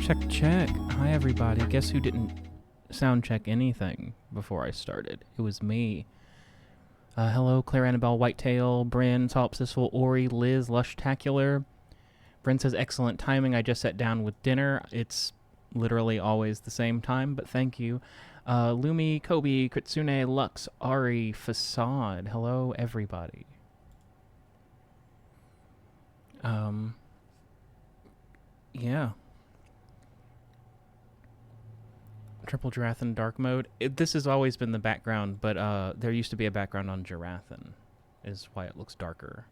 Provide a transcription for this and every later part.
Check, check. Hi, everybody. Guess who didn't sound check anything before I started? It was me. Hello, Claire Annabelle, Whitetail, Bryn, Solipsisful, Ori, Liz, Lushtacular. Bryn says, excellent timing. I just sat down with dinner. It's literally always the same time, but thank you. Lumi, Kobe, Kritsune, Lux, Ari, Facade. Hello, everybody. Yeah. Triple Girathan Dark Mode. This has always been the background, but there used to be a background on Girathan, is why it looks darker.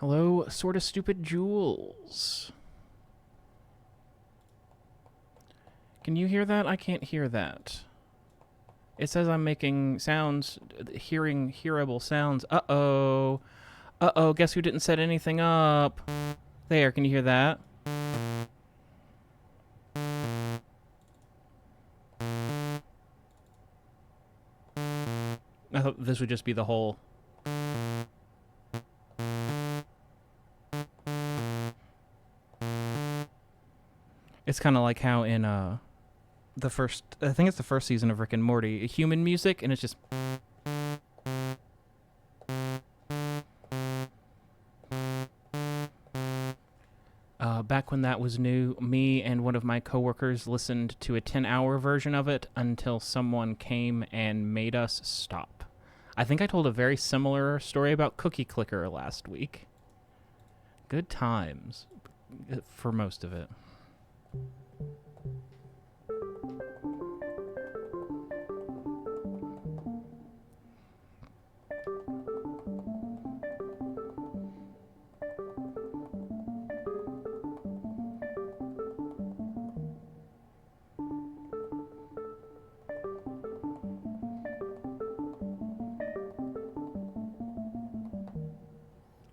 Hello, Sorta Stupid Jules. Can you hear that? I can't hear that. It says I'm making sounds, hearable sounds. Uh-oh. Uh-oh, guess who didn't set anything up? There, can you hear that? I thought this would just be the whole... It's kind of like how in the first... I think it's the first season of Rick and Morty. Human music, and it's just... Back when that was new, me and one of my coworkers listened to a 10-hour version of it until someone came and made us stop. I think I told a very similar story about Cookie Clicker last week. Good times for most of it.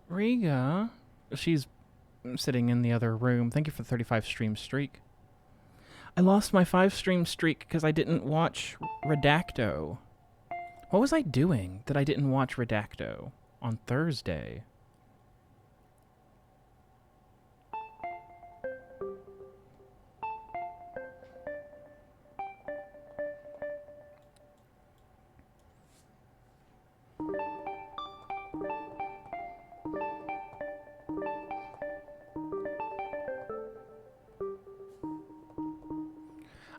Riga, she's sitting in the other room. Thank you for the 35 stream streak. I lost my 5 stream streak because I didn't watch Redacto. What was I doing that I didn't watch Redacto on Thursday?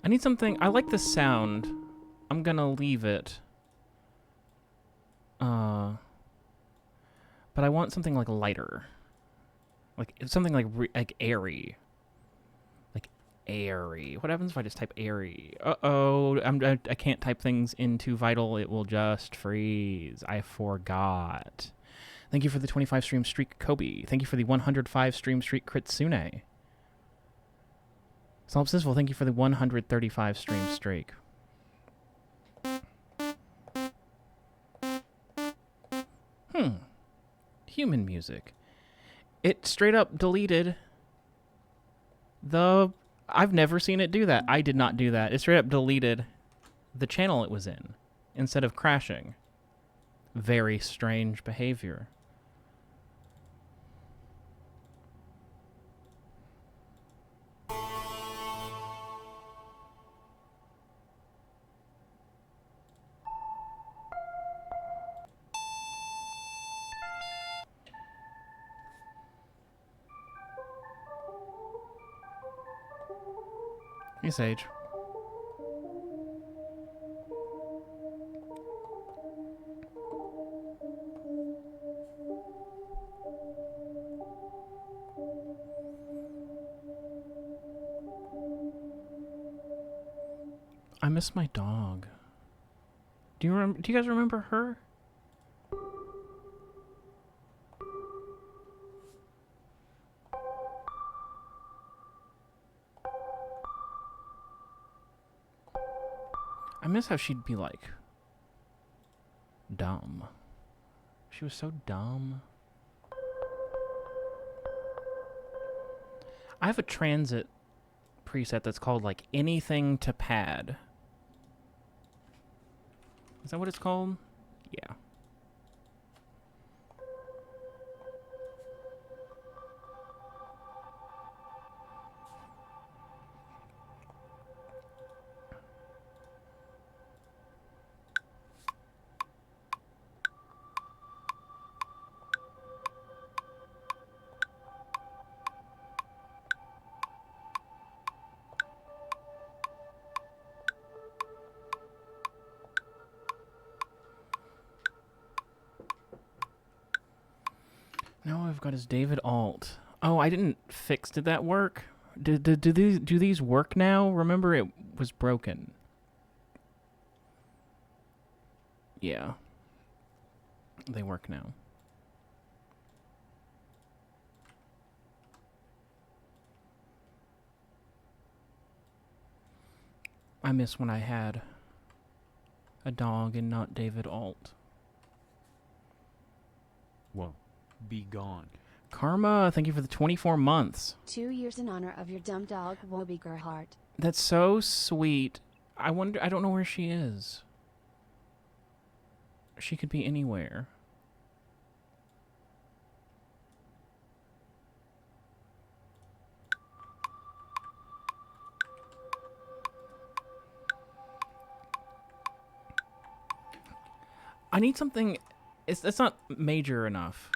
I need something... I like the sound. I'm gonna leave it. But I want something, like, lighter. Like, something, like airy. Like, airy. What happens if I just type airy? Uh-oh. I can't type things into Vital. It will just freeze. I forgot. Thank you for the 25 stream streak, Kobe. Thank you for the 105 stream streak, Kritsune. Solipsisful, thank you for the 135 stream streak. Human music. It straight up deleted the... I've never seen it do that. I did not do that. It straight up deleted the channel it was in instead of crashing. Very strange behavior. Hey, Sage. I miss my dog. Do you guys remember her? I miss how she'd be, like, dumb. She was so dumb. I have a transit preset that's called, like, anything to pad. Is that what it's called? Yeah. Now I've got his David alt. Oh, I didn't fix. Did that work? Do these work now? Remember, it was broken. Yeah. They work now. I miss when I had a dog and not David alt. WOE.BEGONE. Karma, thank you for the 24 months. 2 years in honor of your dumb dog, WOE.BEGONE. That's so sweet. I don't know where she is. She could be anywhere. I need something. It's not major enough.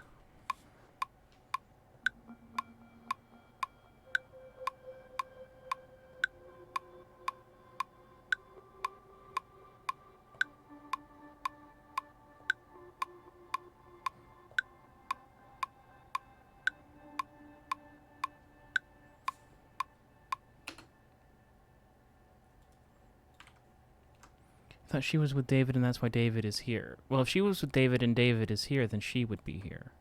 I thought she was with David and that's why David is here. Well, if she was with David and David is here, then she would be here.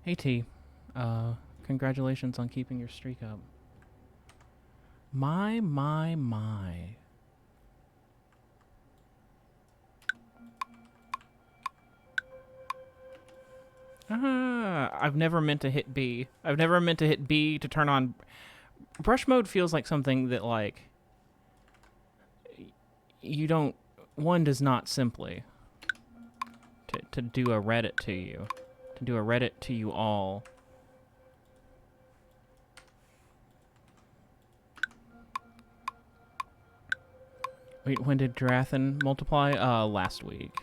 Hey T, congratulations on keeping your streak up. My. I've never meant to hit B. I've never meant to hit B to turn on... Brush mode feels like something that, like... You don't... One does not simply... To do a Reddit to you. To do a Reddit to you all. Wait, when did Drathan multiply? Last week.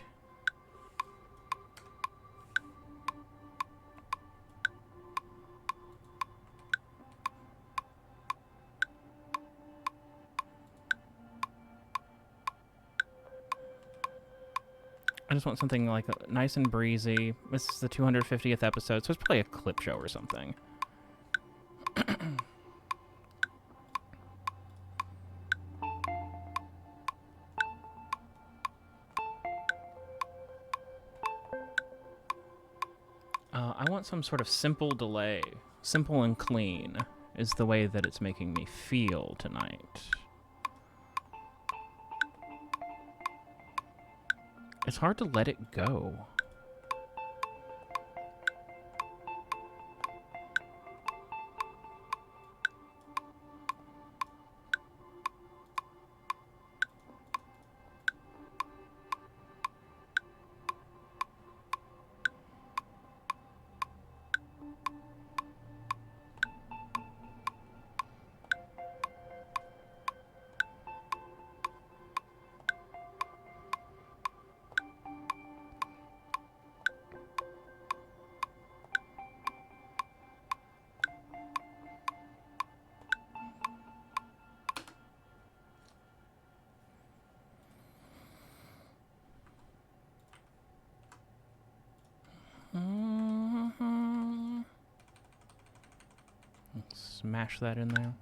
I just want something like nice and breezy. This is the 250th episode, so it's probably a clip show or something. I want some sort of simple delay. Simple and clean is the way that it's making me feel tonight. It's hard to let it go. Smash that in there.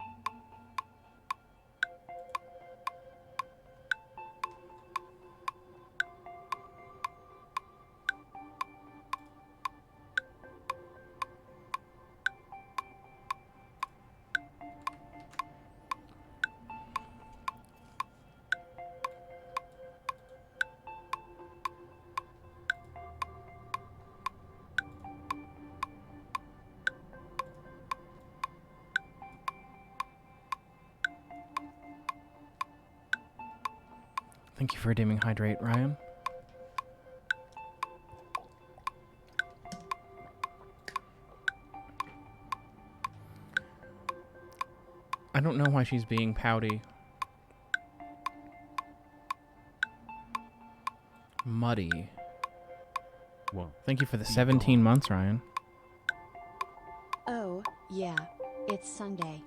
Thank you for redeeming Hydrate, Ryan. I don't know why she's being pouty. Muddy. Whoa. Thank you for the 17 months, Ryan. Oh, yeah. It's Sunday.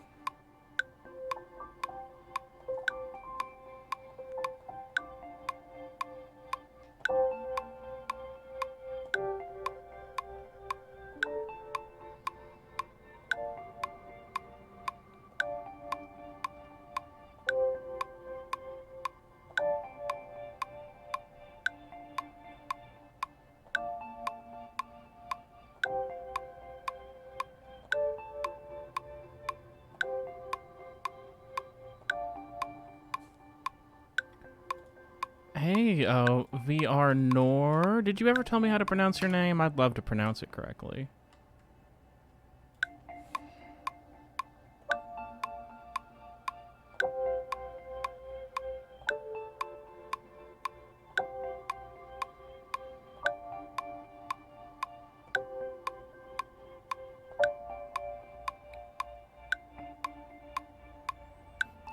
Hey, VR Nor. Did you ever tell me how to pronounce your name? I'd love to pronounce it correctly.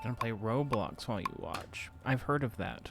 Gonna play Roblox while you watch. I've heard of that.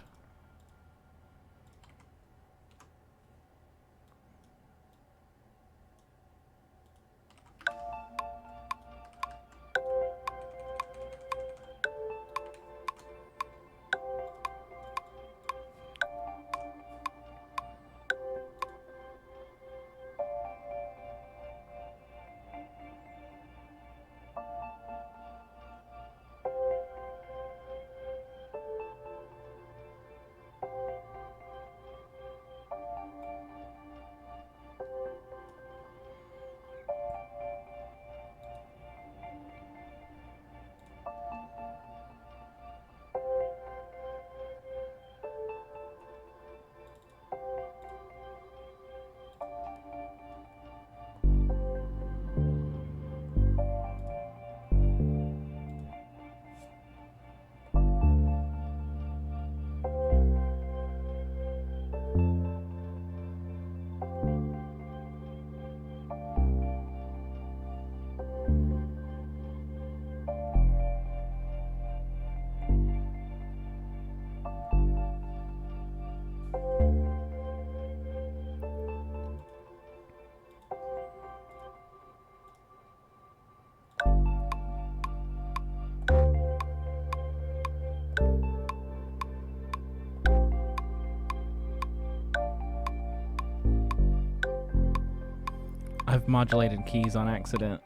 I've modulated keys on accident.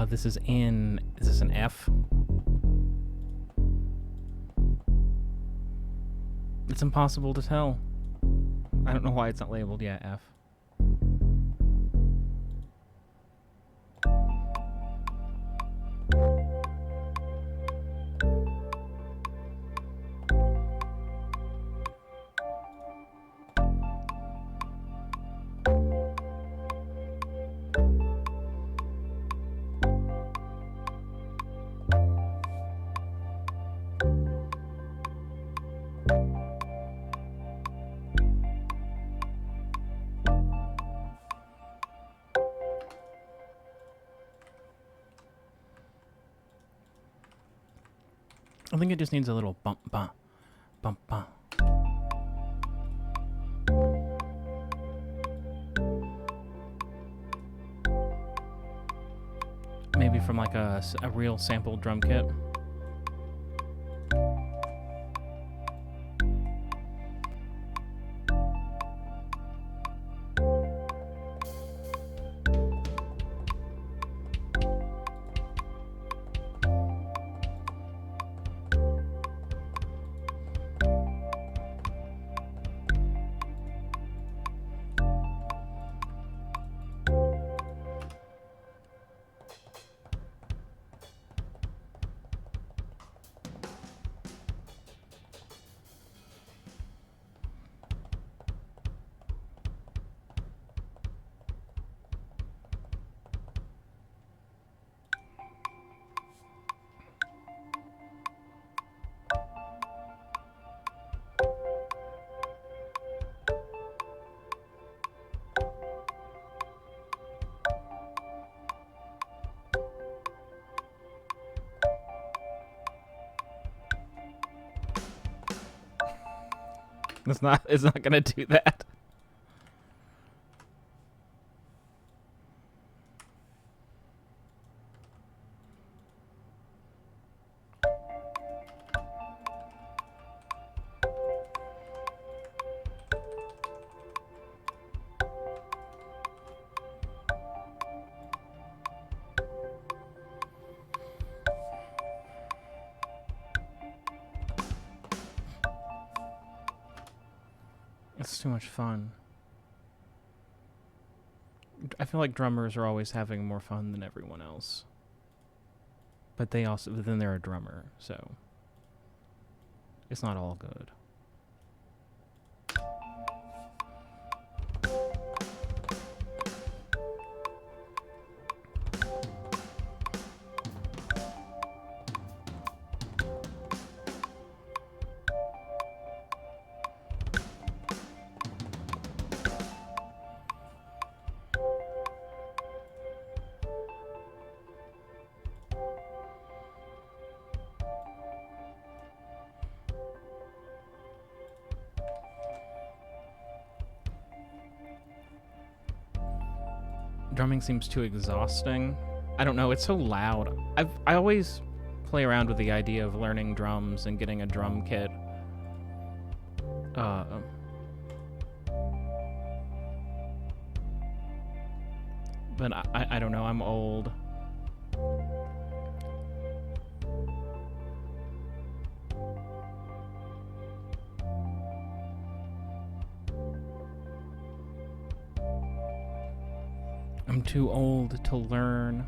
This is in... Is this an F? It's impossible to tell. I don't know why it's not labeled. Yeah, F. I think it just needs a little bump, bump, bump, bump. Maybe from like a real sample drum kit. It's not gonna do that. It's too much fun. I feel like drummers are always having more fun than everyone else. But then they're a drummer, so It's not all good. Drumming seems too exhausting. I don't know, it's so loud. I always play around with the idea of learning drums and getting a drum kit. But I don't know, I'm old. I'm too old to learn.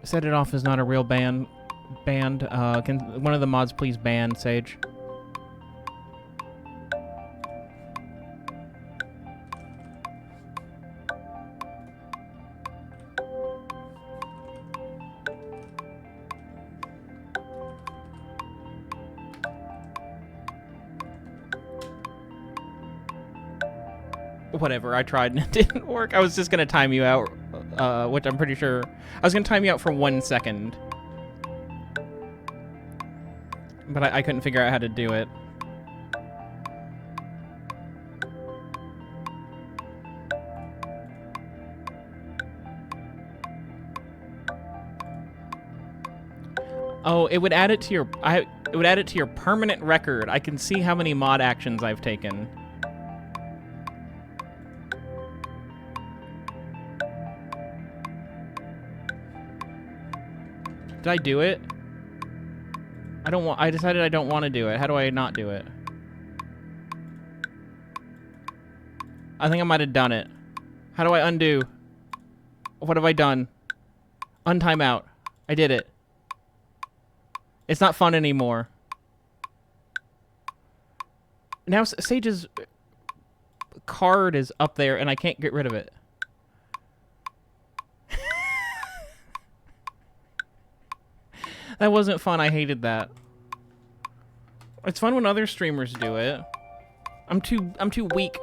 Set It Off is not a real band. Can one of the mods please ban Sage? Whatever, I tried and it didn't work. I was just gonna time you out, which I'm pretty sure... I was gonna time you out for 1 second. But I couldn't figure out how to do it. Oh, it would add it to your... it would add it to your permanent record. I can see how many mod actions I've taken. Did I do it? I decided I don't want to do it. How do I not do it? I think I might have done it. How do I undo? What have I done? Untime out. I did it. It's not fun anymore. Now Sage's card is up there and I can't get rid of it. That wasn't fun. I hated that. It's fun when other streamers do it. I'm too weak.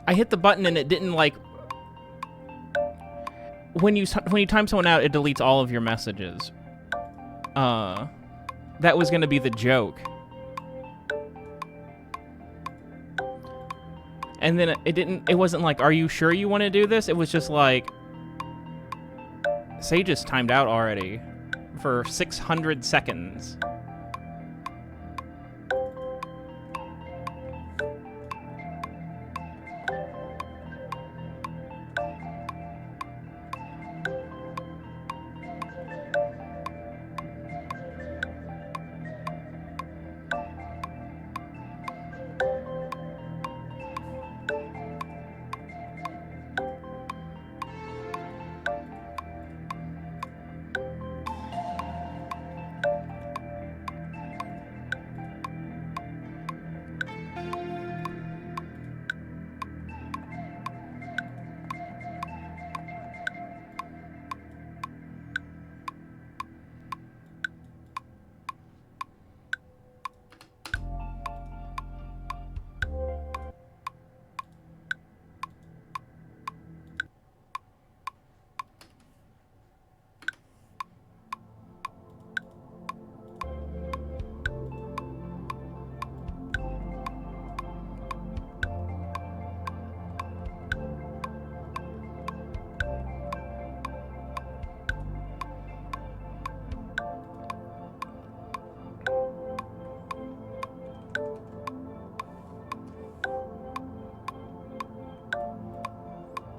I hit the button and it didn't like... When you time someone out, it deletes all of your messages. That was gonna be the joke. And then it wasn't like, are you sure you want to do this? It was just like, Sage is timed out already for 600 seconds.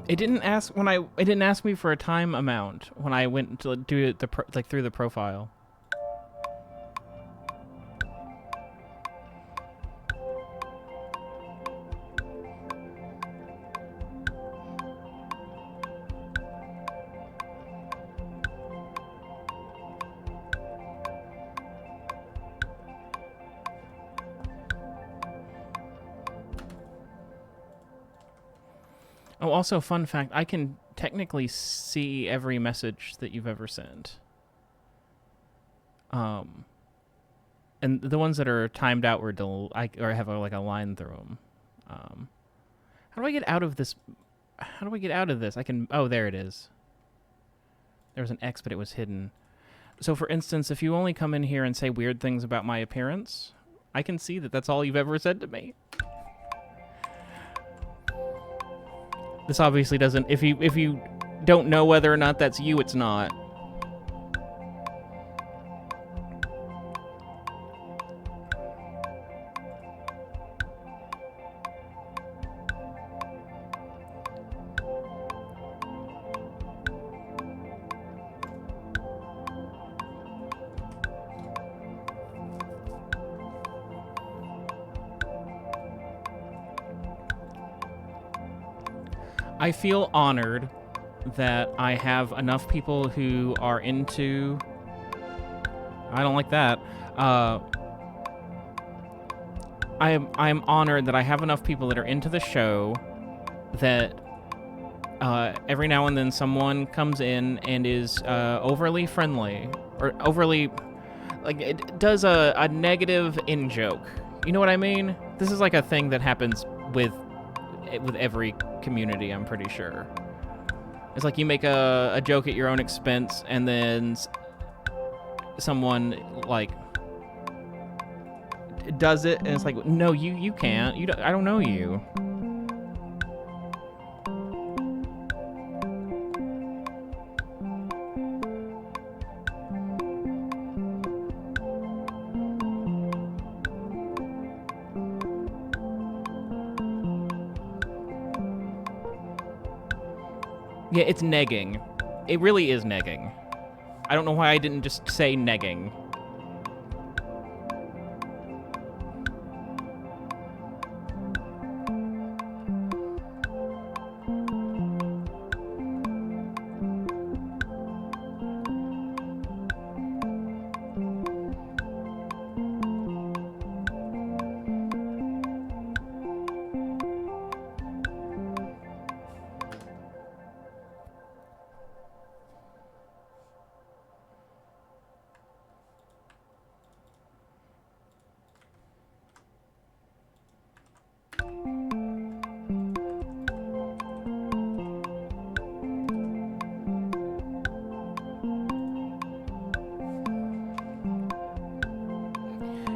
It didn't ask it didn't ask me for a time amount when I went to do it through the profile. Oh, also, fun fact, I can technically see every message that you've ever sent. And the ones that are timed out or have like a line through them. How do I get out of this? How do I get out of this? Oh, there it is. There was an X, but it was hidden. So, for instance, if you only come in here and say weird things about my appearance, I can see that that's all you've ever said to me. This obviously doesn't... If you don't know whether or not that's you, it's not. I feel honored that I have enough people who are into... I don't like that. I'm honored that I have enough people that are into the show that every now and then someone comes in and is overly friendly or overly... like it does a negative in joke. You know what I mean? This is like a thing that happens with every community, I'm pretty sure. It's like you make a joke at your own expense, and then someone like does it, and it's like, no, you can't. I don't know you. Yeah, it's negging. It really is negging. I don't know why I didn't just say negging.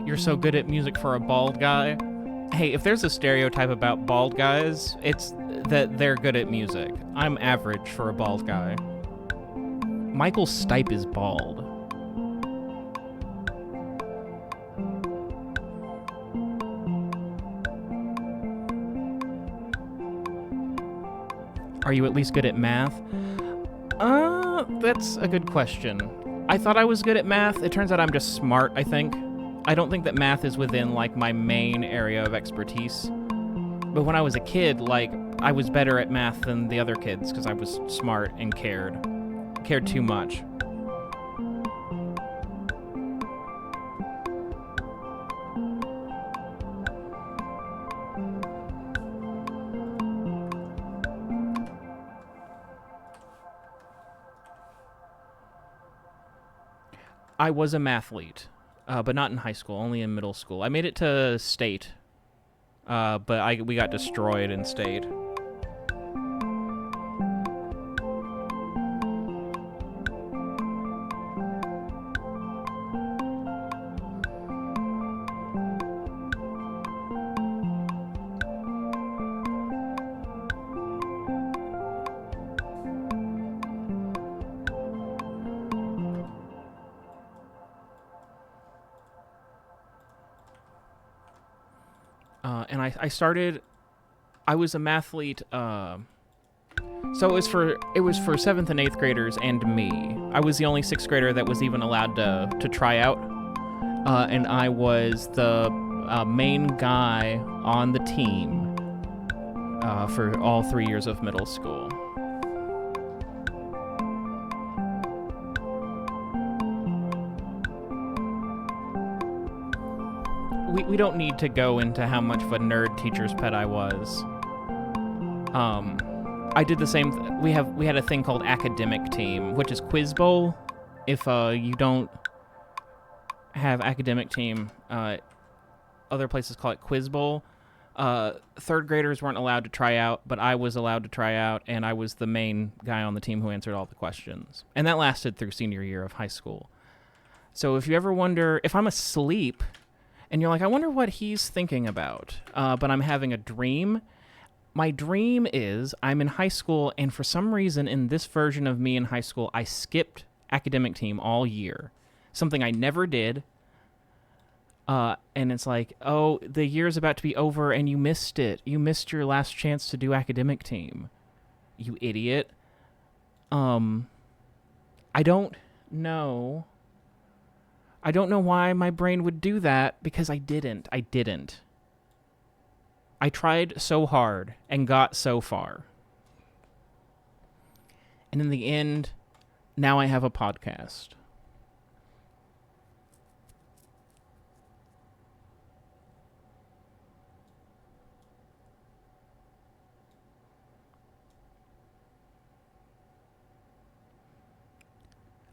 You're so good at music for a bald guy. Hey, if there's a stereotype about bald guys, it's that they're good at music. I'm average for a bald guy. Michael Stipe is bald. Are you at least good at math? That's a good question. I thought I was good at math. It turns out I'm just smart, I think. I don't think that math is within, like, my main area of expertise. But when I was a kid, like, I was better at math than the other kids because I was smart and cared. Cared too much. I was a mathlete, but not in high school, only in middle school. I made it to state, but we got destroyed in state. And I was a mathlete, so it was for 7th and 8th graders and me. I was the only 6th grader that was even allowed to try out, and I was the main guy on the team for all 3 years of middle school. We don't need to go into how much of a nerd teacher's pet I was. I did the same. We had a thing called academic team, which is quiz bowl. If you don't have academic team, other places call it quiz bowl. 3rd graders weren't allowed to try out, but I was allowed to try out, and I was the main guy on the team who answered all the questions. And that lasted through senior year of high school. So if you ever wonder if I'm asleep, and you're like, I wonder what he's thinking about, but I'm having a dream. My dream is I'm in high school, and for some reason in this version of me in high school, I skipped academic team all year. Something I never did. And it's like, oh, the year's about to be over, and you missed it. You missed your last chance to do academic team. You idiot. I don't know. I don't know why my brain would do that, because I didn't. I tried so hard and got so far. And in the end, now I have a podcast.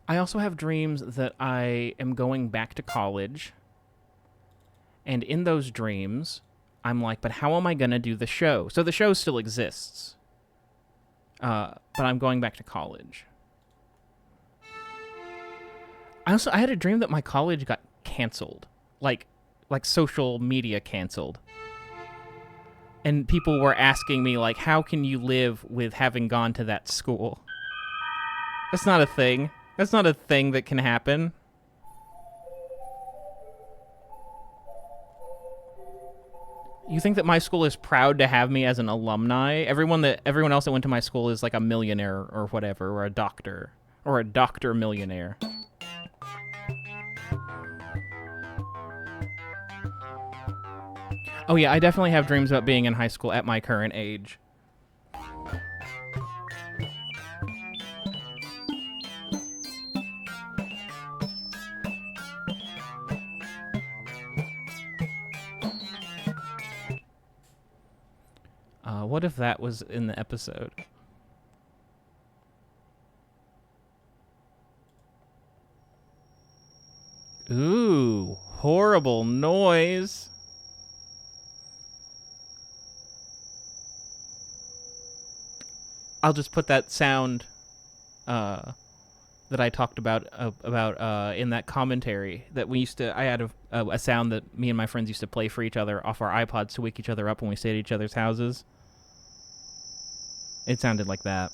I also have dreams that I am going back to college. And in those dreams, I'm like, but how am I going to do the show? So the show still exists. But I'm going back to college. I had a dream that my college got canceled. Like social media canceled. And people were asking me, like, how can you live with having gone to that school? That's not a thing. That's not a thing that can happen. You think that my school is proud to have me as an alumni? Everyone else that went to my school is like a millionaire or whatever, or a doctor millionaire. Oh yeah, I definitely have dreams about being in high school at my current age. What if that was in the episode? Ooh, horrible noise. I'll just put that sound that I talked about in that commentary that we used to. I had a sound that me and my friends used to play for each other off our iPods to wake each other up when we stayed at each other's houses. It sounded like that.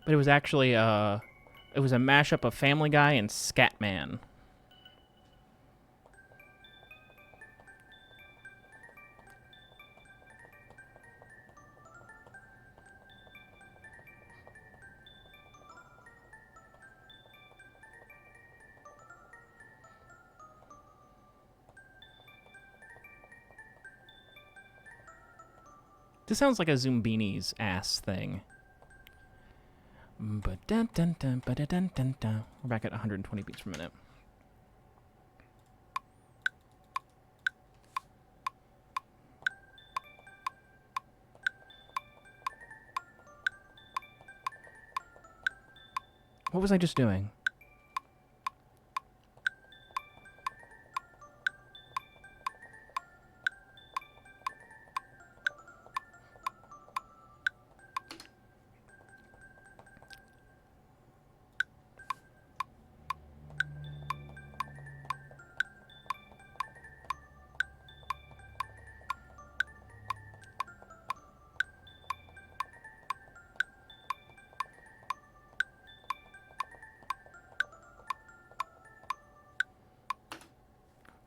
But it was actually it was a mashup of Family Guy and Scatman. This sounds like a Zoombini's ass thing. We're back at 120 beats per minute. What was I just doing?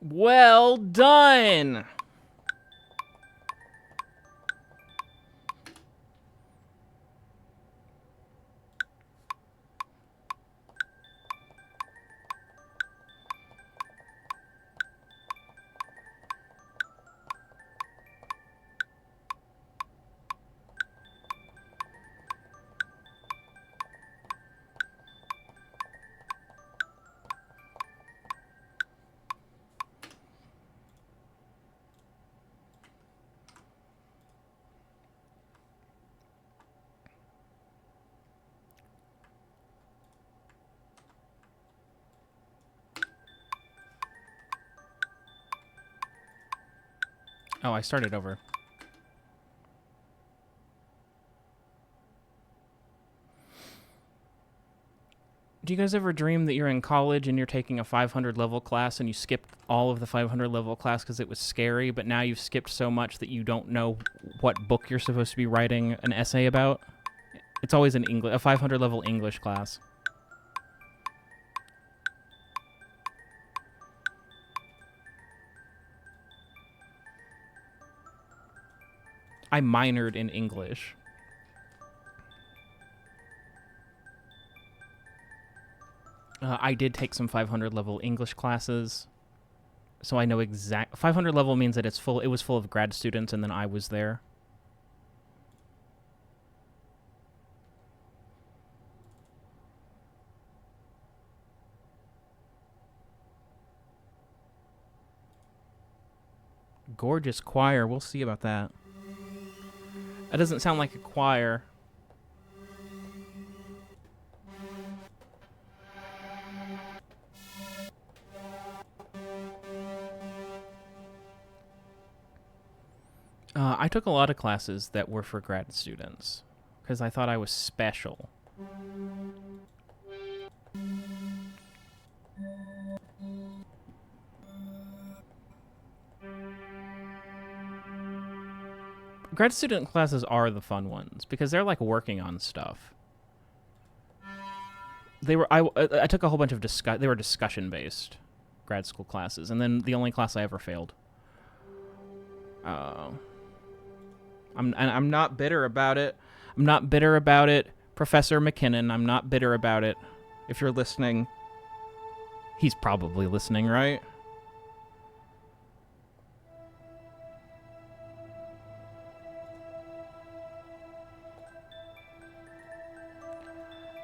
Well done! Oh, I started over. Do you guys ever dream that you're in college and you're taking a 500 level class and you skipped all of the 500 level class because it was scary, but now you've skipped so much that you don't know what book you're supposed to be writing an essay about? It's always a 500 level English class. I minored in English. I did take some 500 level English classes, so I know 500 level means that it was full of grad students, and then I was there. Gorgeous choir. We'll see about that. That doesn't sound like a choir. I took a lot of classes that were for grad students because I thought I was special. Grad student classes are the fun ones because they're like working on stuff. They were I took a whole bunch of they were discussion based grad school classes, and then the only class I ever failed. I'm not bitter about it. I'm not bitter about it, Professor McKinnon. I'm not bitter about it. If you're listening, he's probably listening, right?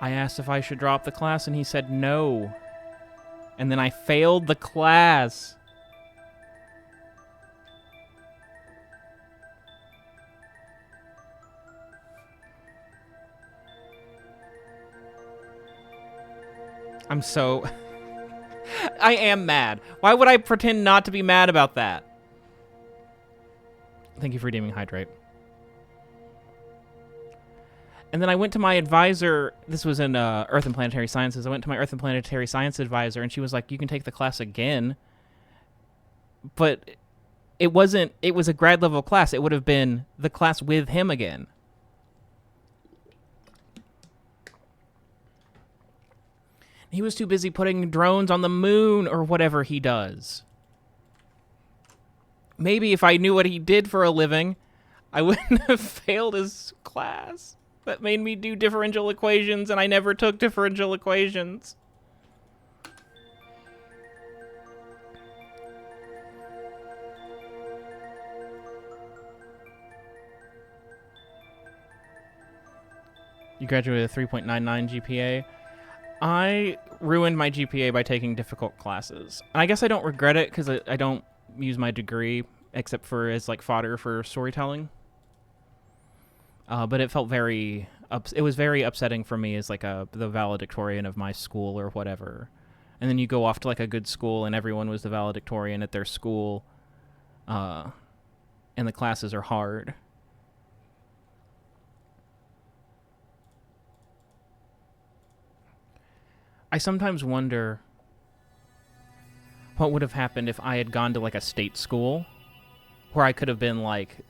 I asked if I should drop the class, and he said no. And then I failed the class. I'm so... I am mad. Why would I pretend not to be mad about that? Thank you for redeeming Hydrate. And then I went to my advisor. This was in Earth and Planetary Sciences. I went to my Earth and Planetary Science advisor, and she was like, you can take the class again. But it wasn't... It was a grad level class. It would have been the class with him again. He was too busy putting drones on the moon or whatever he does. Maybe if I knew what he did for a living, I wouldn't have failed his class. That made me do differential equations, and I never took differential equations. You graduated with a 3.99 GPA. I ruined my GPA by taking difficult classes. And I guess I don't regret it because I don't use my degree except for as like fodder for storytelling. But it felt very... it was very upsetting for me as like the valedictorian of my school or whatever. And then you go off to like a good school and everyone was the valedictorian at their school. And the classes are hard. I sometimes wonder what would have happened if I had gone to like a state school where I could have been like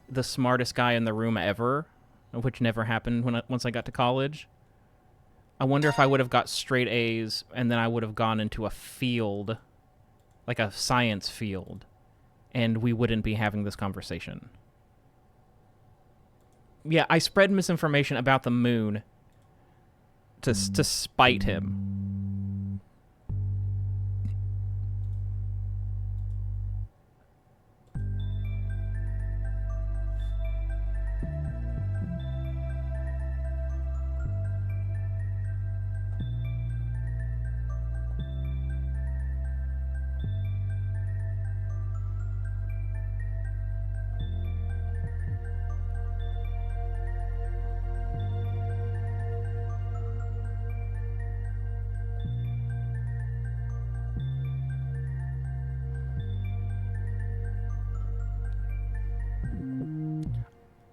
the smartest guy in the room ever, which never happened once I got to college. I wonder if I would have got straight A's and then I would have gone into a field, like a science field, and we wouldn't be having this conversation. Yeah, I spread misinformation about the moon to spite him.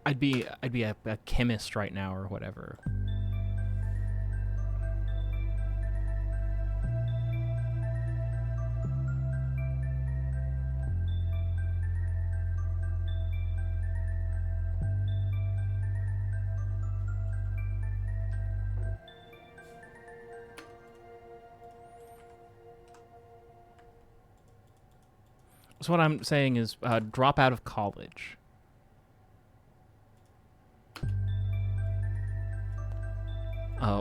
I'd be a chemist right now or whatever. So what I'm saying is drop out of college.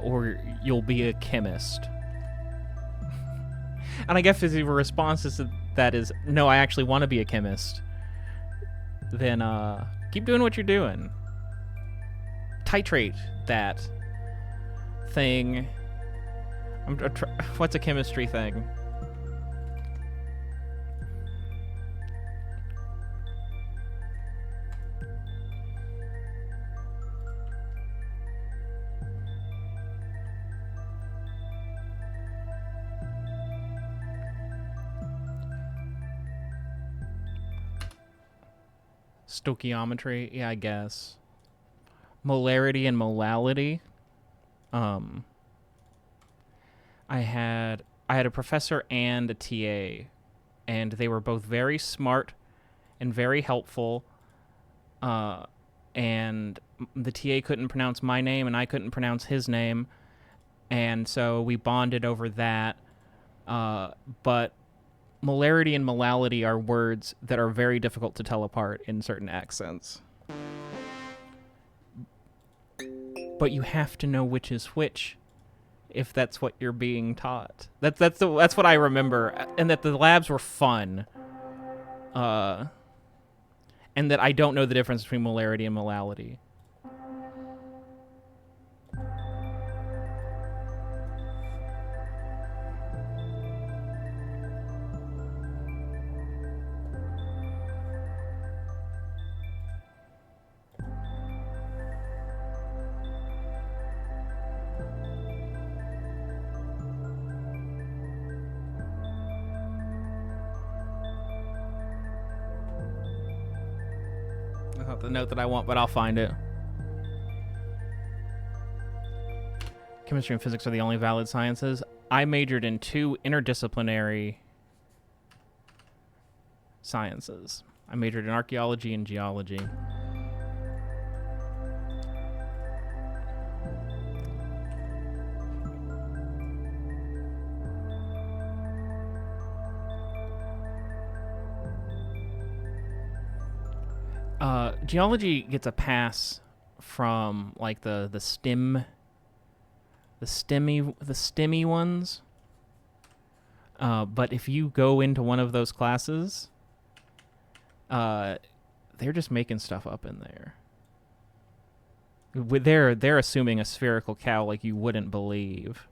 Or you'll be a chemist. And I guess if your response to that is, no, I actually want to be a chemist, then keep doing what you're doing. Titrate that thing. What's a chemistry thing? Stoichiometry, yeah, I guess. Molarity and molality. I had a professor and a TA, and they were both very smart and very helpful. And the TA couldn't pronounce my name, and I couldn't pronounce his name, and so we bonded over that. But molarity and molality are words that are very difficult to tell apart in certain accents. But you have to know which is which if that's what you're being taught. That's what I remember, and that the labs were fun. And that I don't know the difference between molarity and molality. That's not the note that I want, but I'll find it. Chemistry and physics are the only valid sciences. I majored in 2 interdisciplinary sciences. I majored in archaeology and geology. Geology gets a pass from like the STEMmy ones. But if you go into one of those classes, they're just making stuff up in there. They're assuming a spherical cow like you wouldn't believe.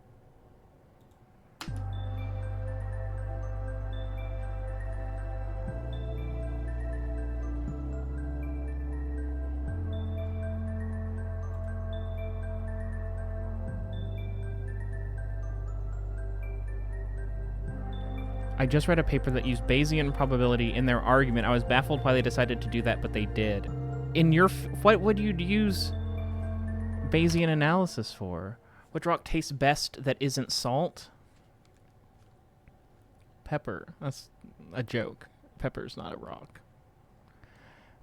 I just read a paper that used Bayesian probability in their argument. I was baffled why they decided to do that, but they did. In your... what would you use Bayesian analysis for? What rock tastes best that isn't salt? Pepper. That's a joke. Pepper's not a rock.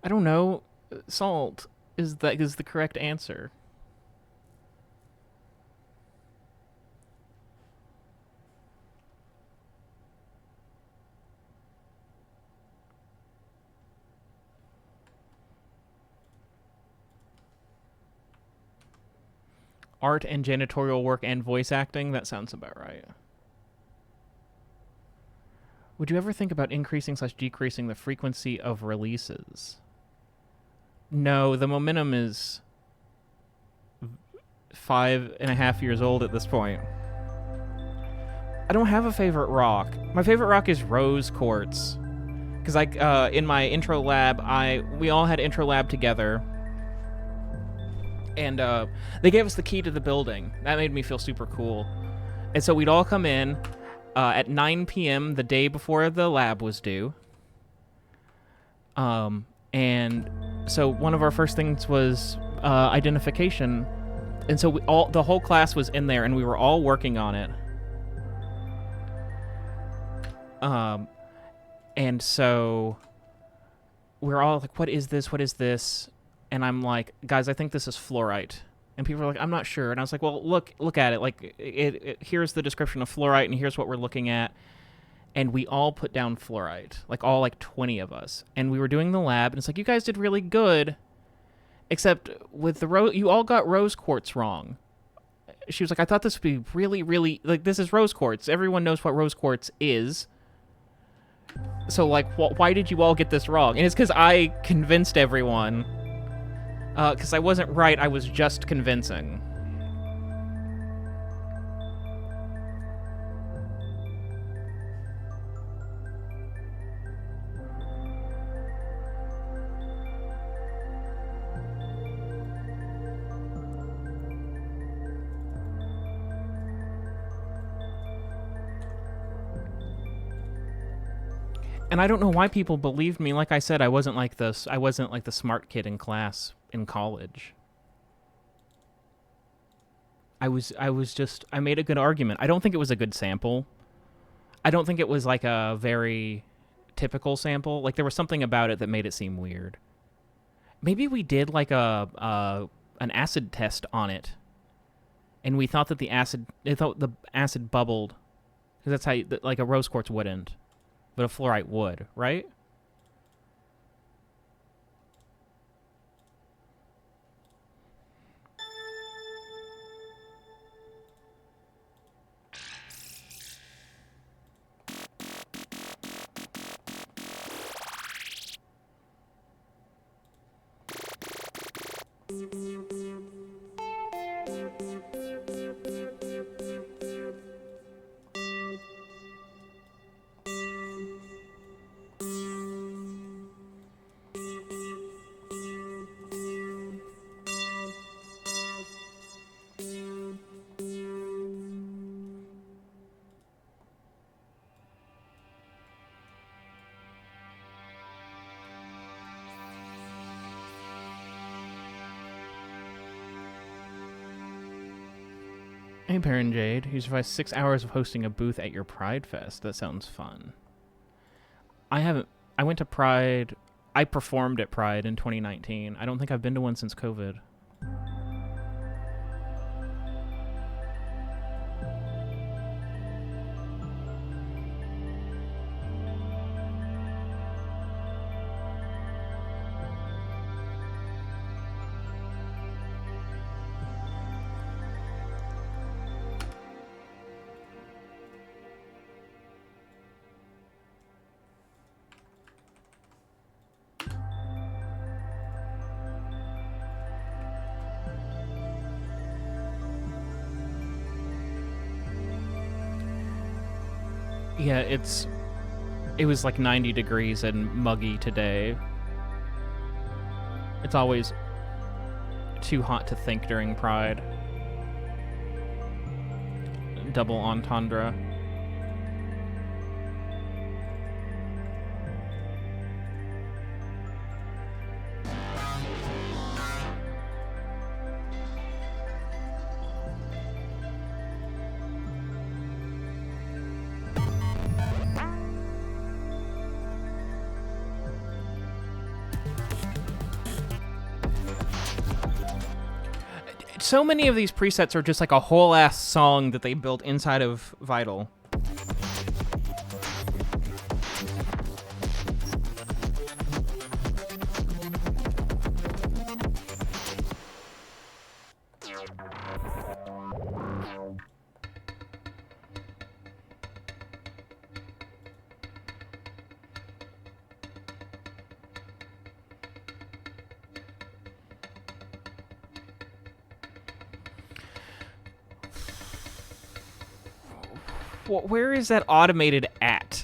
I don't know. Salt is the correct answer. Art and janitorial work and voice acting? That sounds about right. Would you ever think about increasing/decreasing the frequency of releases? No, the momentum is 5.5 years old at this point. I don't have a favorite rock. My favorite rock is rose quartz. Because in my intro lab, we all had intro lab together. And they gave us the key to the building. That made me feel super cool. And so we'd all come in at 9 p.m. the day before the lab was due. And so one of our first things was identification. And so the whole class was in there, and we were all working on it. And so we're all like, what is this? What is this? And I'm like, guys, I think this is fluorite. And people are like, I'm not sure. And I was like, well, look at it. Like, here's the description of fluorite, and here's what we're looking at. And we all put down fluorite, like all like 20 of us. And we were doing the lab, and it's like, you guys did really good, except with the you all got rose quartz wrong. She was like, I thought this would be really, really, like, this is rose quartz. Everyone knows what rose quartz is. So, like, why did you all get this wrong? And it's because I convinced everyone. Because I wasn't right, I was just convincing. And I don't know why people believed me. Like I said, I wasn't like this. I wasn't like the smart kid in class in college. I made a good argument. I don't think it was a good sample. I don't think it was like a very typical sample. Like there was something about it that made it seem weird. Maybe we did like an acid test on it, and we thought that the acid bubbled, because that's how like a rose quartz wouldn't, but a fluorite would, right? Hey, Baron Jade. You survived 6 hours of hosting a booth at your Pride Fest. That sounds fun. I went to Pride. I performed at Pride in 2019. I don't think I've been to one since COVID. Yeah, it was like 90 degrees and muggy today. It's always too hot to think during Pride. Double entendre. So many of these presets are just like a whole ass song that they built inside of Vital. Where is that automated at?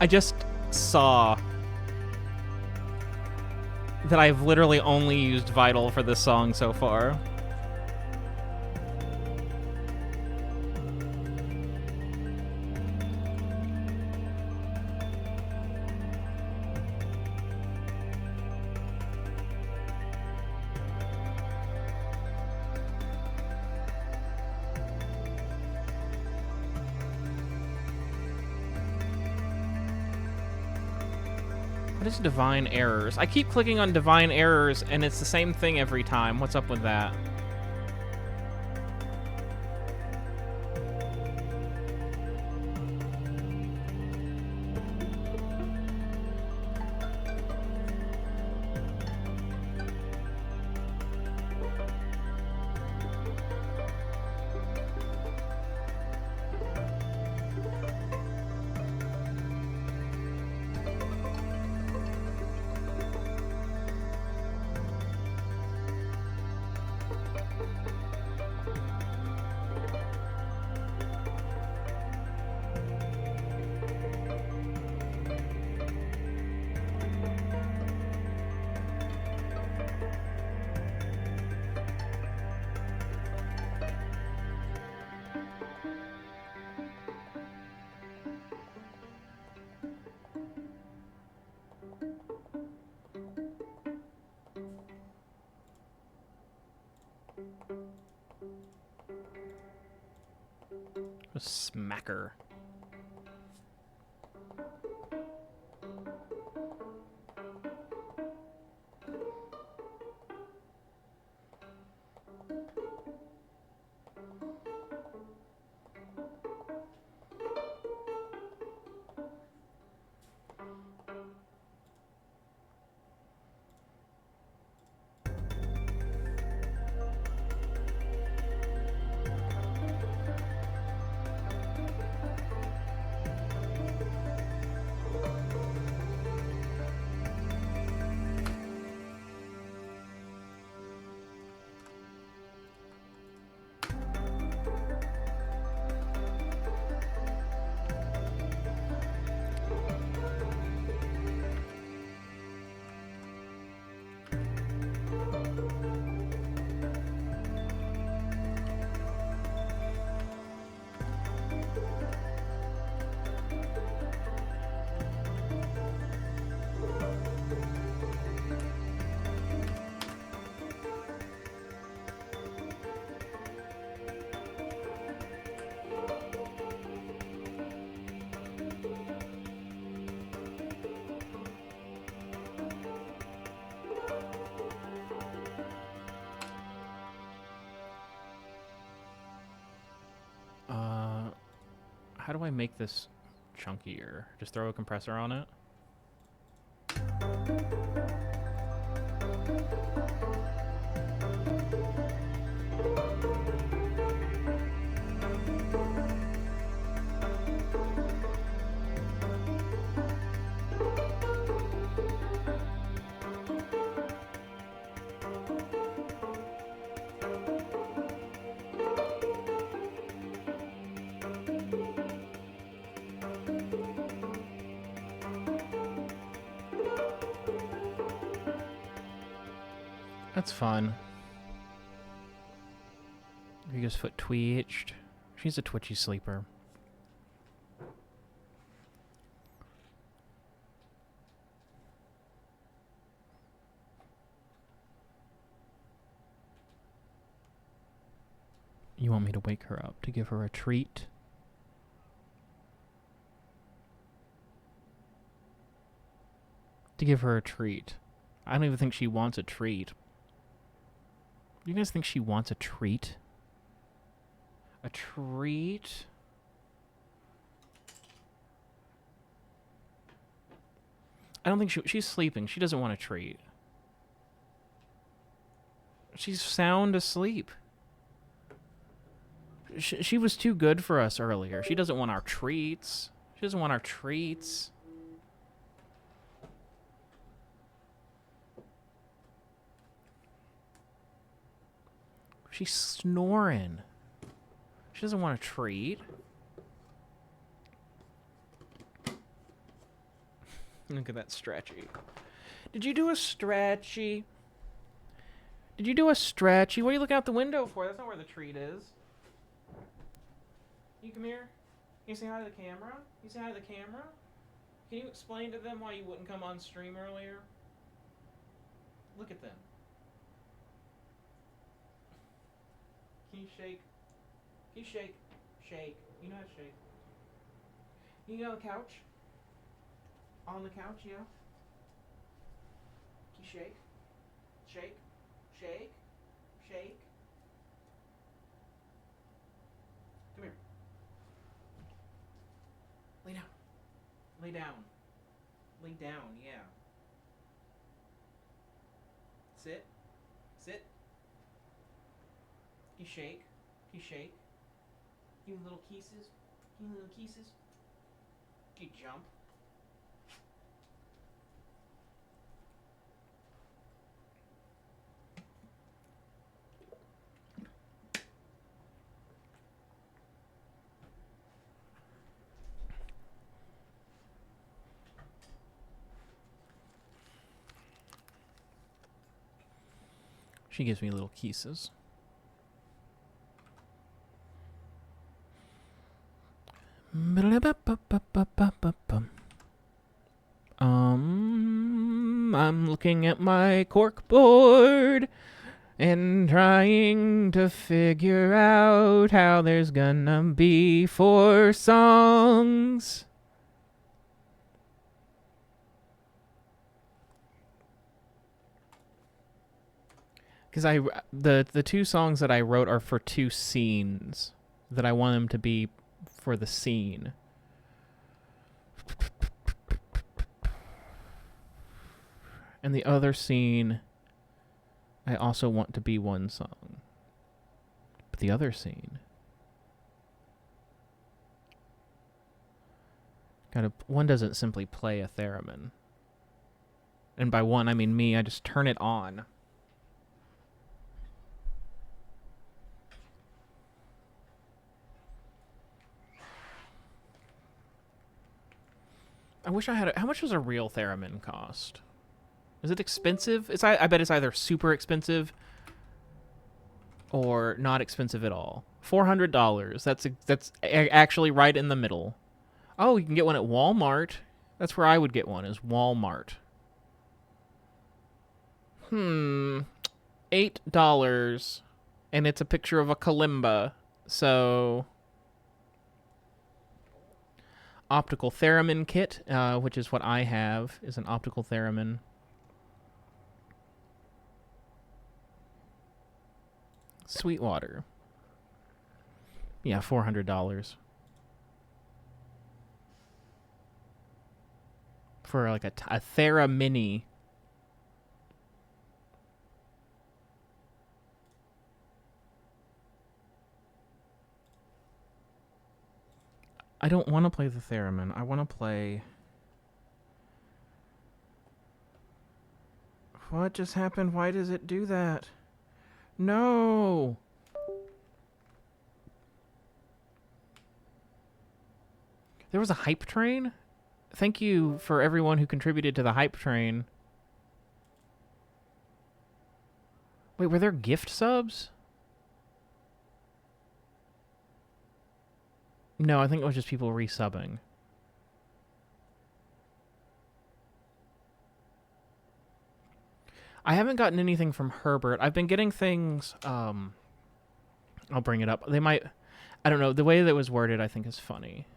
I just saw that I've literally only used Vital for this song so far. What is Divine Errors? I keep clicking on Divine Errors, and it's the same thing every time. What's up with that? A smacker. How do I make this chunkier? Just throw a compressor on it? That's fun. Rita's foot twitched. She's a twitchy sleeper. You want me to wake her up to give her a treat? To give her a treat. I don't even think she wants a treat. You guys think she wants a treat? A treat? I don't think she's sleeping. She doesn't want a treat. She's sound asleep. She was too good for us earlier. She doesn't want our treats. She doesn't want our treats. She's snoring. She doesn't want a treat. Look at that stretchy. Did you do a stretchy? Did you do a stretchy? What are you looking out the window for? That's not where the treat is. You come here. Can you say hi to the camera? Can you say hi to the camera? Can you explain to them why you wouldn't come on stream earlier? Look at them. Can you shake? Can you shake? Shake. You know how to shake. Can you get on the couch? On the couch, yeah. Can you shake? Shake. Shake. Shake. Come here. Lay down. Lay down. Lay down, yeah. Sit. Sit. You shake. You shake. Give me little kisses. Give me little kisses. You jump. She gives me little kisses. I'm looking at my cork board and trying to figure out how there's gonna be 4 songs. Because the 2 songs that I wrote are for 2 scenes that I want them to be for the scene. And the other scene I also want to be 1 song. But the other scene, one doesn't simply play a theremin. And by one I mean me, I just turn it on. I wish I had how much does a real theremin cost? Is it expensive? I bet it's either super expensive or not expensive at all. $400. That's actually right in the middle. Oh, you can get one at Walmart. That's where I would get one, is Walmart. $8. And it's a picture of a kalimba. So optical theremin kit, which is what I have, is an optical theremin. Sweetwater. Yeah, $400. For like a Thera Mini. I don't want to play the theremin. I want to play... What just happened? Why does it do that? No! There was a hype train? Thank you for everyone who contributed to the hype train. Wait, were there gift subs? No, I think it was just people resubbing. I haven't gotten anything from Herbert. I've been getting things, I'll bring it up. They might, I don't know, the way that was worded I think is funny.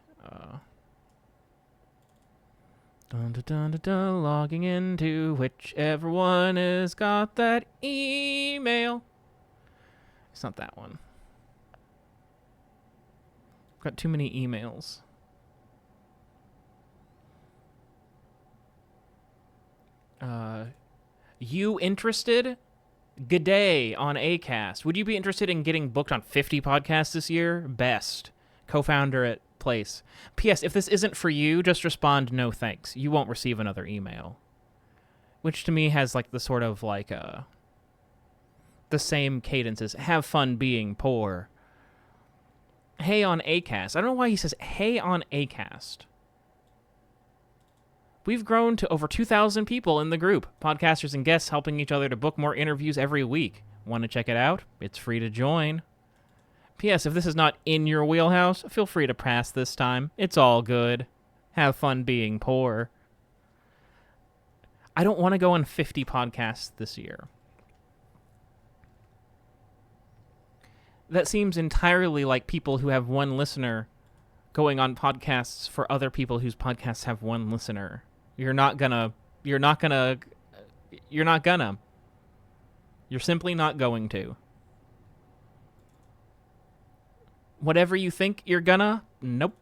Dun, dun, dun, dun, dun, logging into whichever one has got that email. It's not that one. Got too many emails. You interested? G'day on Acast. Would you be interested in getting booked on 50 podcasts this year? Best. Co-founder at Place. P.S. If this isn't for you, just respond no thanks. You won't receive another email. Which to me has like the sort of like the same cadence as have fun being poor. Hey on Acast. I don't know why he says hey on Acast. We've grown to over 2,000 people in the group, podcasters and guests helping each other to book more interviews every week. Want to check it out? It's free to join. P.S. If this is not in your wheelhouse, feel free to pass this time. It's all good. Have fun being poor. I don't want to go on 50 podcasts this year. That seems entirely like people who have one listener going on podcasts for other people whose podcasts have one listener. You're simply not going to. Whatever you think you're gonna, nope.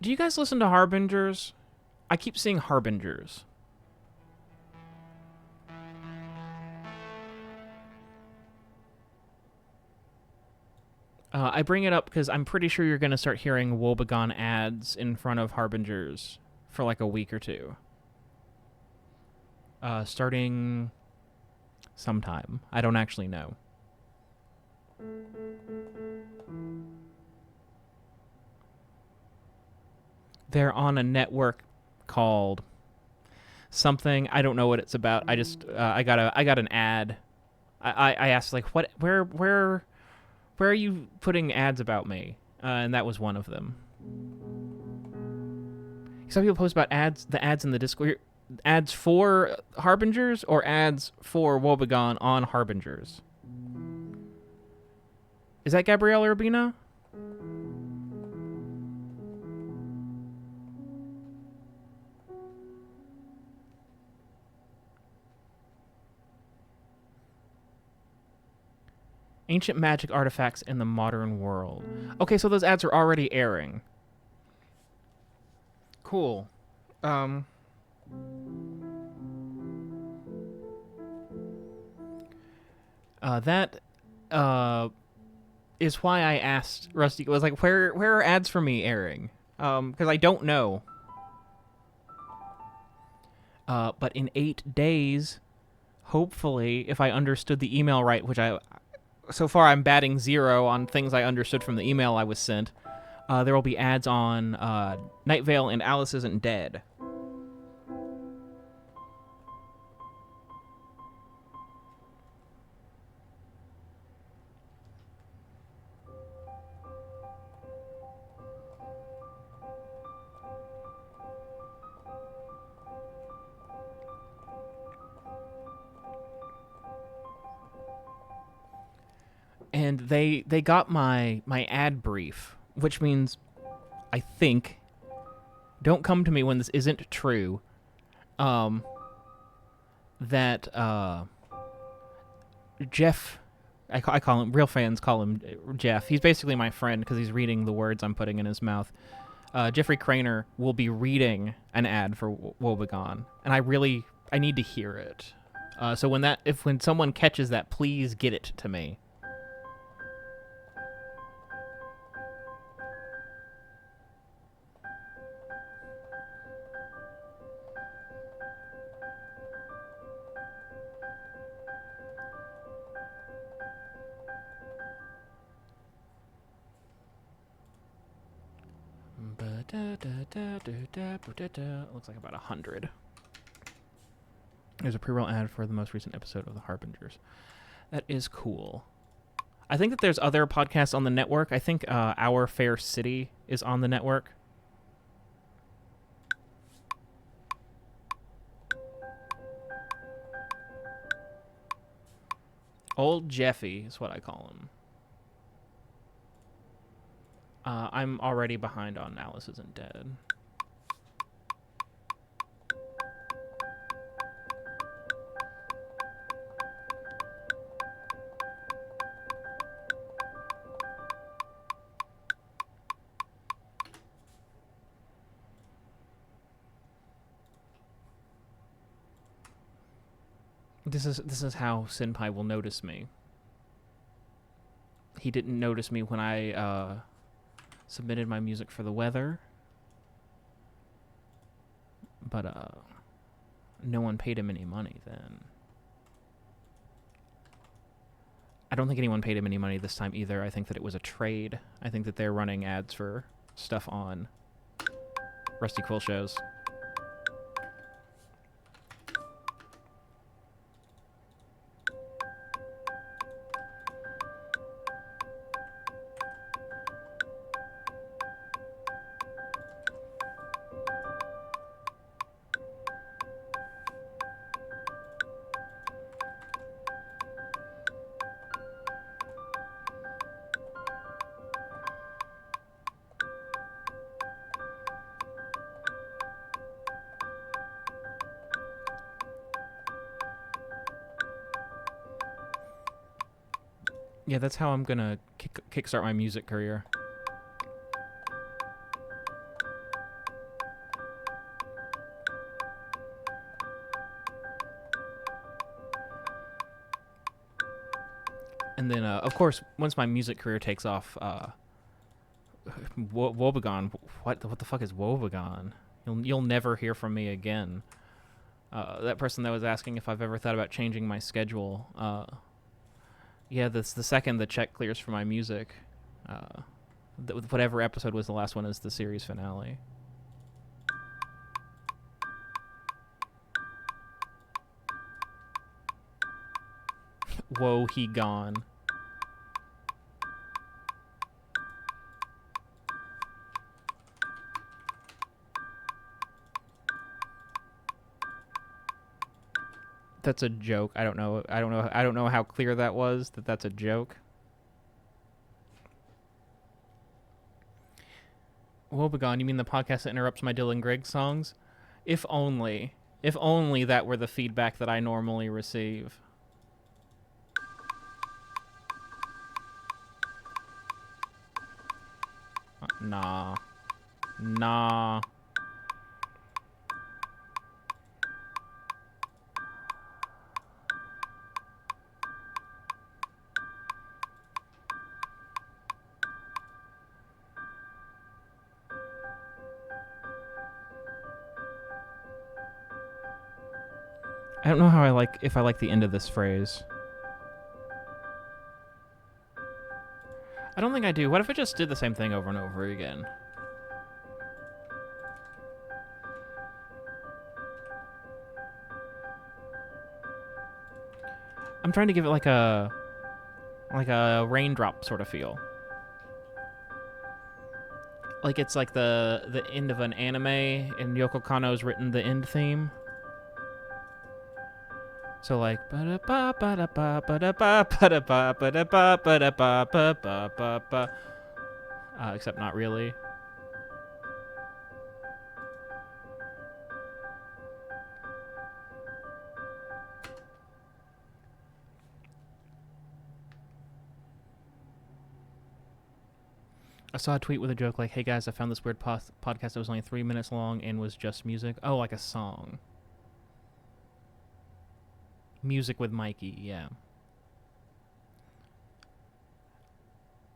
Do you guys listen to Harbingers? I keep seeing Harbingers. I bring it up because I'm pretty sure you're going to start hearing WOEBEGONE ads in front of Harbingers for like a week or two. Starting sometime. I don't actually know. They're on a network called something. I don't know what it's about. I just I got an ad. I asked like where are you putting ads about me? And that was one of them. Some people post about ads, the ads in the Discord. Ads for Harbingers or ads for WOEBEGONE on Harbingers? Is that Gabrielle Urbina? Ancient magic artifacts in the modern world. Okay, so those ads are already airing. Cool. That is why I asked Rusty. It was like, where are ads for me airing? Because I don't know. But in 8 days, hopefully, if I understood the email right, which so far I'm batting 0 on things I understood from the email I was sent, there will be ads on Night Vale and Alice Isn't Dead. And they got my ad brief, which means, I think, don't come to me when this isn't true, that Jeff, I call him, real fans call him Jeff. He's basically my friend because he's reading the words I'm putting in his mouth. Jeffrey Craner will be reading an ad for WOEBEGONE, and I need to hear it. So when someone catches that, please get it to me. Looks like about 100. There's a pre-roll ad for the most recent episode of The Harbingers. That is cool. I think that there's other podcasts on the network. I think Our Fair City is on the network. Old Jeffy is what I call him. I'm already behind on Alice Isn't Dead. This is how Senpai will notice me. he didn't notice me when I submitted my music for the weather. But no one paid him any money then. I don't think anyone paid him any money this time either. I think that it was a trade. I think that they're running ads for stuff on Rusty Quill shows. Yeah, that's how I'm gonna kickstart my music career. And then, of course, once my music career takes off, WOEBEGONE. What the fuck is WOEBEGONE? You'll never hear from me again. That person that was asking if I've ever thought about changing my schedule. Yeah, that's the second the check clears for my music. Whatever episode was the last one is the series finale. Whoa, he gone. That's a joke. I don't know how clear that was, that that's a joke. WOEBEGONE, you mean the podcast that interrupts my Dylan Griggs songs? If only that were the feedback that I normally receive. Nah. I don't know if I like the end of this phrase. I don't think I do. What if I just did the same thing over and over again? I'm trying to give it like a raindrop sort of feel. Like it's like the end of an anime and Yoko Kanno's written the end theme. So like ba-da-ba ba-da-ba ba-da-ba ba-da-ba ba-da-ba ba-da-ba ba-ba ba. Except not really. I saw a tweet with a joke like, "Hey guys, I found this weird podcast that was only 3 minutes long and was just music." Oh, like a song. Music with Mikey, yeah.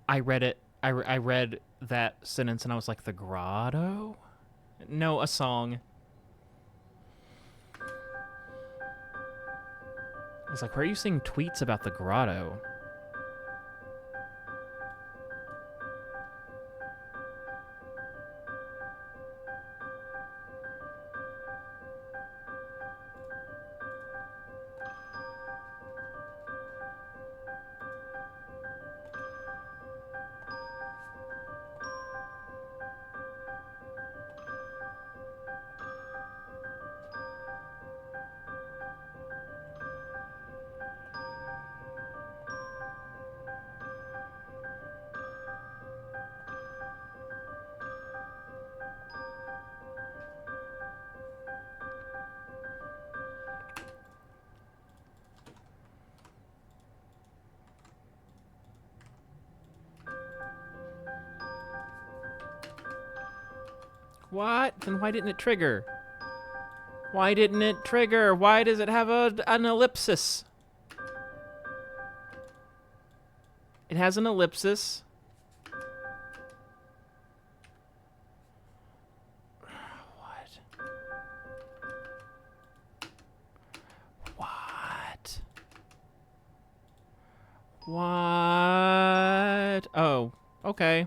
I read it. I read that sentence and I was like, the grotto? No, a song. I was like, where are you seeing tweets about the grotto? What? Then why didn't it trigger? Why didn't it trigger? Why does it have an ellipsis? It has an ellipsis. What? What? What? Oh, okay.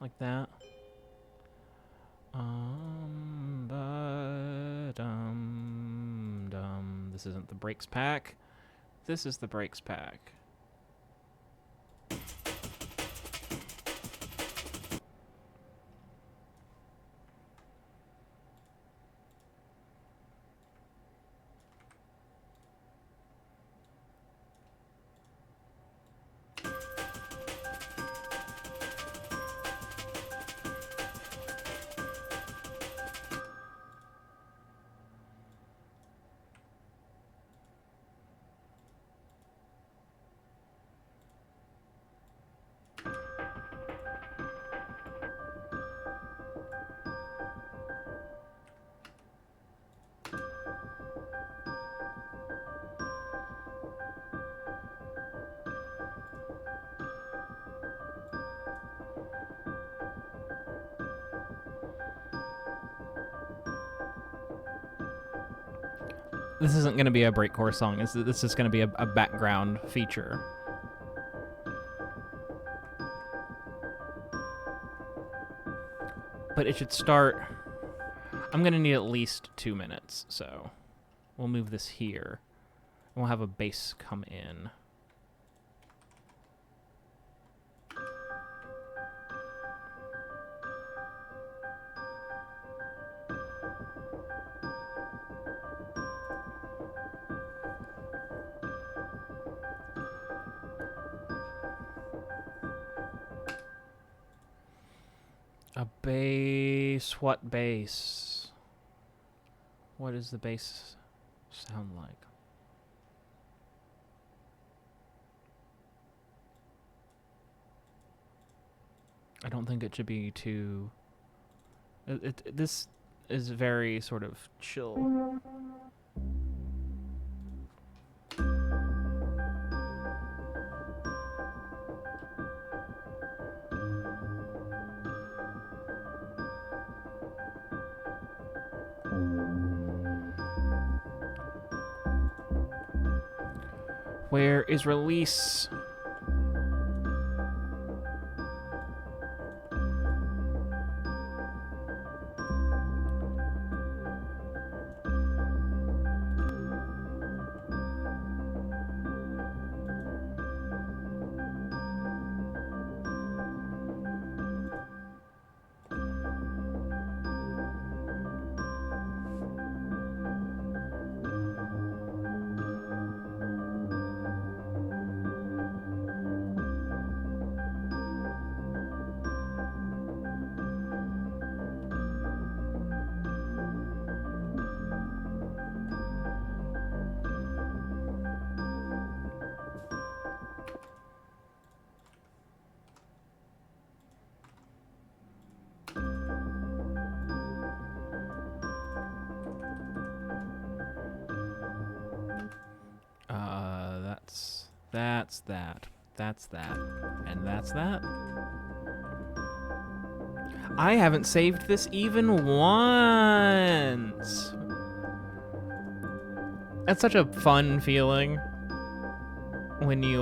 Like that. This isn't the brakes pack. This is the brakes pack. This isn't going to be a breakcore song. This is going to be a background feature. But it should start... I'm going to need at least 2 minutes, so we'll move this here. And we'll have a bass come in. A bass. What bass? What does the bass sound like? I don't think it should be too... This is very sort of chill. Where is release? That's that. That's that. And that's that. I haven't saved this even once. That's such a fun feeling when you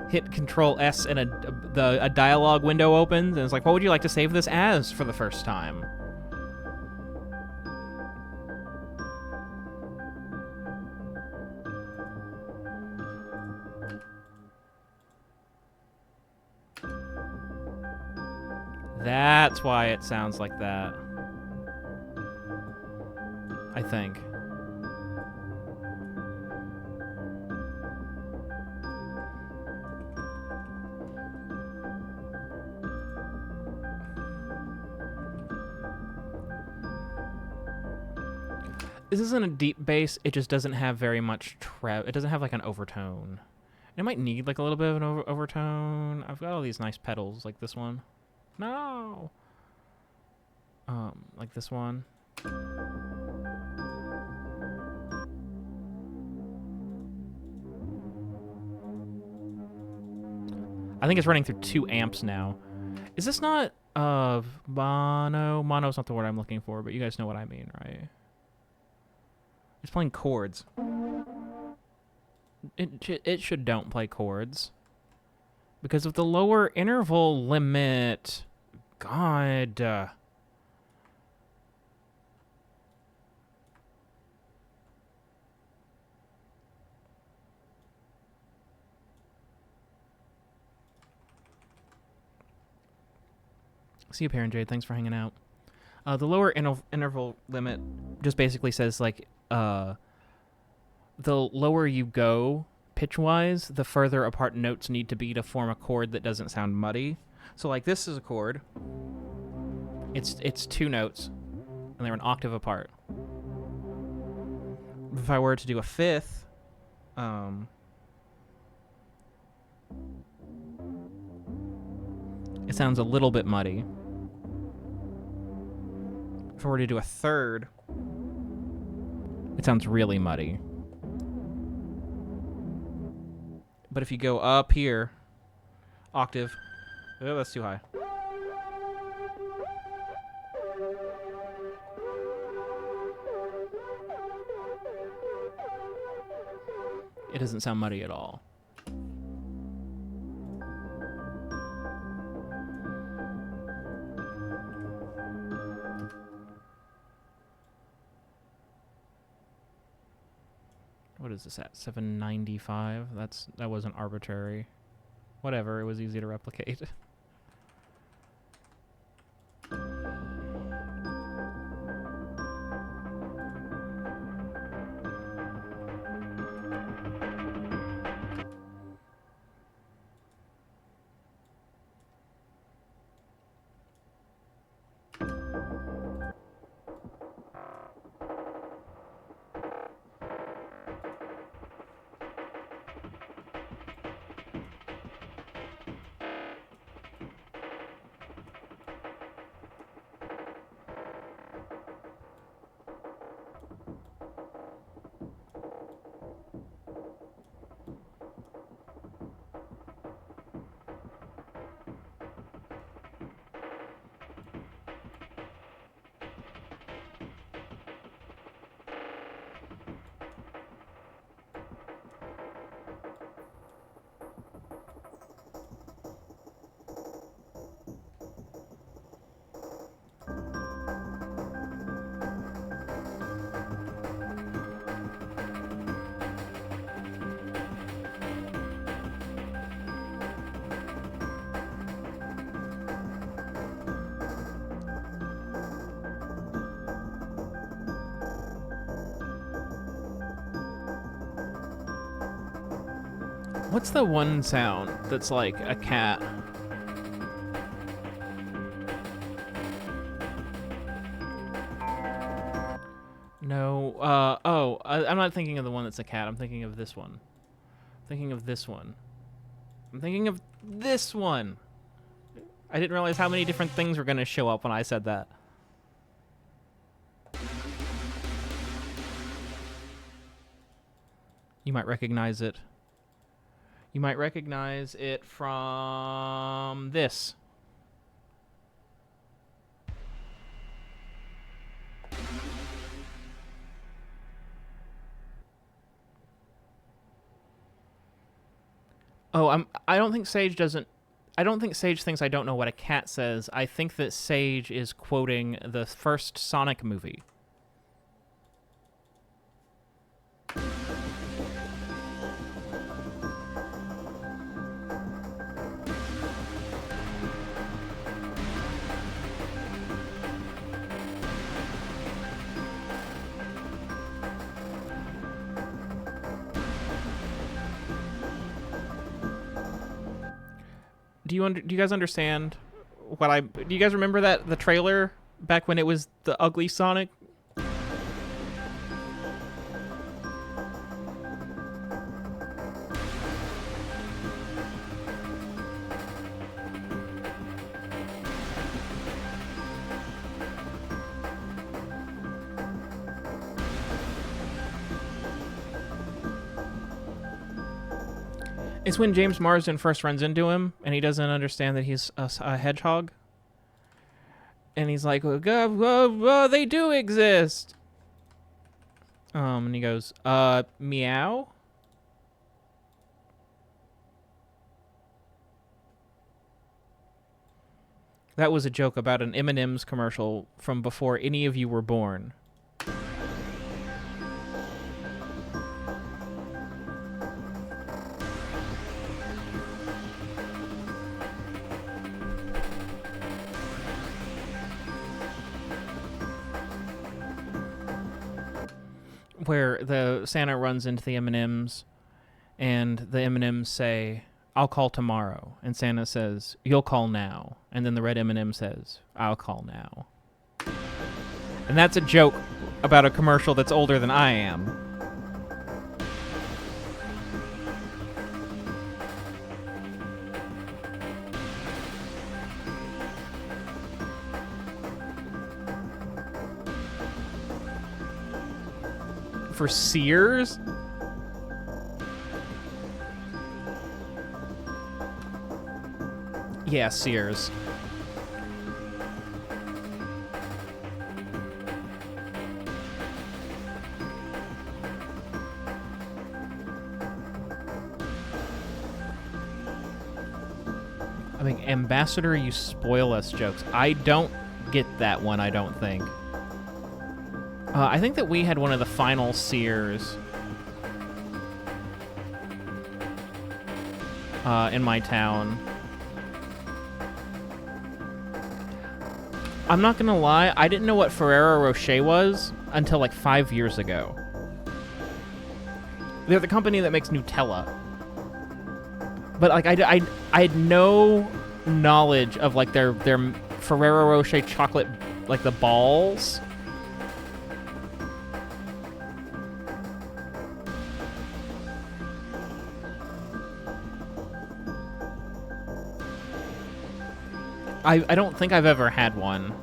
hit Control S and a dialogue window opens and it's like, what would you like to save this as for the first time? That's why it sounds like that. I think. This isn't a deep bass. It just doesn't have very much it doesn't have like an overtone. It might need like a little bit of an overtone. I've got all these nice pedals like this one. No. Like this one. I think it's running through 2 amps now. Is this not mono? Mono's not the word I'm looking for, but you guys know what I mean, right? It's playing chords. It should don't play chords. Because of the lower interval limit. God. See you, Parent Jade. Thanks for hanging out. The lower interval limit just basically says, like, the lower you go pitch-wise, the further apart notes need to be to form a chord that doesn't sound muddy. So, like, this is a chord. It's 2 notes, and they're an octave apart. If I were to do a 5th, it sounds a little bit muddy. If I were to do a 3rd, it sounds really muddy. But if you go up here, octave, oh, that's too high. It doesn't sound muddy at all. What is this at? 795? That wasn't arbitrary. Whatever, it was easy to replicate. What's the one sound that's like a cat? No, I'm not thinking of the one that's a cat. I'm thinking of this one. I'm thinking of this one. I'm thinking of this one. I didn't realize how many different things were going to show up when I said that. You might recognize it. You might recognize it from this. Oh, I don't think Sage thinks I don't know what a cat says. I think that Sage is quoting the first Sonic movie. Do you guys understand do you guys remember the trailer back when it was the ugly Sonic? It's when James Marsden first runs into him, and he doesn't understand that he's a hedgehog. And he's like, they do exist. And he goes, meow? That was a joke about an M&M's commercial from before any of you were born. Where the Santa runs into the M&Ms, and the M&Ms say, "I'll call tomorrow," and Santa says, "You'll call now," and then the red M&M says, "I'll call now." And that's a joke about a commercial that's older than I am. For Sears? Yeah, Sears. I mean, Ambassador, you spoil us jokes. I don't get that one, I don't think. I think that we had one of the final Sears in my town. I'm not gonna lie, I didn't know what Ferrero Rocher was until like 5 years ago. They're the company that makes Nutella. But like I had no knowledge of like their Ferrero Rocher chocolate, like the balls. I don't think I've ever had one.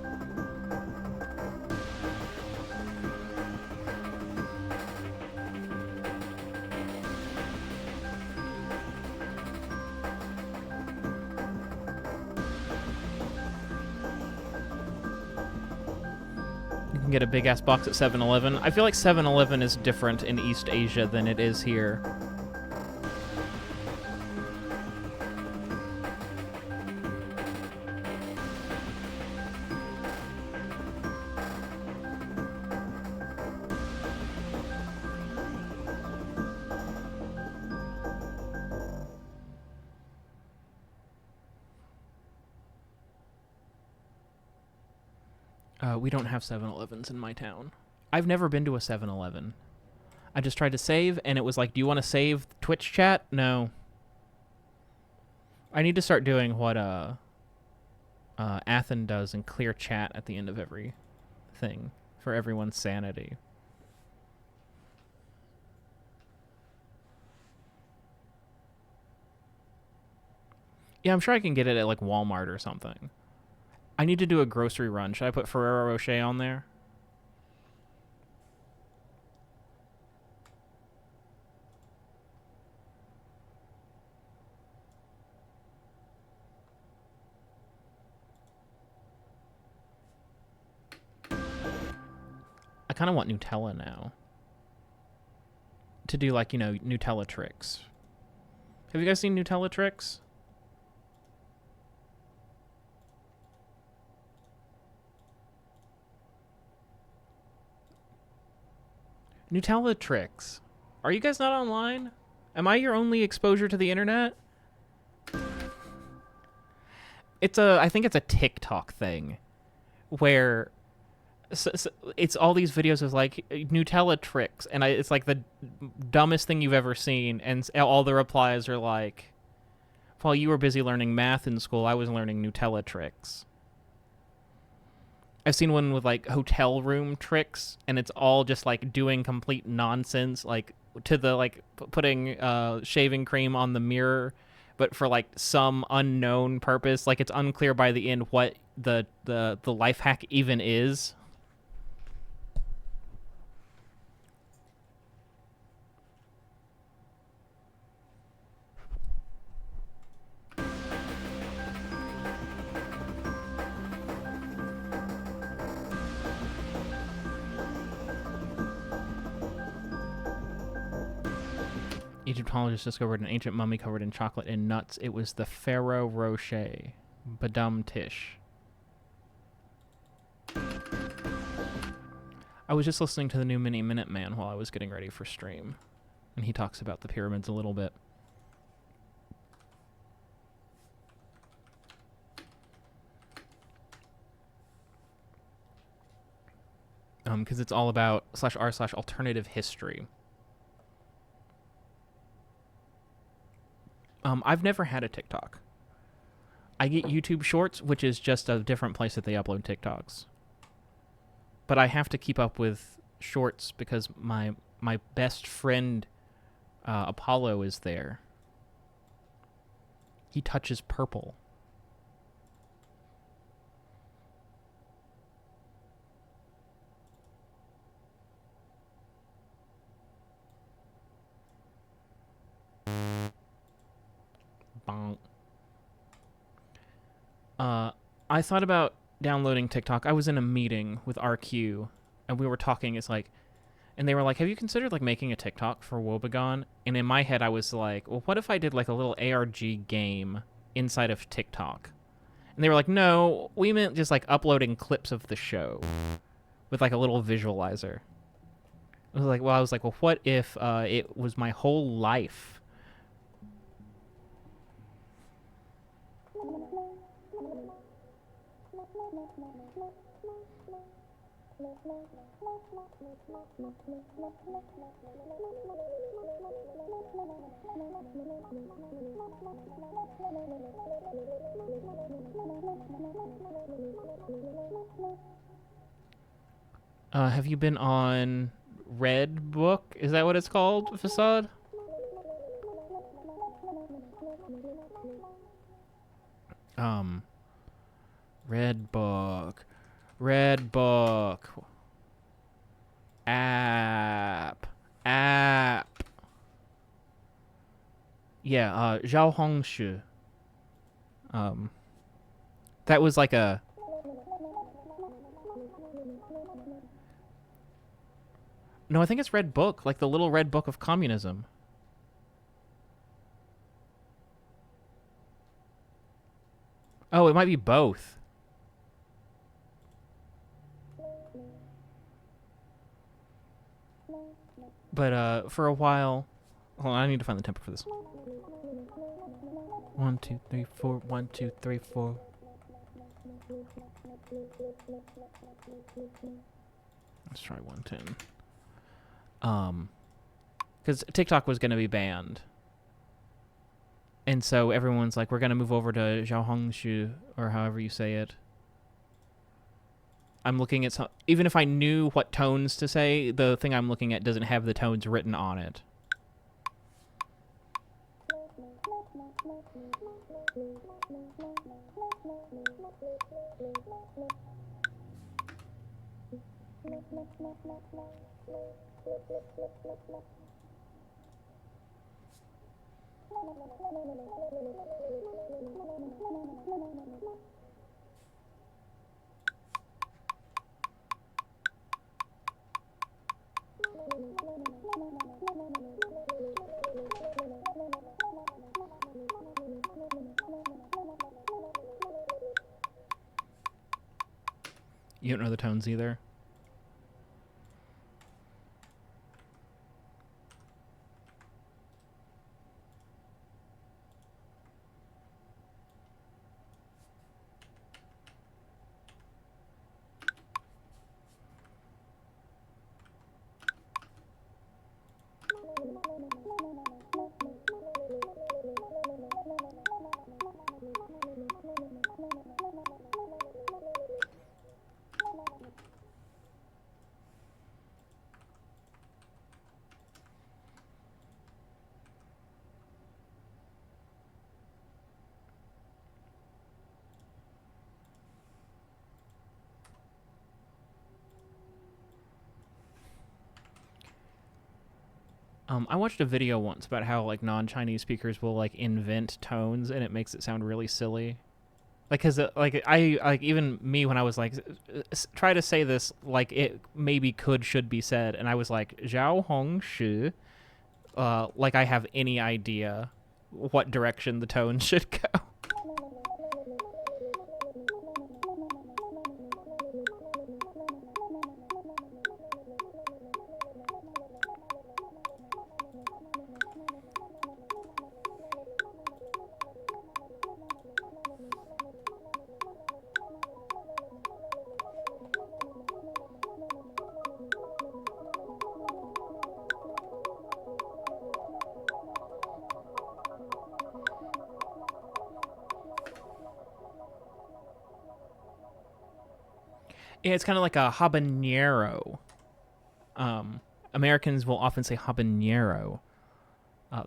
You can get a big-ass box at 7-Eleven. I feel like 7-Eleven is different in East Asia than it is here. We don't have 7-Elevens in my town. I've never been to a 7-Eleven. I just tried to save, and it was like, do you want to save Twitch chat? No. I need to start doing what Athen does and clear chat at the end of every thing for everyone's sanity. Yeah, I'm sure I can get it at like Walmart or something. I need to do a grocery run. Should I put Ferrero Rocher on there? I kind of want Nutella now. To do like, you know, Nutella tricks. Have you guys seen Nutella tricks? Nutella tricks. Are you guys not online? Am I your only exposure to the internet? I think it's a TikTok thing where it's all these videos of like Nutella tricks, and it's like the dumbest thing you've ever seen, and all the replies are like, while you were busy learning math in school, I was learning Nutella tricks. I've seen one with like hotel room tricks, and it's all just like doing complete nonsense, like to the like putting shaving cream on the mirror, but for like some unknown purpose. Like it's unclear by the end what the life hack even is. Egyptologists discovered an ancient mummy covered in chocolate and nuts. It was the Pharaoh Rocher. Badum Tish. I was just listening to the new Mini Minute Man while I was getting ready for stream, and he talks about the pyramids a little bit. Because it's all about /r/alternative history. I've never had a TikTok. I get YouTube Shorts, which is just a different place that they upload TikToks. But I have to keep up with Shorts because my best friend Apollo is there. He touches purple. Bonk. I thought about downloading TikTok. I was in a meeting with RQ, and we were talking. And they were like, "Have you considered like making a TikTok for WOE.BEGONE?" And in my head, I was like, "Well, what if I did like a little ARG game inside of TikTok?" And they were like, "No, we meant just like uploading clips of the show with like a little visualizer." I was like, "Well, what if it was my whole life?" Have you been on Red Book? Is that what it's called, Facade? Red Book. Red Book. App. Yeah, Zhao Hongshu. That was like a... No, I think it's Red Book, like the little Red Book of Communism. Oh, it might be both. But for a while... Hold on, I need to find the tempo for this. 1, 2, 3, 4. 1, 2, 3, 4. Let's try 110. Because TikTok was going to be banned. And so everyone's like, we're going to move over to Zhaohongshu, or however you say it. I'm looking at some... Even if I knew what tones to say, the thing I'm looking at doesn't have the tones written on it. You don't know the tones either? I watched a video once about how like non-Chinese speakers will like invent tones and it makes it sound really silly. Like, cause like I like even me when I was like try to say this like it maybe should be said, and I was like Zhao Hong Shu, like I have any idea what direction the tone should go. Yeah, it's kind of like a habanero. Americans will often say habanero.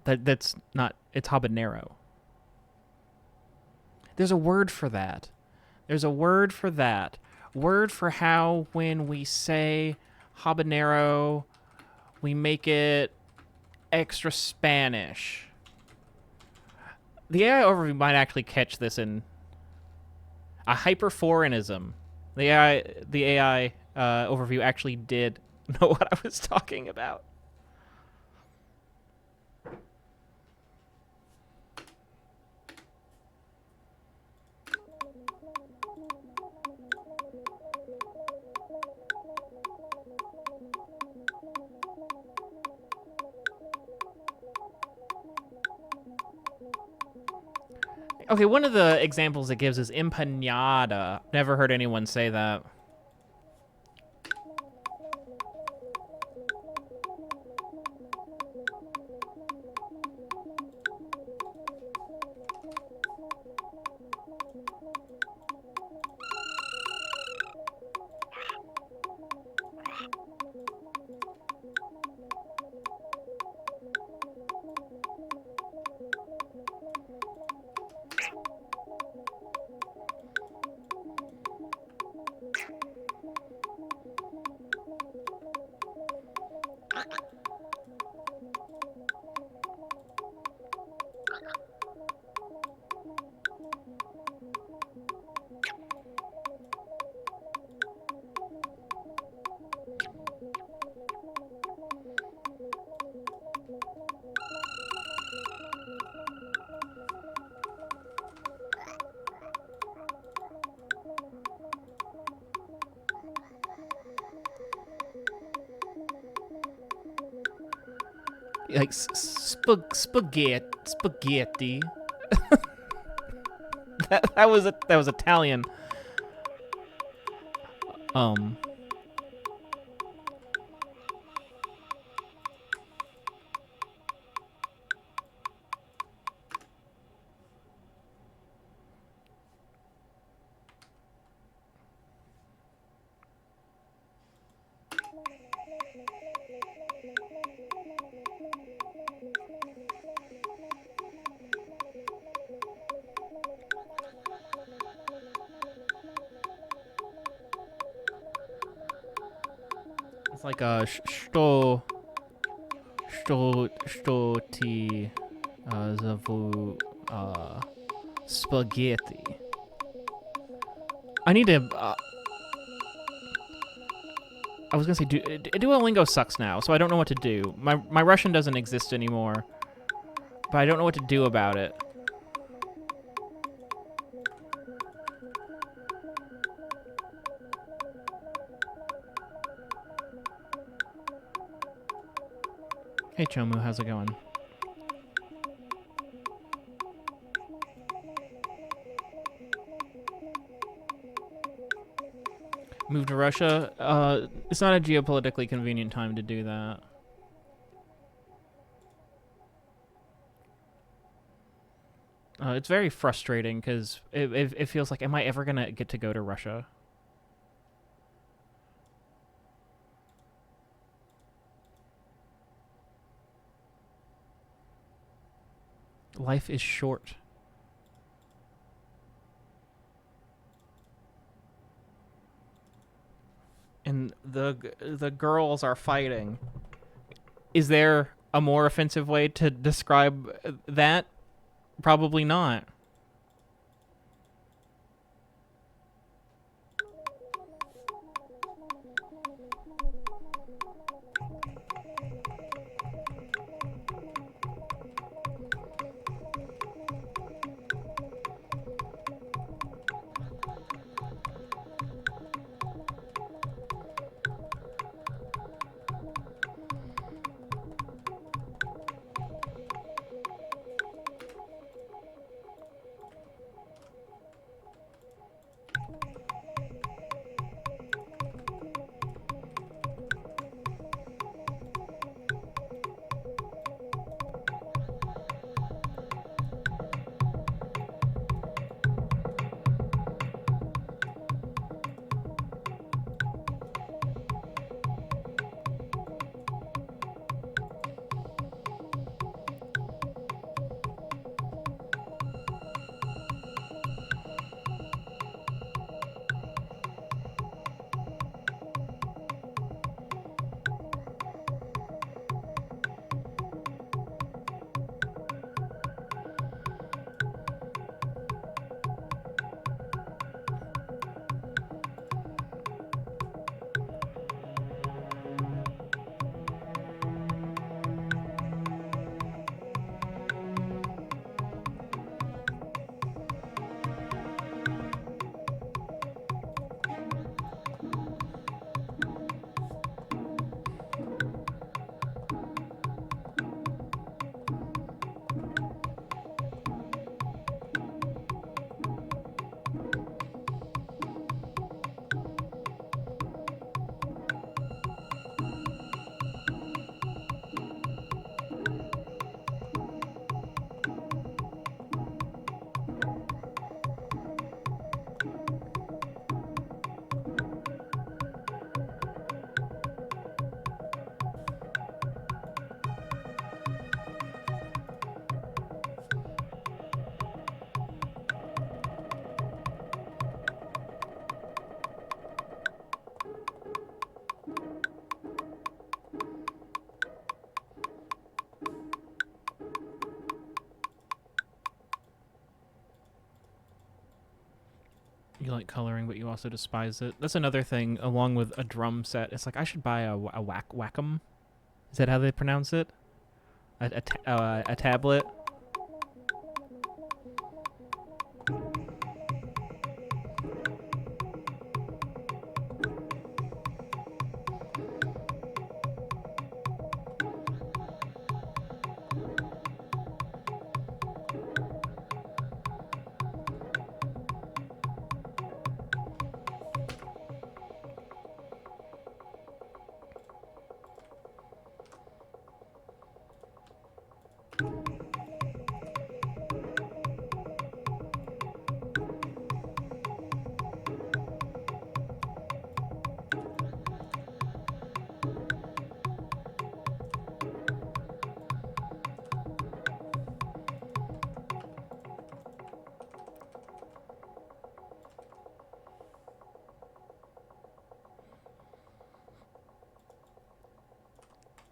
That's not. It's habanero. There's a word for that. There's a word for that. Word for how when we say habanero, we make it extra Spanish. The AI overview might actually catch this in a hyperforeignism. The AI overview actually did know what I was talking about. Okay, one of the examples it gives is empanada. Never heard anyone say that. Like spaghetti. that was Italian. It's like a stoti zavu spaghetti. I need to. I was gonna say Duolingo sucks now, so I don't know what to do. My Russian doesn't exist anymore, but I don't know what to do about it. Hey Chomu, how's it going? Move to Russia? It's not a geopolitically convenient time to do that. It's very frustrating because it feels like, am I ever going to get to go to Russia? Life is short. And the girls are fighting. Is there a more offensive way to describe that? Probably not. You like coloring, but you also despise it. That's another thing, along with a drum set. It's like, I should buy a whack-'em. Is that how they pronounce it? A tablet?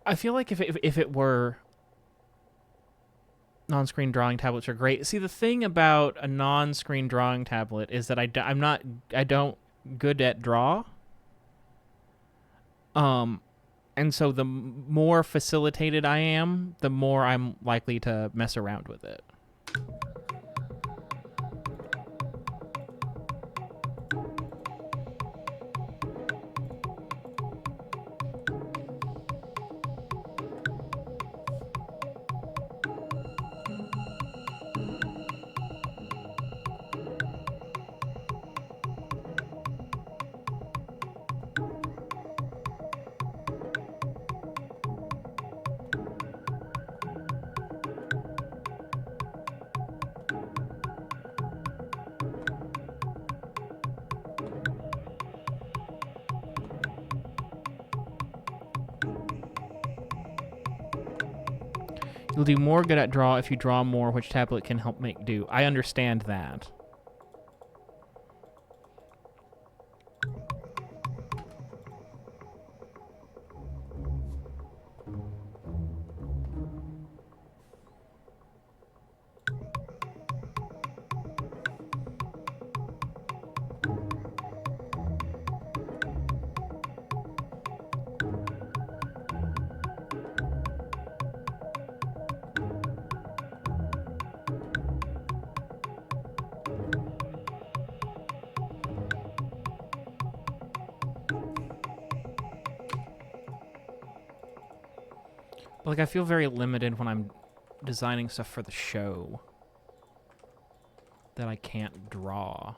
I feel like if it were non-screen drawing tablets are great. See, the thing about a non-screen drawing tablet is that I don't good at draw. And so the more facilitated I am, the more I'm likely to mess around with it. You'll do more good at draw if you draw more, which tablet can help make do. I understand that. Like, I feel very limited when I'm designing stuff for the show that I can't draw.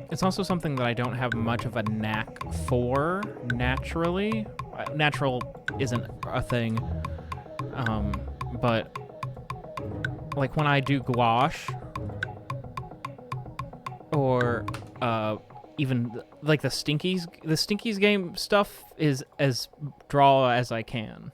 It's also something that I don't have much of a knack for naturally. Natural isn't a thing. But like when I do gouache or even like the Stinkies game stuff is as draw as I can.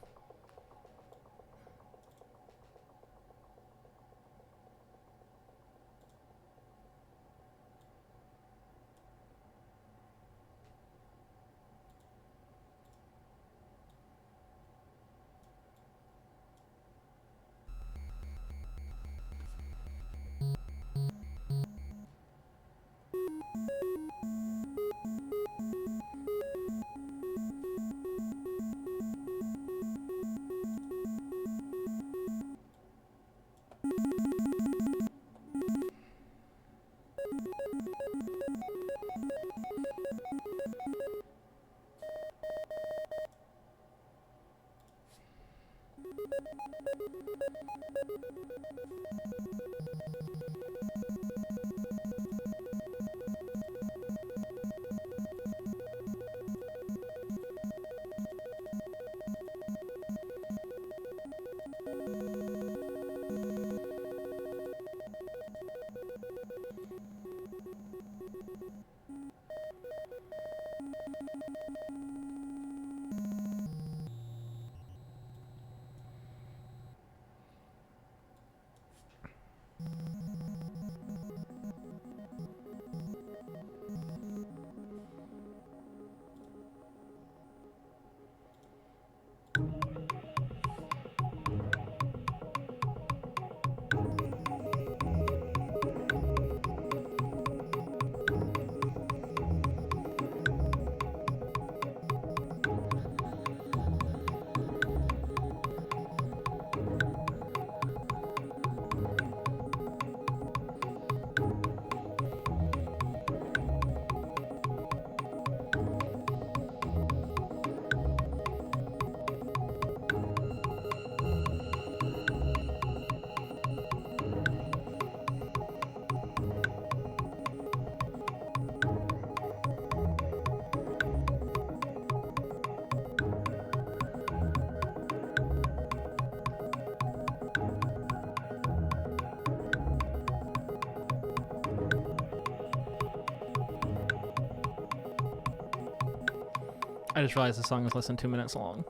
I just realized the song is less than 2 minutes long.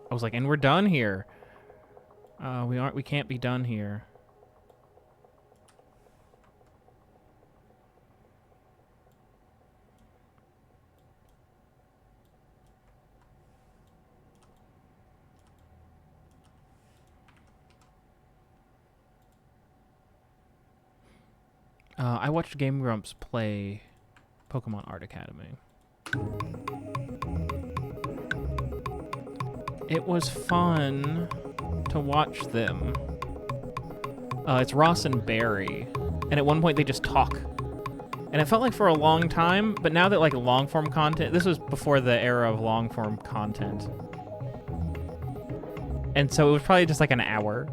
I was like, and we're done here. We can't be done here. I watched Game Grumps play Pokemon Art Academy. It was fun to watch them. It's Ross and Barry, and at one point they just talk. And it felt like for a long time, but now that like long-form content, this was before the era of long-form content. And so it was probably just like an hour.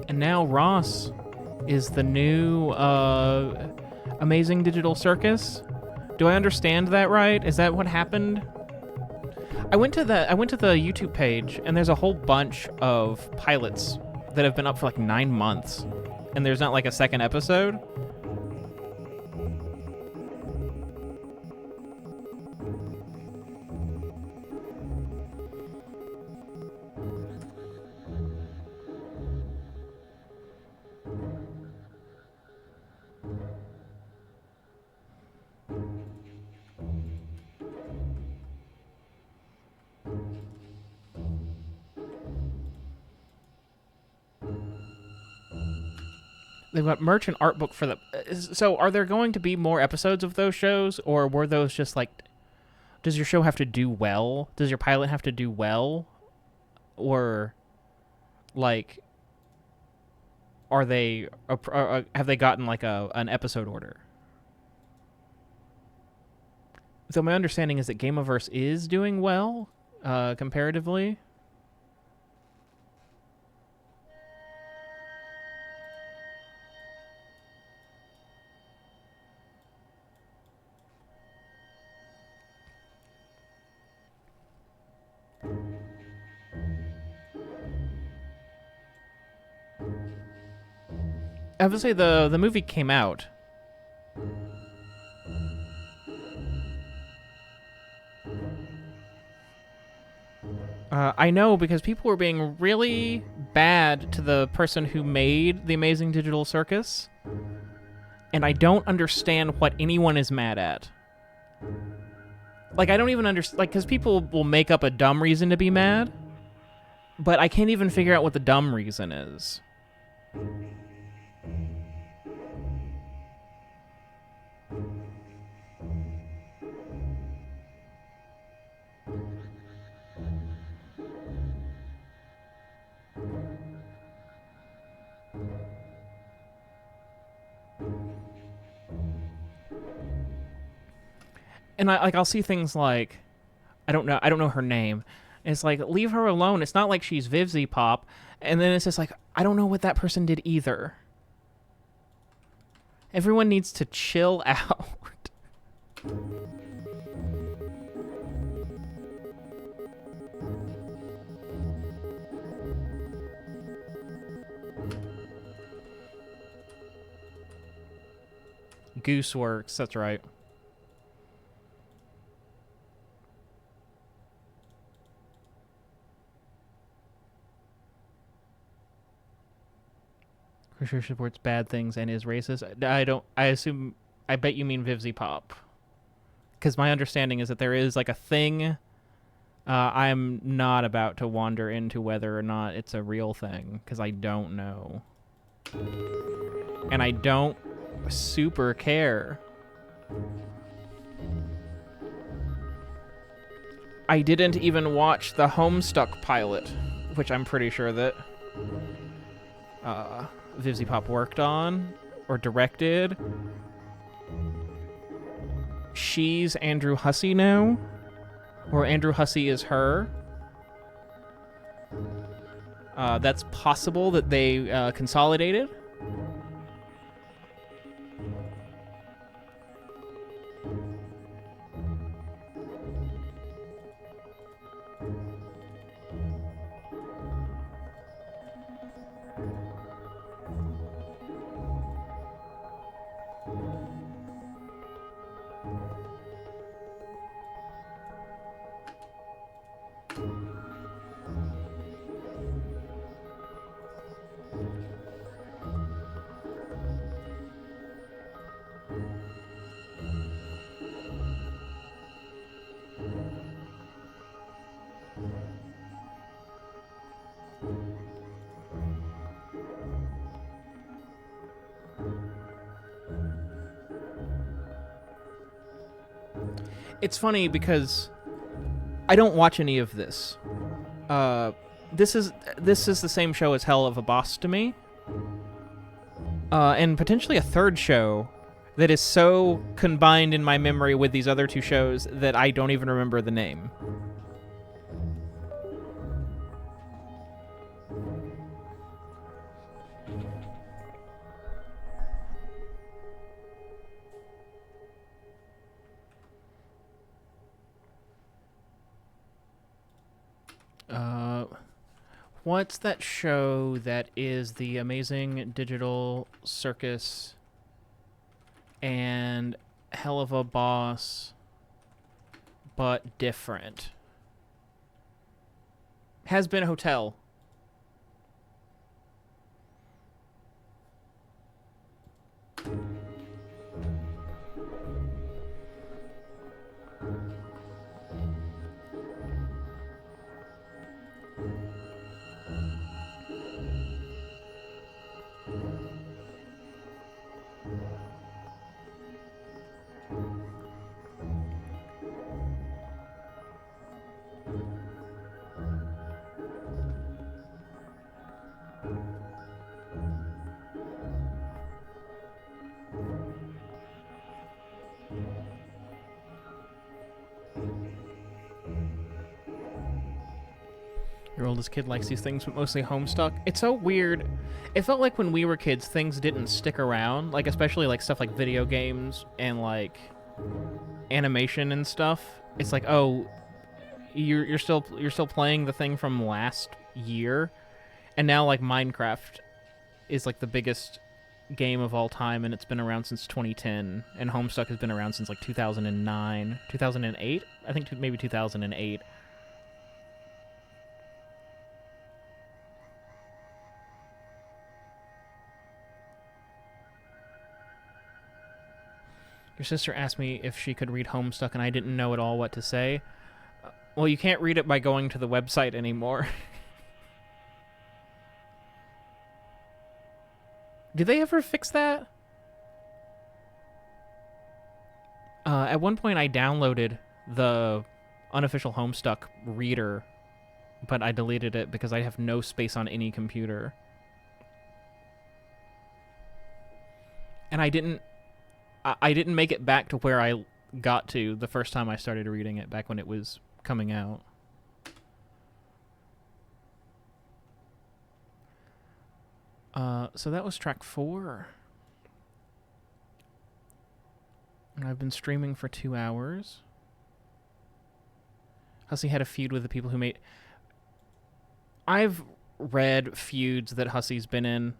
And now Ross is the new Amazing Digital Circus. Do I understand that right? Is that what happened? I went to the YouTube page, and there's a whole bunch of pilots that have been up for like 9 months, and there's not like a second episode. They've got merch and art book for the... So are there going to be more episodes of those shows, or were those just like... Does your show have to do well? Does your pilot have to do well? Or, like, are they... have they gotten, like, an episode order? So my understanding is that Gameaverse is doing well, comparatively. I have to say, the movie came out. I know, because people were being really bad to the person who made the Amazing Digital Circus, and I don't understand what anyone is mad at. Like, I don't even understand, like, because people will make up a dumb reason to be mad, but I can't even figure out what the dumb reason is. And I'll see things like, I don't know her name. It's like, leave her alone. It's not like she's Vivzy Pop. And then it's just like, I don't know what that person did either. Everyone needs to chill out. Gooseworks, that's right. Krisher supports bad things and is racist. I bet you mean Vivzy Pop. Because my understanding is that there is like a thing. I'm not about to wander into whether or not it's a real thing, because I don't know. And I don't super care. I didn't even watch the Homestuck pilot, which I'm pretty sure that Vivzy Pop worked on or directed. She's Andrew Hussey now, or Andrew Hussey is her. That's possible that they consolidated. It's funny because I don't watch any of this. This is the same show as Hell of a Boss to me, and potentially a third show that is so combined in my memory with these other two shows that I don't even remember the name. What's that show that is the Amazing Digital Circus and Hell of a Boss, but different? Has Been Hotel. Your oldest kid likes these things, but mostly Homestuck. It's so weird. It felt like when we were kids, things didn't stick around. Like, especially like stuff like video games and like animation and stuff. It's like, oh, you're still playing the thing from last year, and now like Minecraft is like the biggest game of all time, and it's been around since 2010, and Homestuck has been around since like 2009, 2008. I think maybe 2008. Your sister asked me if she could read Homestuck, and I didn't know at all what to say. Well, you can't read it by going to the website anymore. Did they ever fix that? At one point, I downloaded the unofficial Homestuck reader, but I deleted it because I have no space on any computer. And I didn't make it back to where I got to the first time I started reading it, back when it was coming out. So that was track 4. And I've been streaming for 2 hours. Hussey had a feud with the people who made... I've read feuds that Hussey's been in,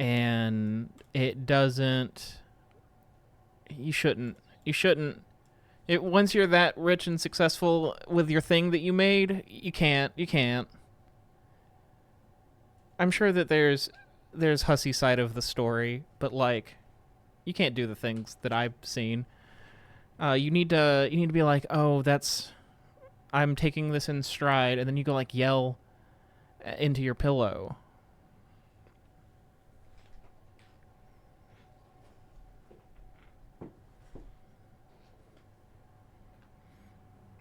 and it doesn't You shouldn't. You shouldn't. Once you're that rich and successful with your thing that you made, you can't. You can't. I'm sure that there's hussy side of the story, but like, you can't do the things that I've seen. You need to be like, oh, I'm taking this in stride, and then you go like yell into your pillow.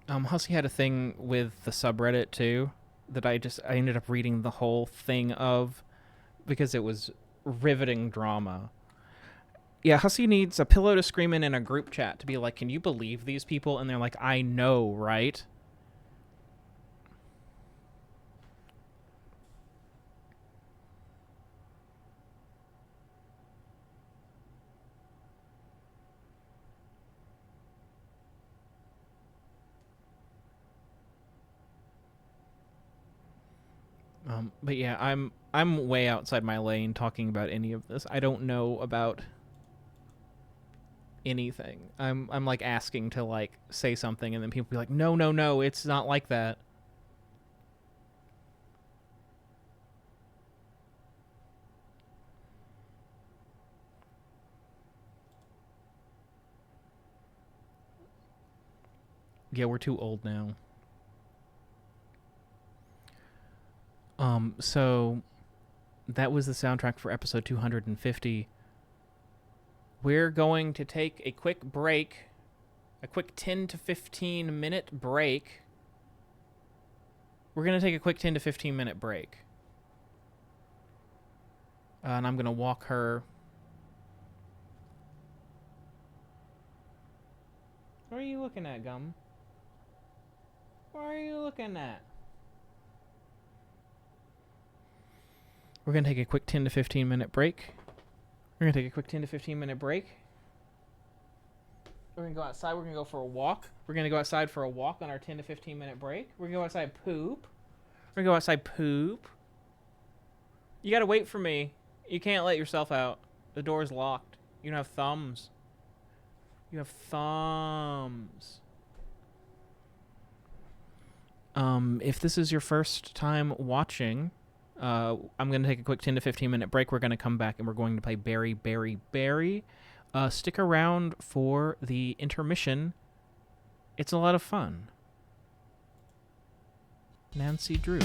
Hussy had a thing with the subreddit too that I ended up reading the whole thing of because it was riveting drama. Yeah, Hussy needs a pillow to scream in a group chat to be like, can you believe these people? And they're like, I know, right? But yeah, I'm way outside my lane talking about any of this. I don't know about anything. I'm like asking to like say something, and then people be like, no, it's not like that. Yeah, we're too old now. So that was the soundtrack for episode 250. We're going to take a quick break, a quick 10 to 15 minute break. We're going to take a quick 10 to 15 minute break. And I'm going to walk her. What are you looking at, Gum? What are you looking at? We're going to take a quick 10 to 15 minute break. We're going to take a quick 10 to 15 minute break. We're going to go outside. We're going to go for a walk. We're going to go outside for a walk on our 10 to 15 minute break. We're going to go outside poop. We're going to go outside poop. You got to wait for me. You can't let yourself out. The door's locked. You don't have thumbs. You have thumbs. If this is your first time watching, I'm going to take a quick 10 to 15 minute break. We're going to come back and we're going to play Berry, Berry, Berry. Stick around for the intermission. It's a lot of fun. Nancy Drew.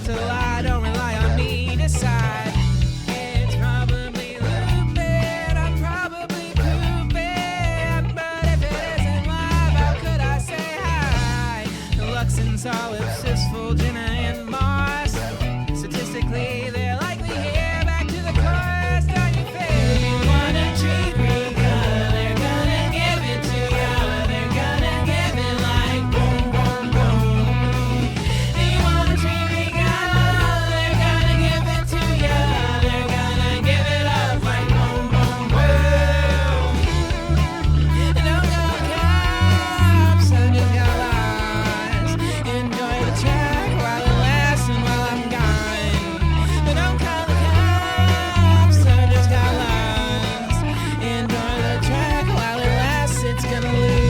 to lie, don't rely on me, decide. It's probably looping, I'm probably pooping, but if it isn't live, how could I say hi? The Lux and solipsis, Fulgina and Moss. Statistically, they're likely here. Back to the chorus, don't you feel? If you want a treat, they're gonna give it to ya. They're gonna give it like boom, boom, boom. If you want a treat, they're gonna give it to ya. They're gonna give it up like boom, boom, boom. And don't go cops, I just got lost. Enjoy the track while it lasts and while I'm gone. But don't call the cops, I just got lost. Enjoy the track while it lasts, it's gonna loop.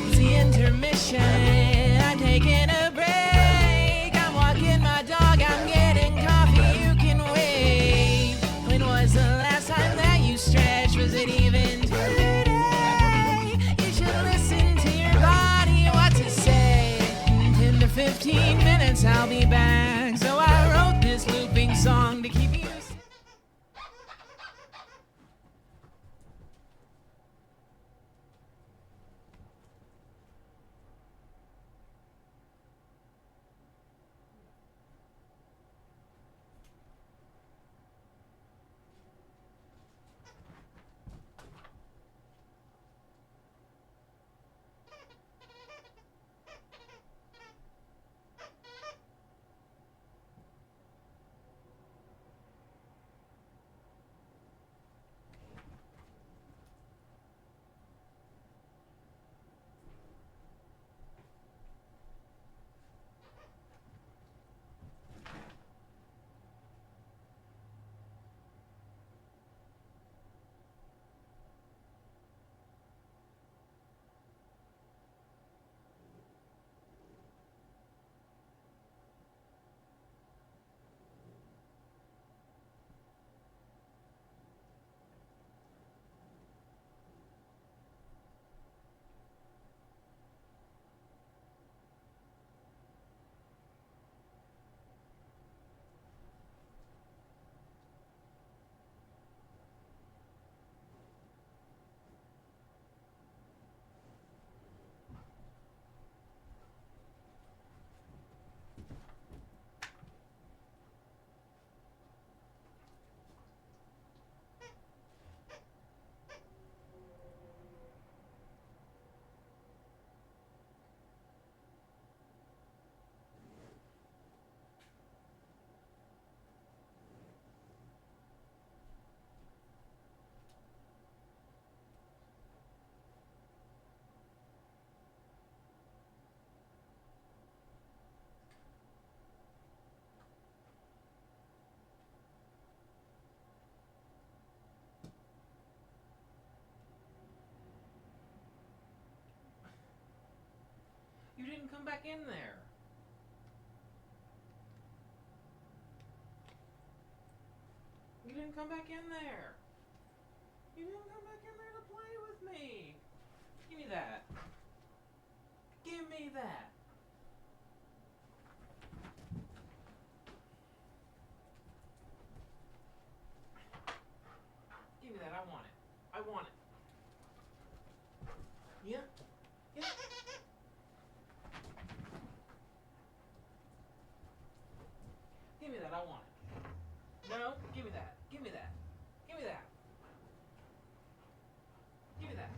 It's the intermission, I'm taking a break. I'm walking my dog, I'm getting coffee, you can wait. When was the last time that you stretched? Was it even today? You should listen to your body, what to say. In 10 to 15 minutes I'll be back. So I wrote this looping song to keep you. You didn't come back in there. You didn't come back in there. You didn't come back in there to play with me. Give me that. Give me that. Give me that. I want it. I want it. Yeah. Yeah. Give me that. I want it. No. Give me that. Give me that. Give me that. Give me that.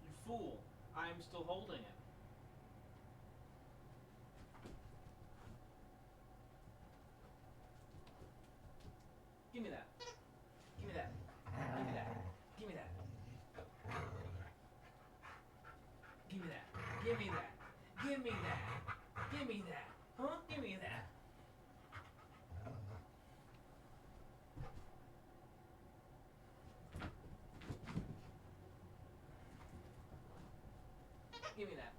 You fool. I'm still holding it. Give me that. Give me that. Give me that. Give me that. Give me that. Give me that. Give me that. Give me that. Huh? Give me that. Give me that.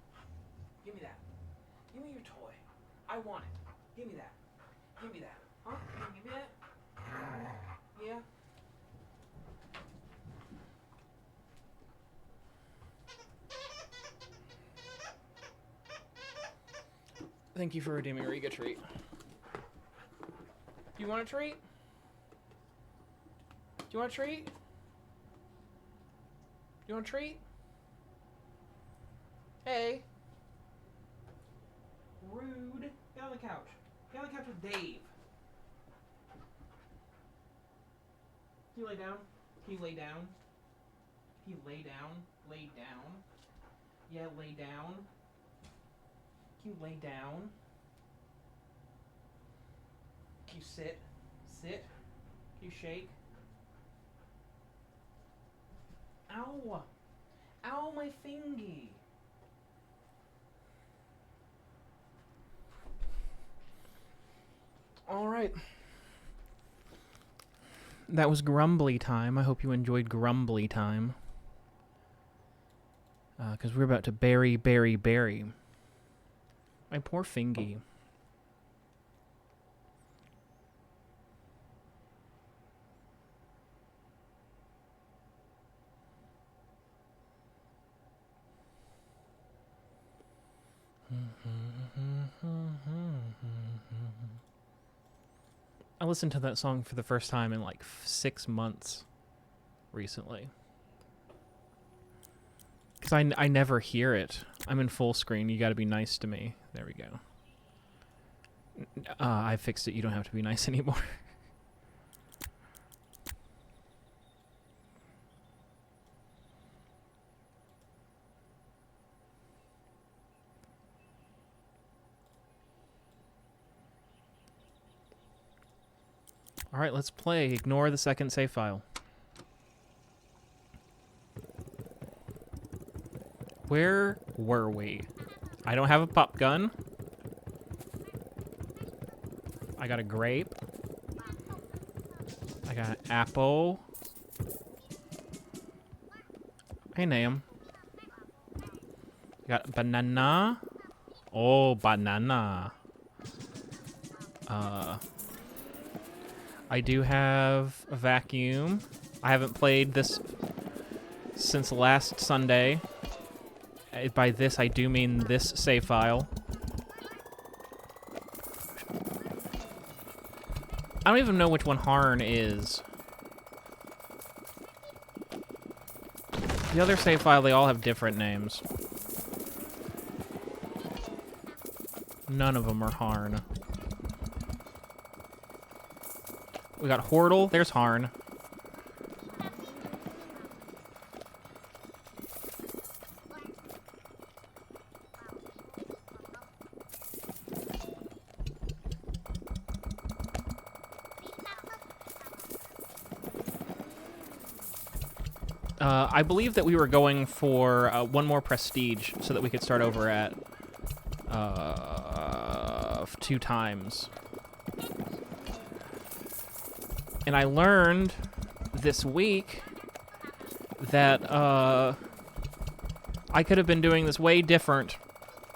Give me that. Give me your toy. I want it. Give me that. Give me that. Huh? Give me that. Yeah. Thank you for redeeming a Riga treat. Do you want a treat? Do you want a treat? Do you want a treat? Hey. Rude. Get on the couch. Get on the couch with Dave. Can you lay down? Can you lay down? Can you lay down? Lay down? Yeah, lay down. Can you lay down? Can you sit? Sit? Can you shake? Ow! Ow, my fingy! Alright. That was Grumbly time. I hope you enjoyed Grumbly time. Because we're about to bury. My poor fingy. I listened to that song for the first time in like 6 months recently. Because I never hear it. I'm in full screen. You gotta be nice to me. There we go. I fixed it. You don't have to be nice anymore. Alright, let's play. Ignore the second save file. Where were we? I don't have a pop gun. I got a grape. I got an apple. Hey, Nam. I got banana. Oh, banana. I do have a vacuum. I haven't played this since last Sunday. By this, I do mean this save file. I don't even know which one Harn is. The other save file, they all have different names. None of them are Harn. We got Hortle. There's Harn. I believe that we were going for one more prestige so that we could start over at 2 times. And I learned this week that I could have been doing this way different.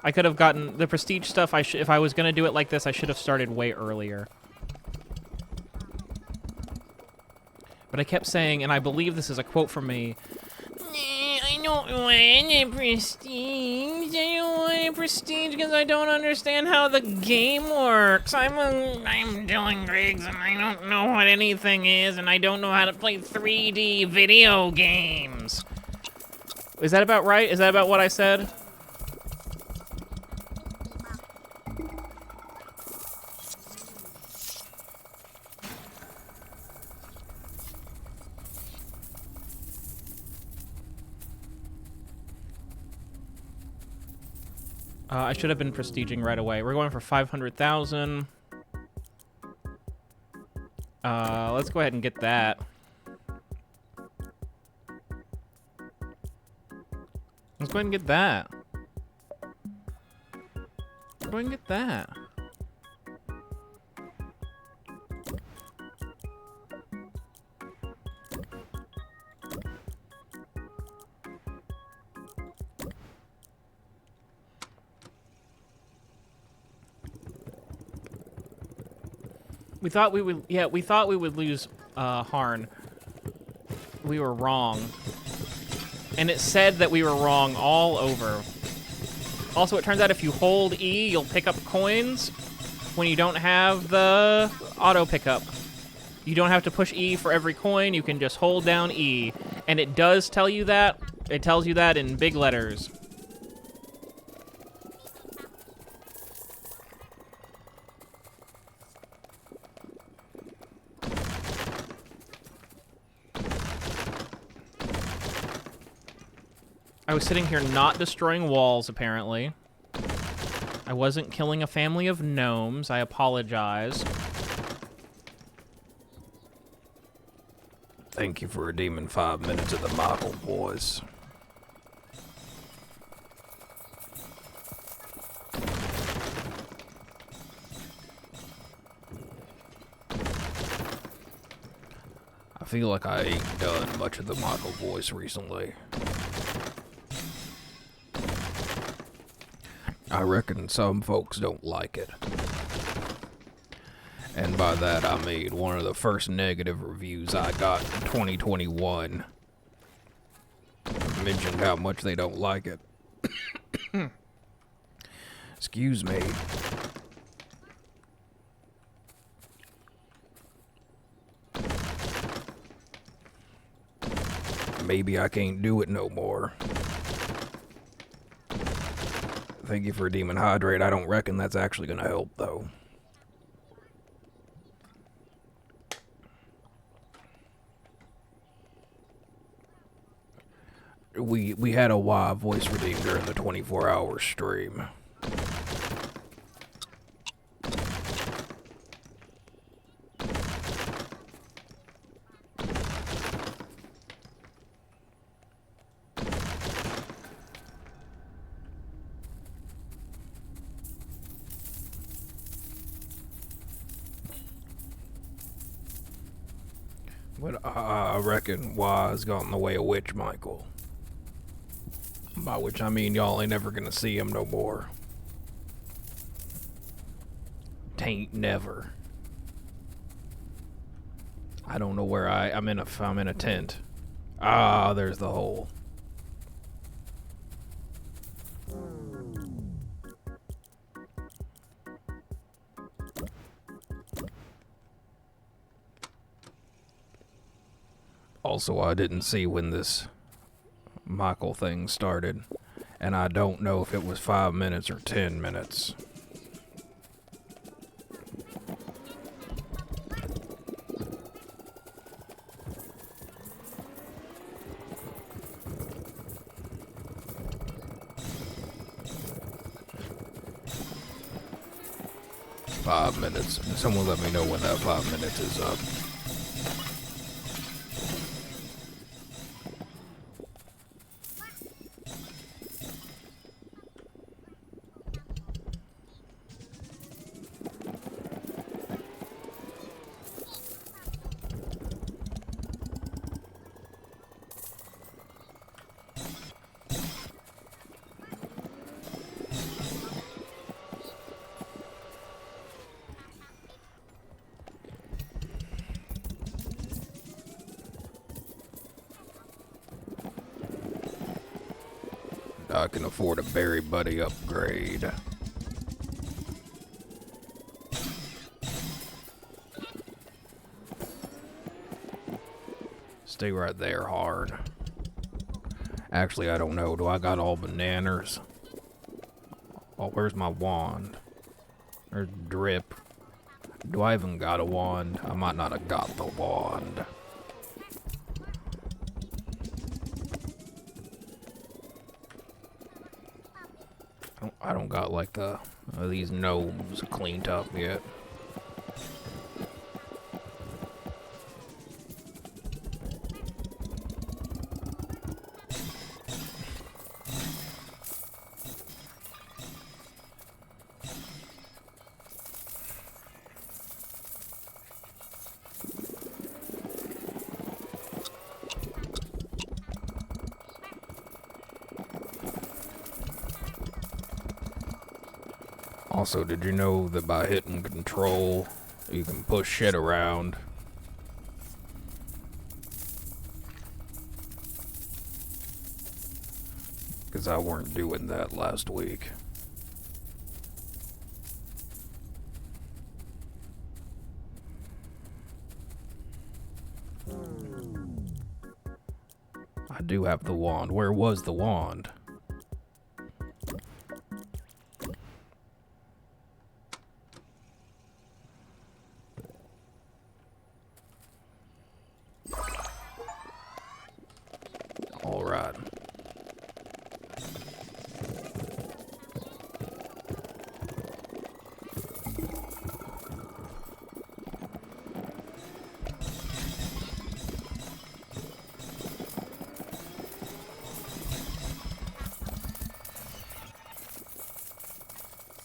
I could have gotten the prestige stuff. If I was going to do it like this, I should have started way earlier. But I kept saying, and I believe this is a quote from me, I don't want a prestige. I don't want a prestige because I don't understand how the game works. I'm Dylan Griggs and I don't know what anything is and I don't know how to play 3D video games. Is that about right? Is that about what I said? I should have been prestiging right away. We're going for 500,000. Let's go ahead and get that. Let's go ahead and get that. Go ahead and get that. We thought we would, yeah, we thought we would lose Harn. We were wrong. And it said that we were wrong all over. Also, it turns out if you hold E, you'll pick up coins when you don't have the auto pickup. You don't have to push E for every coin, you can just hold down E. And it does tell you that. It tells you that in big letters. I was sitting here not destroying walls, apparently. I wasn't killing a family of gnomes. I apologize. Thank you for redeeming 5 minutes of the Michael boys. I feel like I ain't done much of the Michael voice recently. I reckon some folks don't like it. And by that I mean one of the first negative reviews I got in 2021 mentioned how much they don't like it. Excuse me. Maybe I can't do it no more. Thank you for redeeming Hydrate. I don't reckon that's actually gonna help, though. We had a WoE voice redeemed during the 24-hour stream. But I reckon WoE's got in the way of Witch Michael. By which I mean y'all ain't never gonna see him no more. Tain't never. I don't know where I'm in a tent. Ah, there's the hole. Also, I didn't see when this Michael thing started, and I don't know if it was 5 minutes or 10 minutes. Someone let me know when that 5 minutes is up. can afford a berry buddy upgrade. Stay right there, hard. Actually, I don't know. Do I got all bananas? Oh, where's my wand? Or drip? Do I even got a wand? I might not have got the wand. I don't got like these gnomes cleaned up yet. Also, did you know that by hitting control, you can push shit around? Because I weren't doing that last week. I do have the wand. Where was the wand? All right.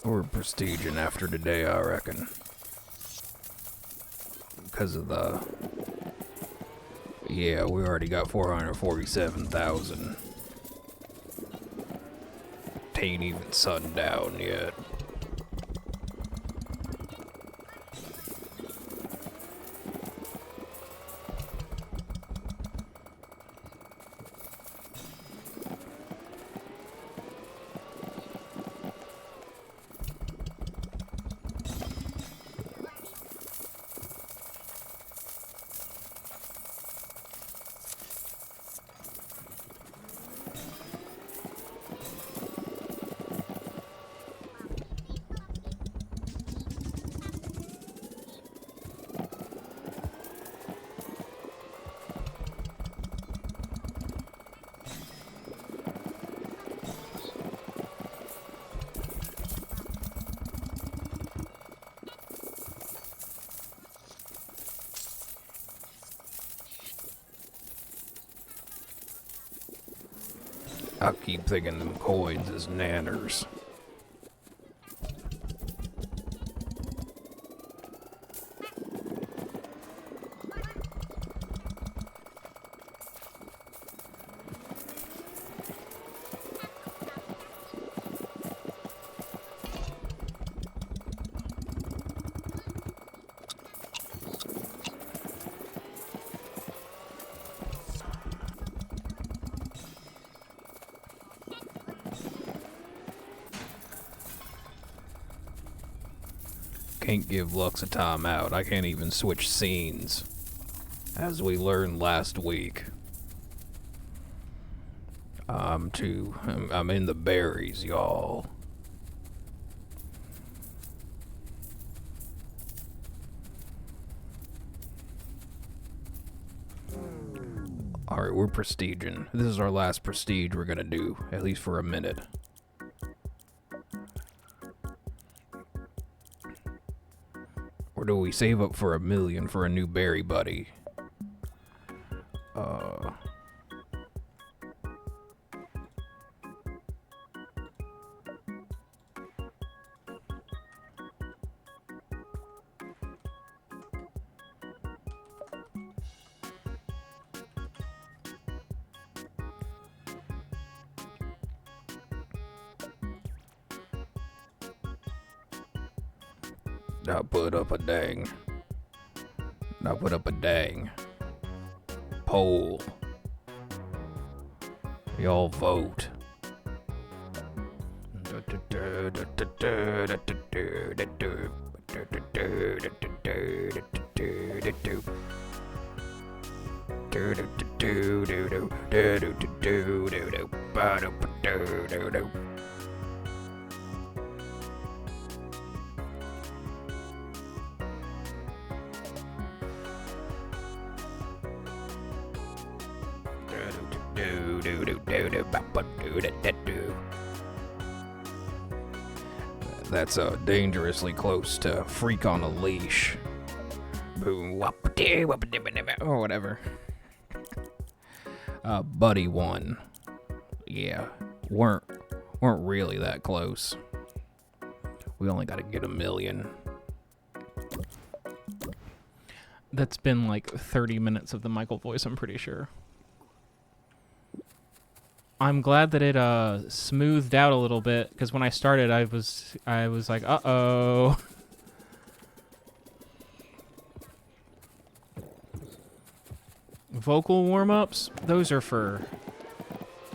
We're prestiging after today, I reckon. Because of the... Yeah, we already got 447,000. Tain't even sundown yet. I keep thinking them coins is nanners. Can't give Lux a timeout. I can't even switch scenes, as we learned last week. I'm in the berries, y'all. Alright, we're prestiging. This is our last prestige we're gonna do, at least for a minute. Or do we save up for $1 million for a new berry buddy? Now put up a dang. Now put up a dang poll. Y'all vote. That's dangerously close to Freak on a Leash. Boom, or whatever. Buddy won. Yeah, weren't really that close. We only got to get 1 million. That's been like 30 minutes of the Michael voice, I'm pretty sure. I'm glad that it smoothed out a little bit, because when I started, I was like, uh-oh. Vocal warm-ups? Those are for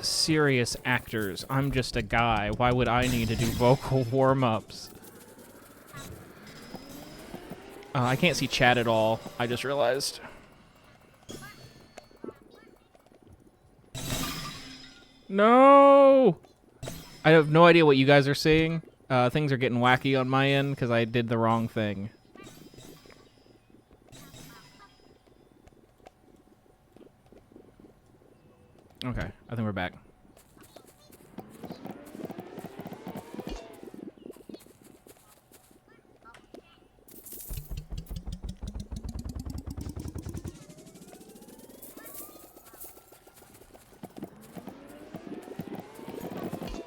serious actors. I'm just a guy. Why would I need to do vocal warm-ups? I can't see chat at all. I just realized. No! I have no idea what you guys are seeing. Things are getting wacky on my end because I did the wrong thing. Okay, I think we're back.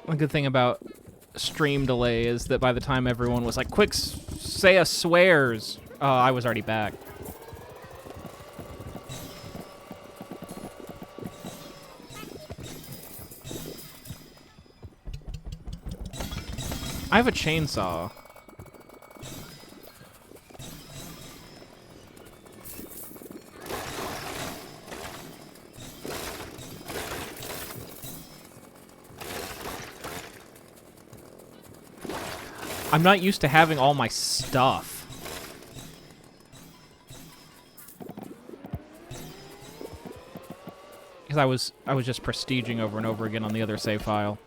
One good thing about stream delay is that by the time everyone was like, quick, say a swears, I was already back. I have a chainsaw. I'm not used to having all my stuff. Because I was just prestiging over and over again on the other save file.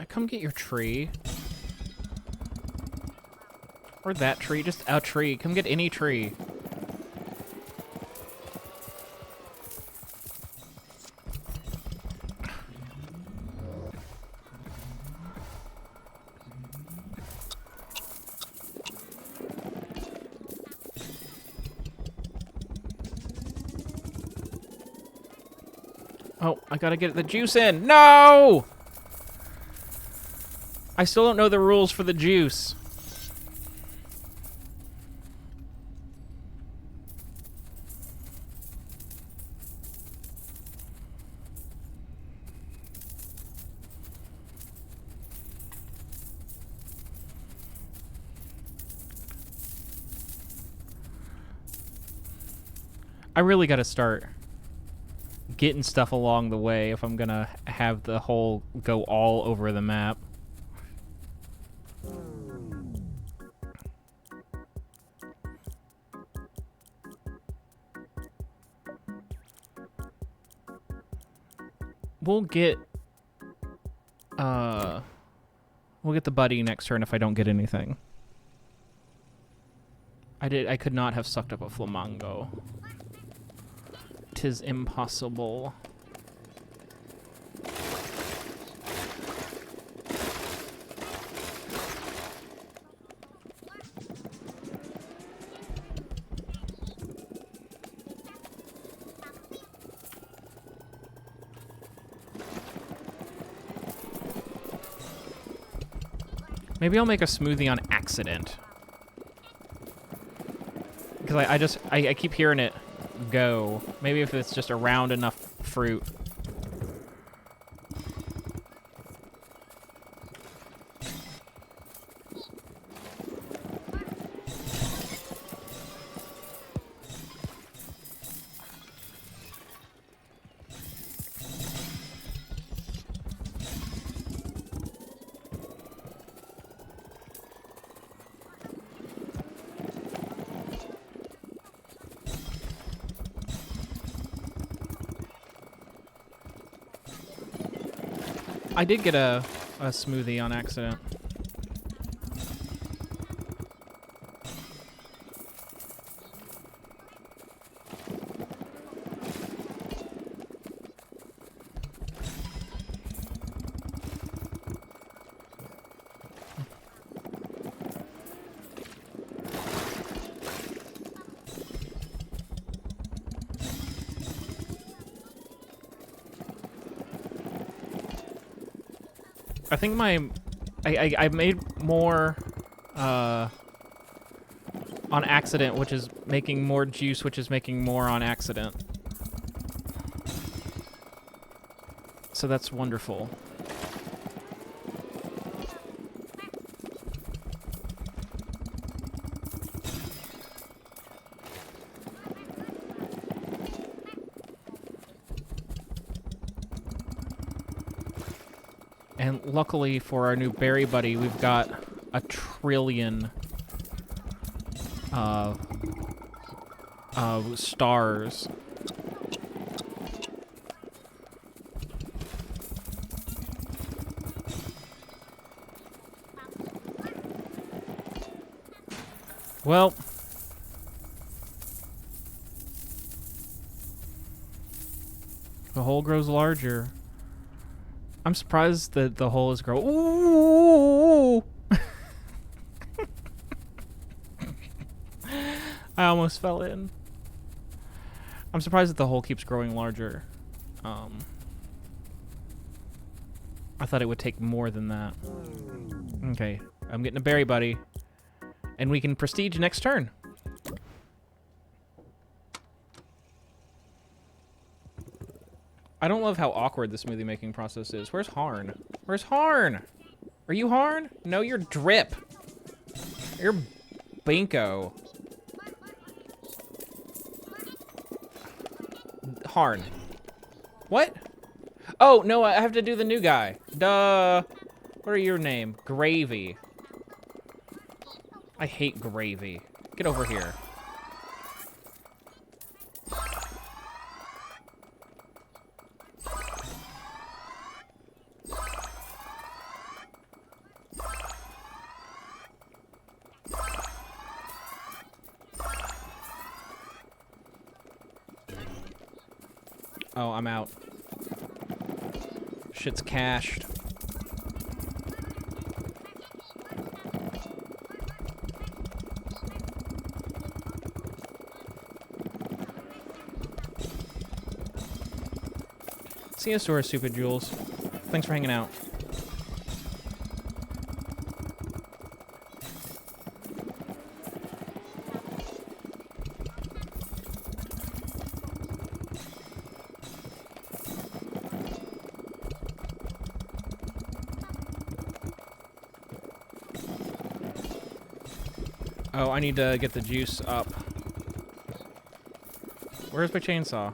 Come get your tree. Or that tree, just a tree. Come get any tree. Oh, I gotta get the juice in. No! I still don't know the rules for the juice. I really gotta start getting stuff along the way if I'm gonna have the whole go all over the map. We'll get the buddy next turn if I don't get anything. I could not have sucked up a flamingo. 'Tis impossible. Maybe I'll make a smoothie on accident. Because I keep hearing it go. Maybe if it's just around enough fruit. I did get a smoothie on accident. I think I made more on accident, which is making more juice, which is making more on accident. So that's wonderful. And luckily for our new berry buddy, we've got a trillion stars. Well, the hole grows larger. I'm surprised that the hole is growing. Ooh! I almost fell in. I'm surprised that the hole keeps growing larger. I thought it would take more than that. Okay, I'm getting a berry buddy. And we can prestige next turn. I don't love how awkward the smoothie making process is. Where's Harn? Where's Harn? Are you Harn? No, you're Drip. You're Binko. Harn. What? Oh, no, I have to do the new guy. Duh. What are your name? Gravy. I hate Gravy. Get over here. Oh, I'm out. Shit's cached. See you, Sora Stupid Jules. Thanks for hanging out. Oh, I need to get the juice up. Where's my chainsaw?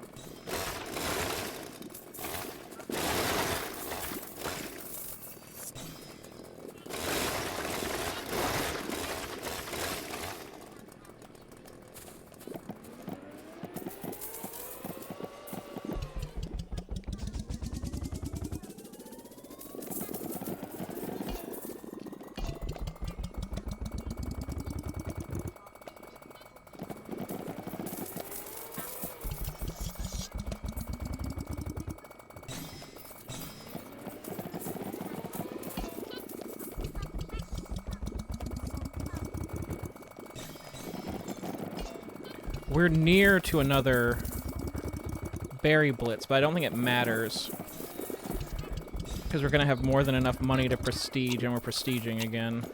We're near to another berry blitz, but I don't think it matters. Because we're going to have more than enough money to prestige, and we're prestiging again.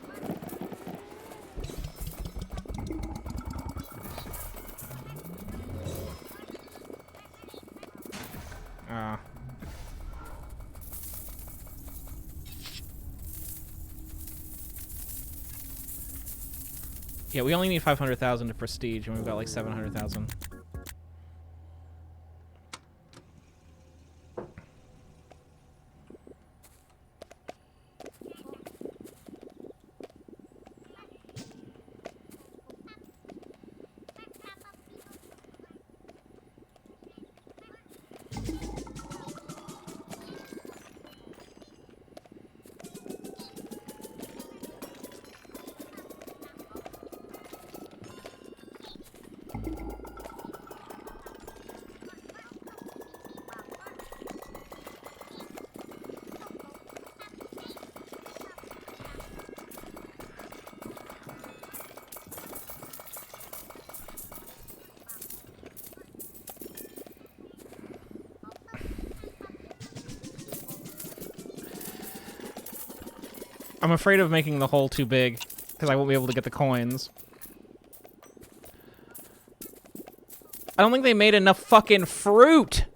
Yeah, we only need 500,000 to prestige, and we've got like 700,000. I'm afraid of making the hole too big, because I won't be able to get the coins. I don't think they made enough fucking fruit!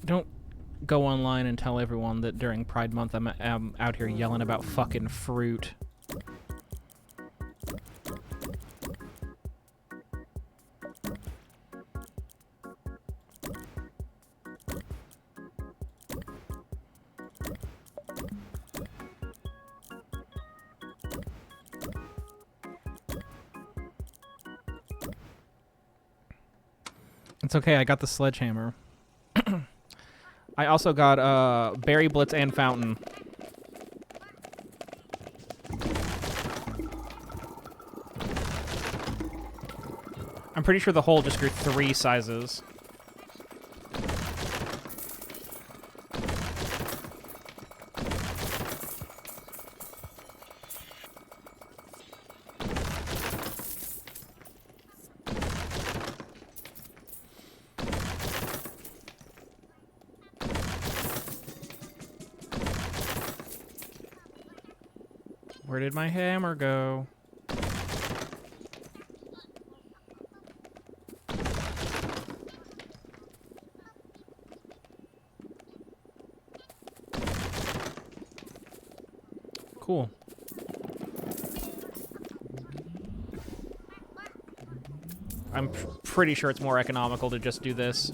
Don't go online and tell everyone that during Pride Month I'm out here yelling about fucking fruit. It's okay, I got the sledgehammer. I also got Berry Blitz and Fountain. I'm pretty sure the hole just grew 3 sizes. Where did my hammer go? Cool. I'm pretty sure it's more economical to just do this.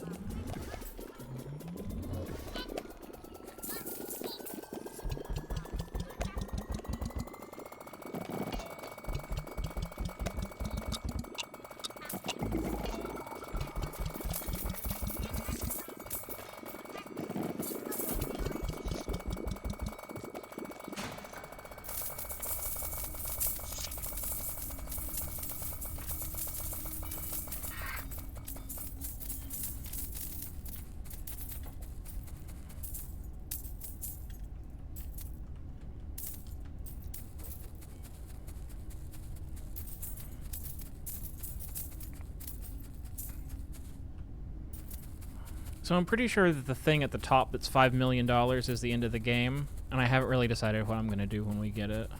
So I'm pretty sure that the thing at the top that's $5 million is the end of the game, and I haven't really decided what I'm going to do when we get it.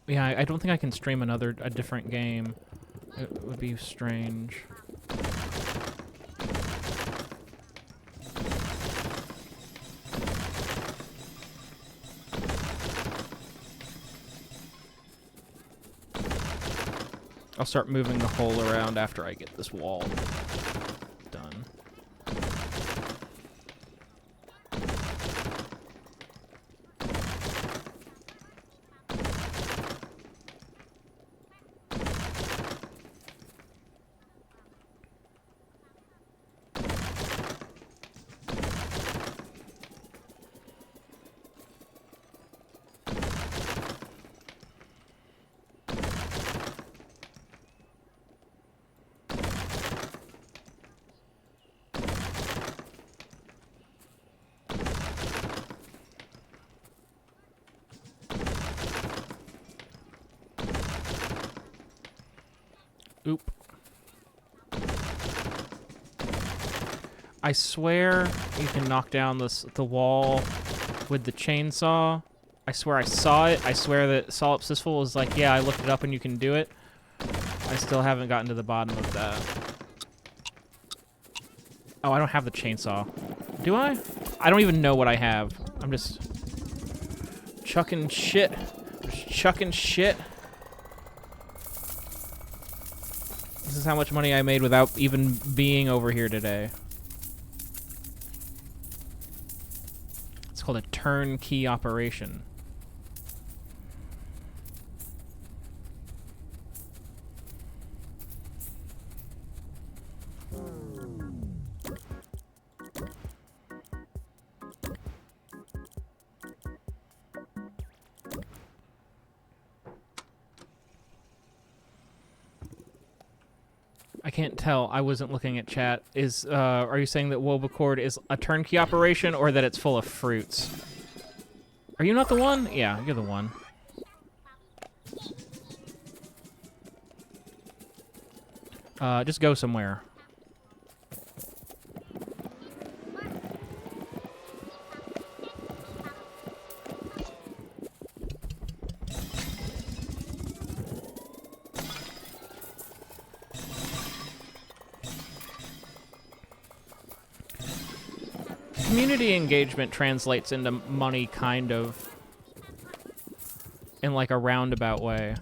Yeah, I don't think I can stream a different game. It would be strange. I'll start moving the hole around after I get this wall done. Oop. I swear you can knock down the wall with the chainsaw. I swear I saw it. I swear that Solipsisful was like, yeah, I looked it up and you can do it. I still haven't gotten to the bottom of that. Oh, I don't have the chainsaw. Do I? I don't even know what I have. I'm just chucking shit. Just chucking shit. This is how much money I made without even being over here today. It's called a turnkey operation. I can't tell. I wasn't looking at chat. Are you saying that WOE.BEGONE is a turnkey operation or that it's full of fruits? Are you not the one? Yeah, you're the one. Just go somewhere. Community engagement translates into money, kind of, in like a roundabout way.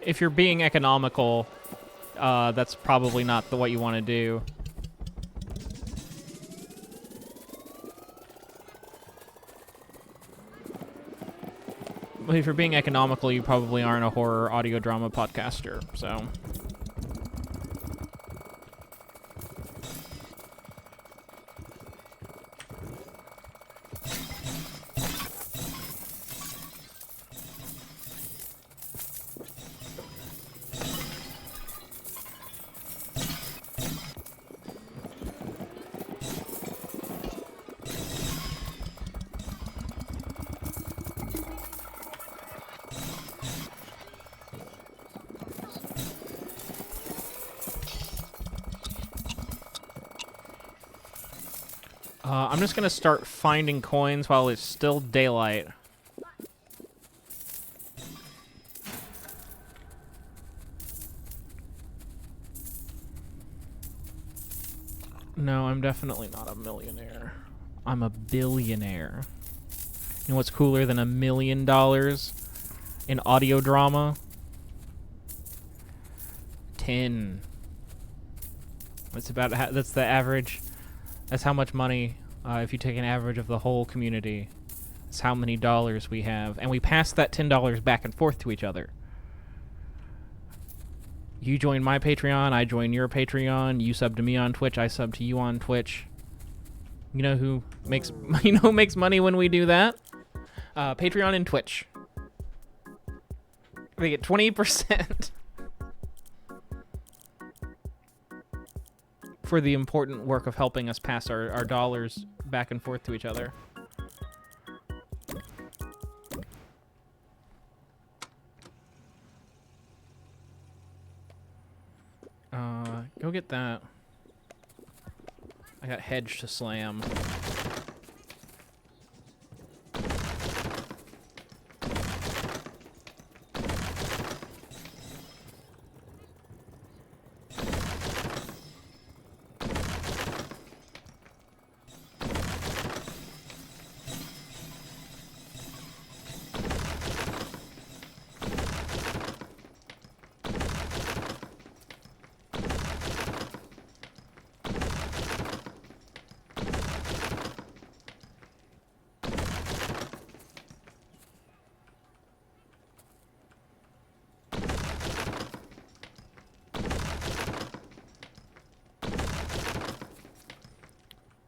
If you're being economical, that's probably not what you want to do. But if you're being economical, you probably aren't a horror audio drama podcaster, so... I'm just gonna start finding coins while it's still daylight. No, I'm definitely not a millionaire. I'm a billionaire. You know what's cooler than $1 million in audio drama? 10. That's about that's the average. That's how much money, if you take an average of the whole community, that's how many dollars we have. And we pass that $10 back and forth to each other. You join my Patreon, I join your Patreon, you sub to me on Twitch, I sub to you on Twitch. You know who makes money when we do that? Patreon and Twitch. They get 20%. For the important work of helping us pass our dollars back and forth to each other. Go get that. I got hedge to slam.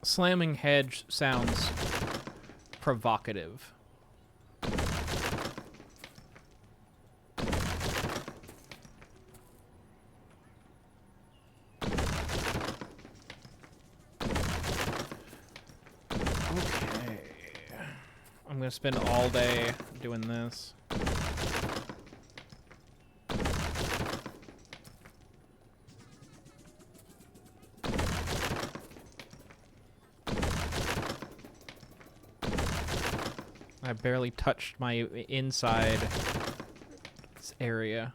Slamming hedge sounds provocative. Okay. I'm gonna spend all day doing this. I barely touched my inside area.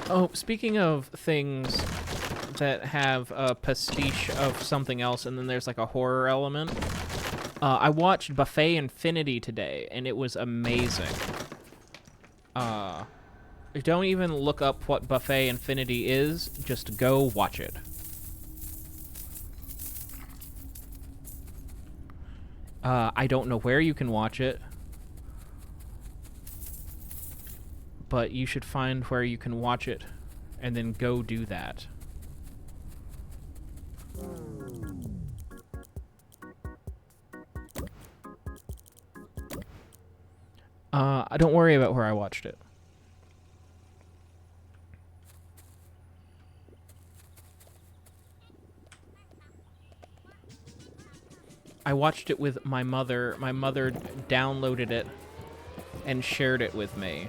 Oh, speaking of things that have a pastiche of something else, and then there's like a horror element. I watched Buffet Infinity today, and it was amazing. Don't even look up what Buffet Infinity is. Just go watch it. I don't know where you can watch it, but you should find where you can watch it, and then go do that. Don't worry about where I watched it. I watched it with my mother. My mother downloaded it and shared it with me.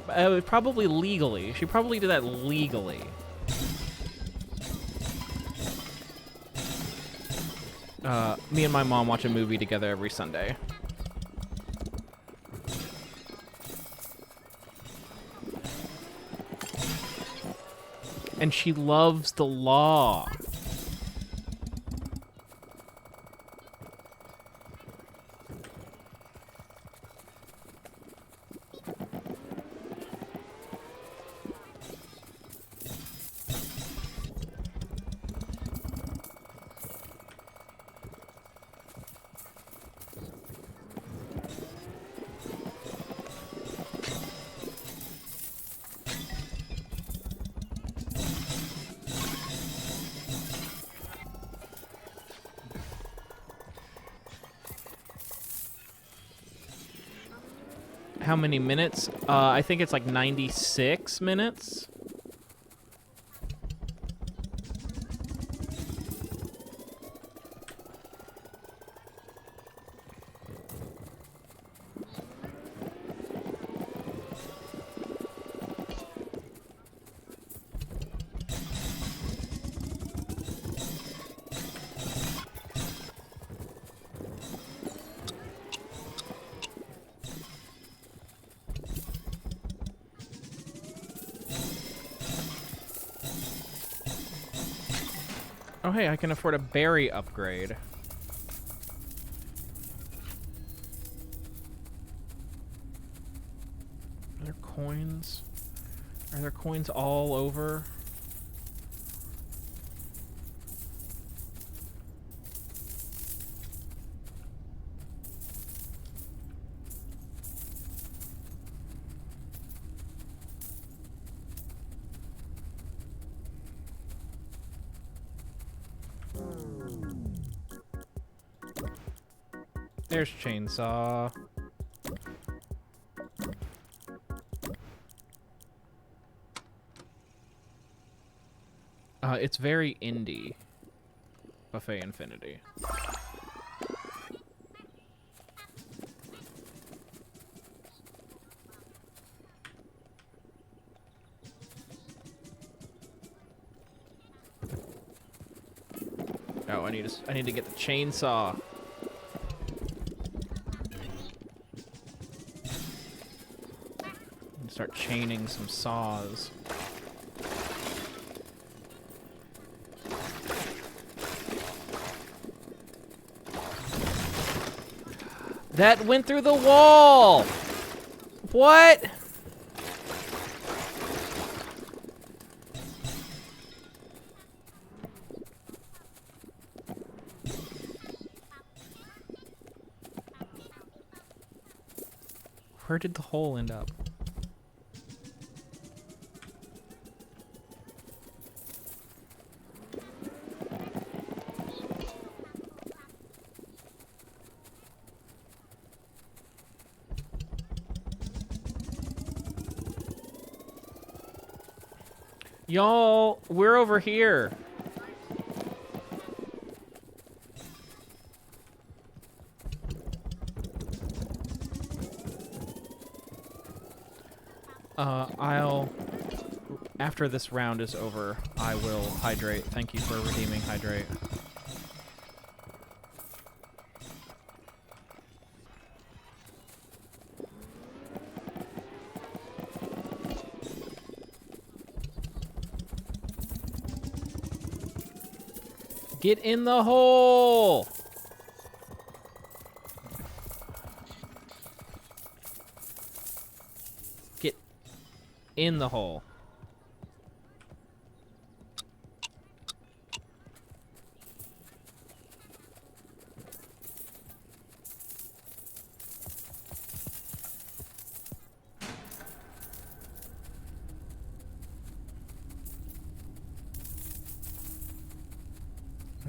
Probably legally. She probably did that legally. Me and my mom watch a movie together every Sunday. And she loves the law. How many minutes? I think it's like 96 minutes. Oh, hey, I can afford a berry upgrade. Are there coins? Are there coins all over? There's chainsaw. It's very indie. Buffet Infinity. Oh, I need to get the chainsaw. Start chaining some saws. That went through the wall! What? Where did the hole end up? Y'all, we're over here. After this round is over, I will hydrate. Thank you for redeeming hydrate. Get in the hole! Get in the hole.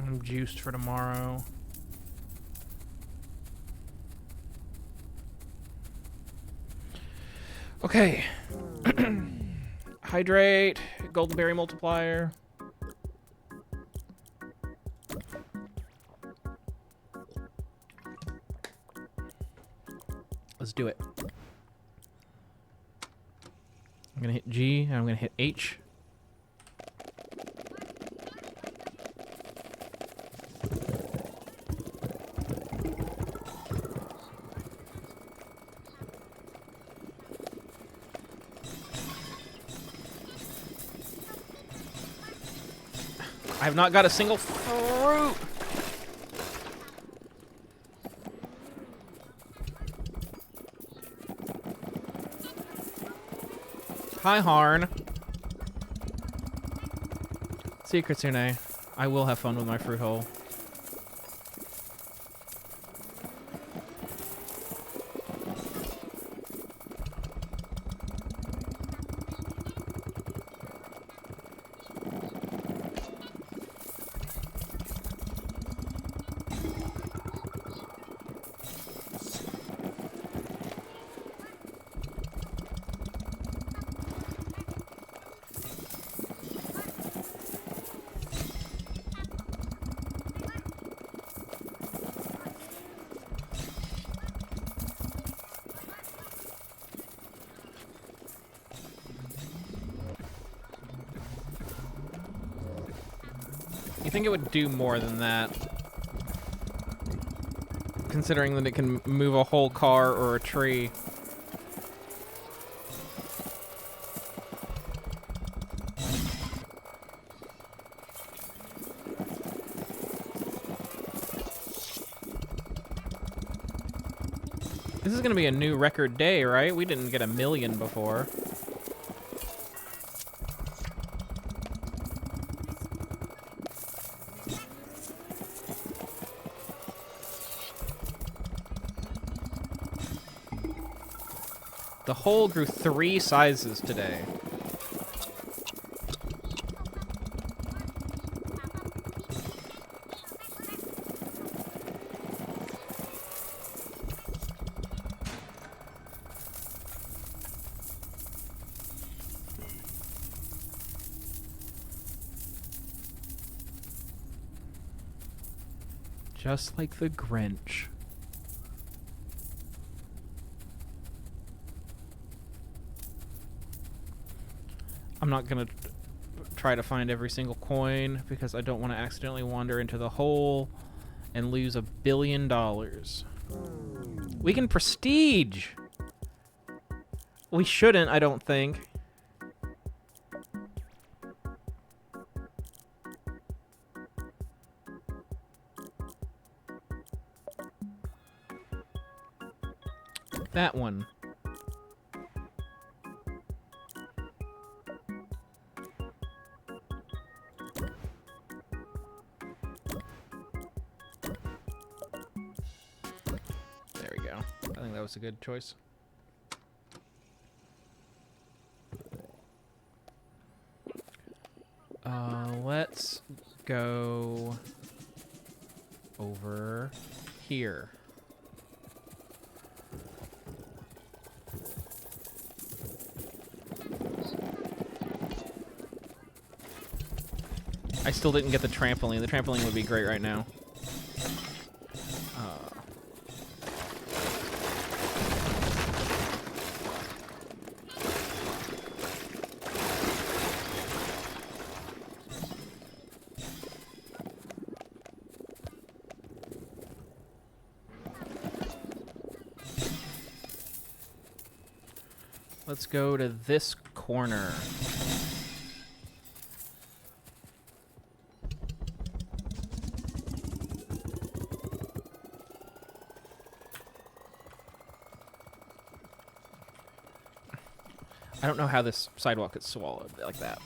I'm juiced for tomorrow. Okay. Hydrate, golden berry multiplier. Let's do it. I'm gonna hit G and I'm gonna hit H. I have not got a single fruit. Hi, Harn. Secrets, Erne. I will have fun with my fruit hole. You think it would do more than that? Considering that it can move a whole car or a tree. This is gonna be a new record day, right? We didn't get 1 million before. The hole grew 3 sizes today. Just like the Grinch. I'm not gonna try to find every single coin because I don't want to accidentally wander into the hole and lose $1 billion. We can prestige! We shouldn't, I don't think. That one. There we go. I think that was a good choice. Let's go over here. I still didn't get the trampoline. The trampoline would be great right now. Let's go to this corner. I don't know how this sidewalk gets swallowed like that.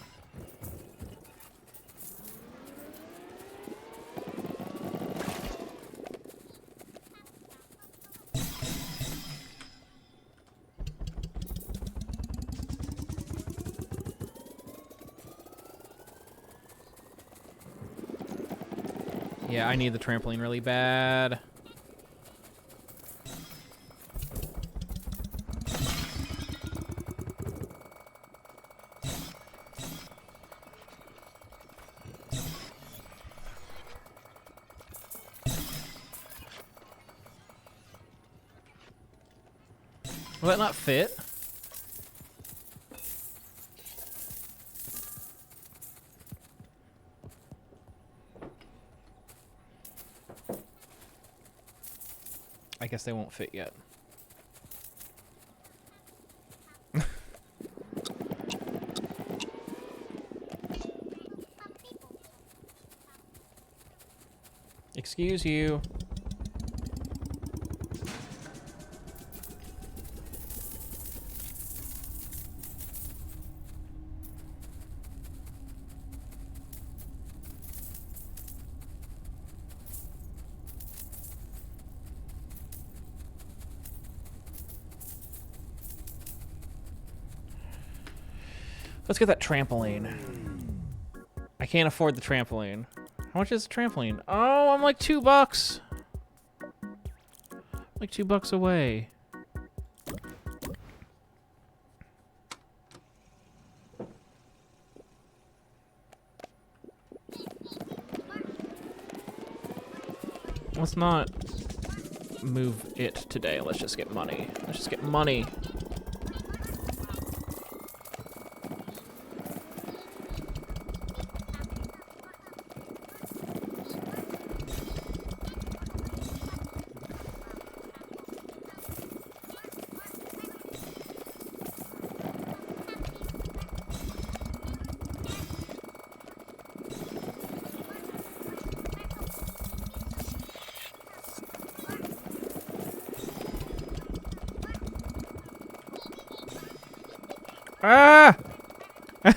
Yeah, I need the trampoline really bad. Will that not fit? I guess they won't fit yet. Excuse you. Let's get that trampoline. I can't afford the trampoline. How much is the trampoline? Oh, I'm like $2. Like $2 away. Let's not move it today. Let's just get money. Let's just get money. Ah! I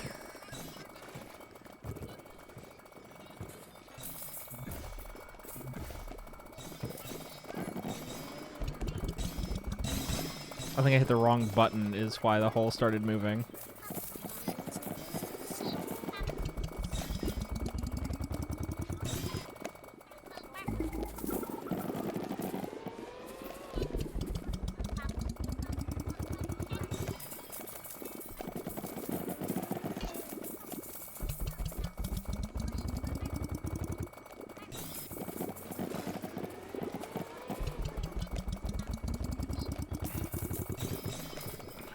think I hit the wrong button is why the hole started moving.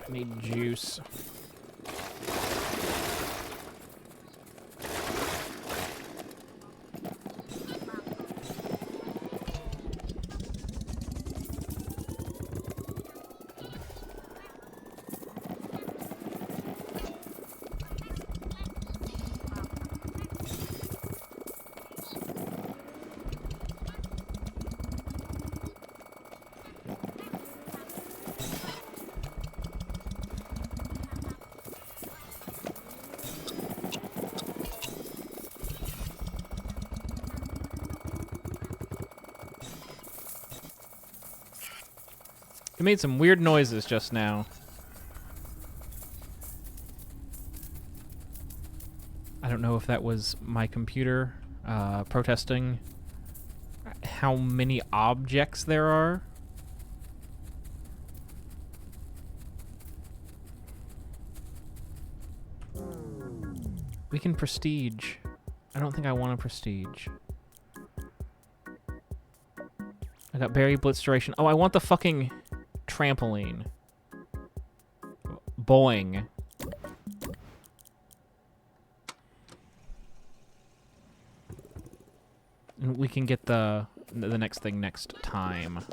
I need juice. It made some weird noises just now. I don't know if that was my computer protesting how many objects there are. We can prestige. I don't think I want a prestige. I got berry blitz duration. Oh, I want the fucking trampoline. Boing. And we can get the next thing next time.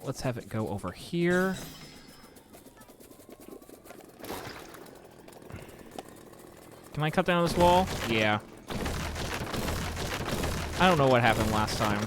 Let's have it go over here. Can I cut down this wall? Yeah. I don't know what happened last time.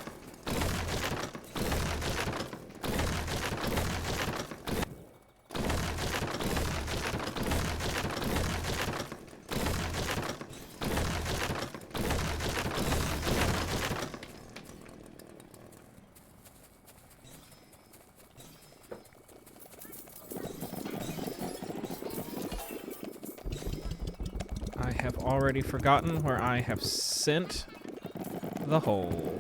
I have already forgotten where I have sent the hole.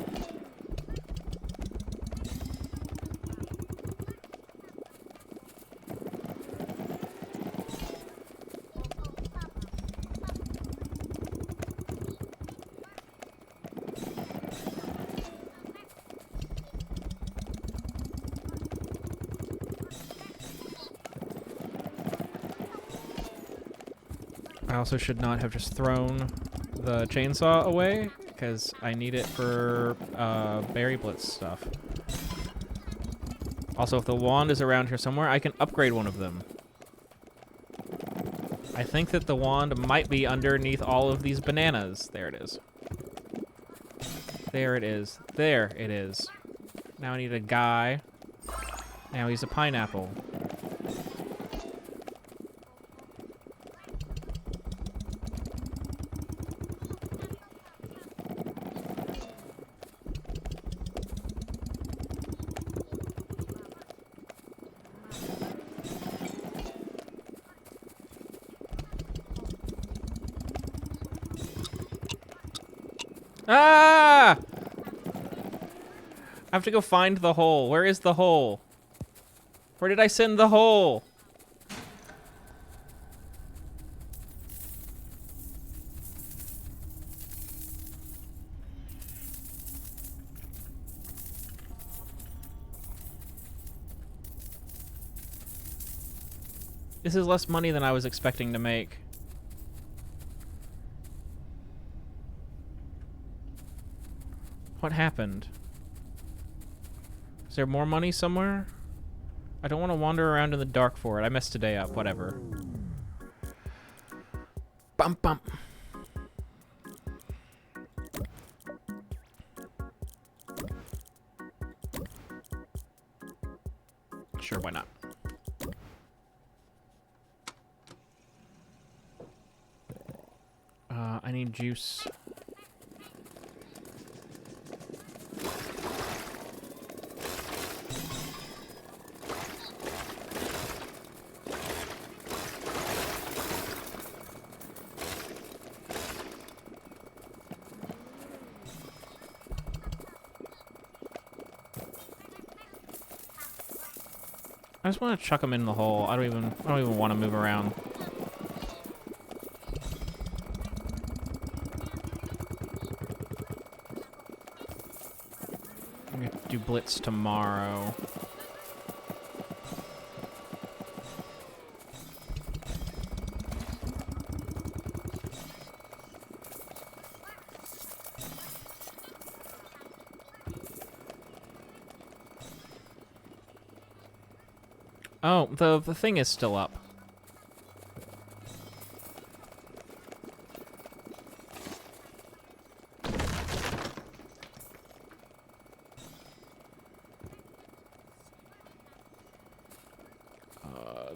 I also should not have just thrown the chainsaw away, because I need it for berry blitz stuff. Also, if the wand is around here somewhere, I can upgrade one of them. I think that the wand might be underneath all of these bananas. There it is. There it is. There it is. Now I need a guy. Now he's a pineapple. Ah! I have to go find the hole. Where is the hole? Where did I send the hole? This is less money than I was expecting to make. What happened? Is there more money somewhere? I don't want to wander around in the dark for it. I messed today up. Whatever. Bump, bump. Sure, why not? I need juice. I just want to chuck them in the hole. I don't even want to move around. I'm gonna do blitz tomorrow. Oh, the thing is still up.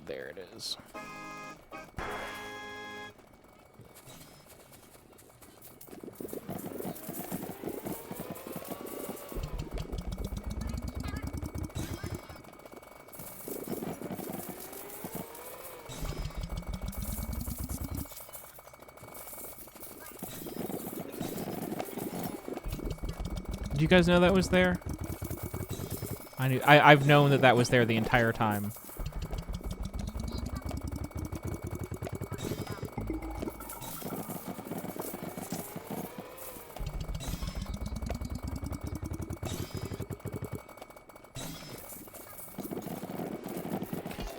There it is. Do you guys know that was there? I've known that was there the entire time.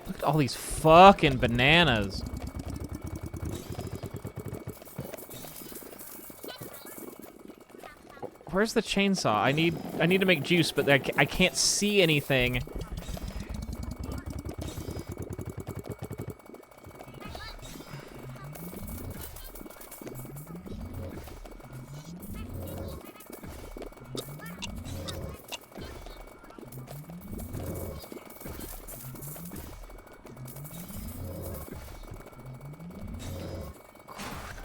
Look at all these fucking bananas. Where's the chainsaw? I need to make juice, but I can't see anything.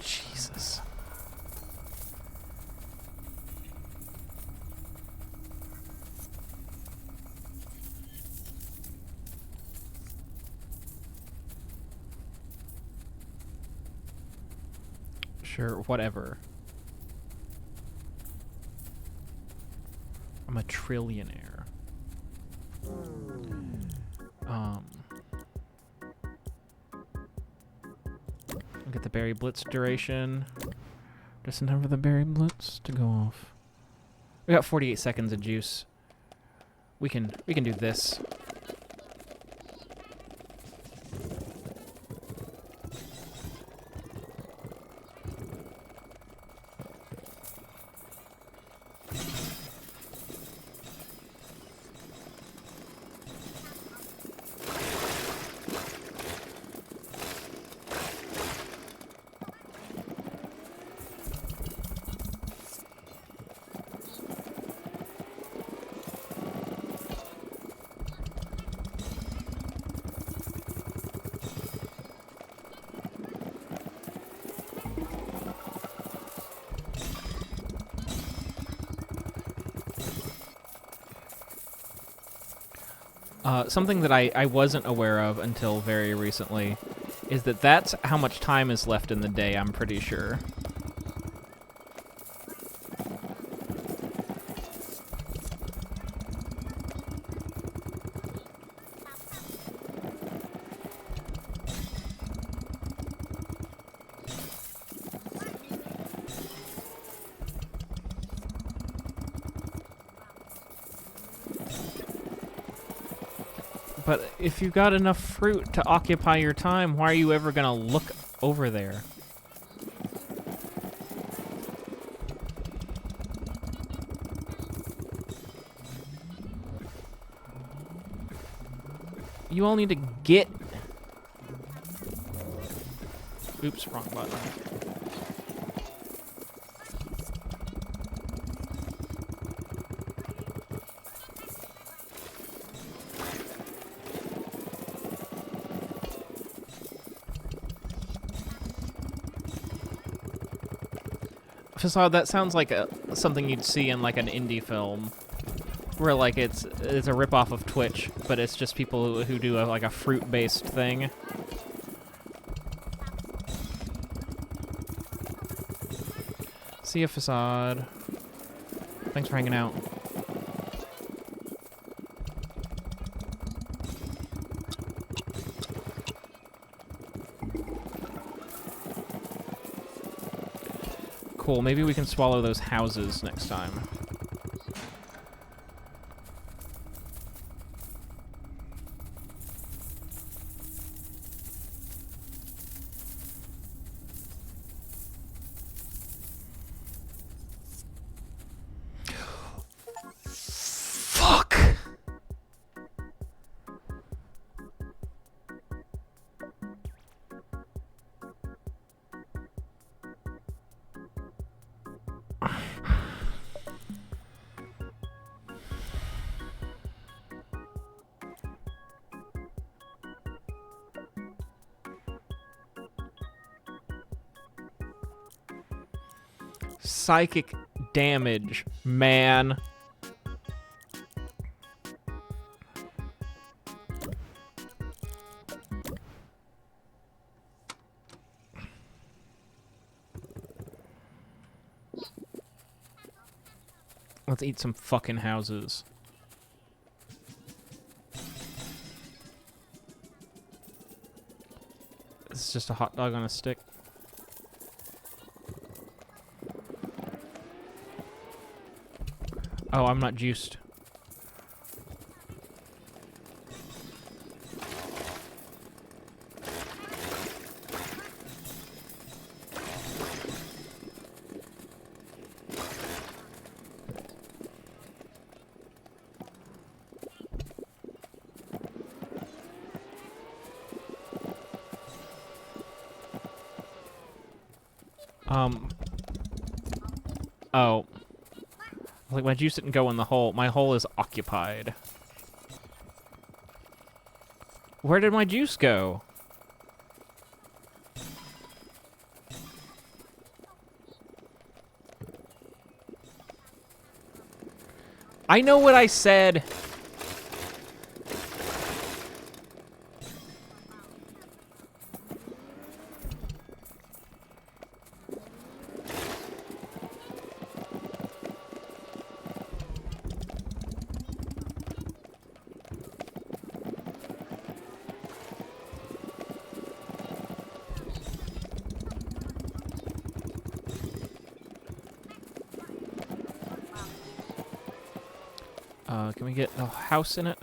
Jesus. Sure, whatever. I'm a trillionaire. I'll get the berry blitz duration. Just in time for the berry blitz to go off. We got 48 seconds of juice. We can do this. Something that I wasn't aware of until very recently is that that's how much time is left in the day, I'm pretty sure. But if you've got enough fruit to occupy your time, why are you ever gonna look over there? You all need to get... Oops, wrong button. Facade, that sounds like something you'd see in like an indie film, where like it's a ripoff of Twitch, but it's just people who do like a fruit-based thing. See ya, Facade. Thanks for hanging out. Cool, maybe we can swallow those houses next time. Fuck! Psychic damage, man. Let's eat some fucking houses. It's just a hot dog on a stick. Oh, I'm not juiced. Oh. Like, my juice didn't go in the hole. My hole is occupied. Where did my juice go? I know what I said. Can we get a house in it?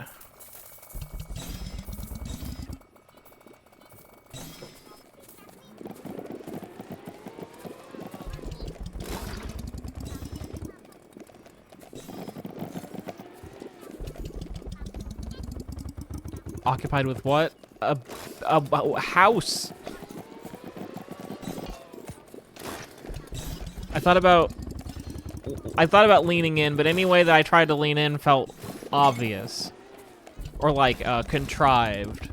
Occupied with what? A house. I thought about leaning in, but any way that I tried to lean in felt obvious. Or like contrived.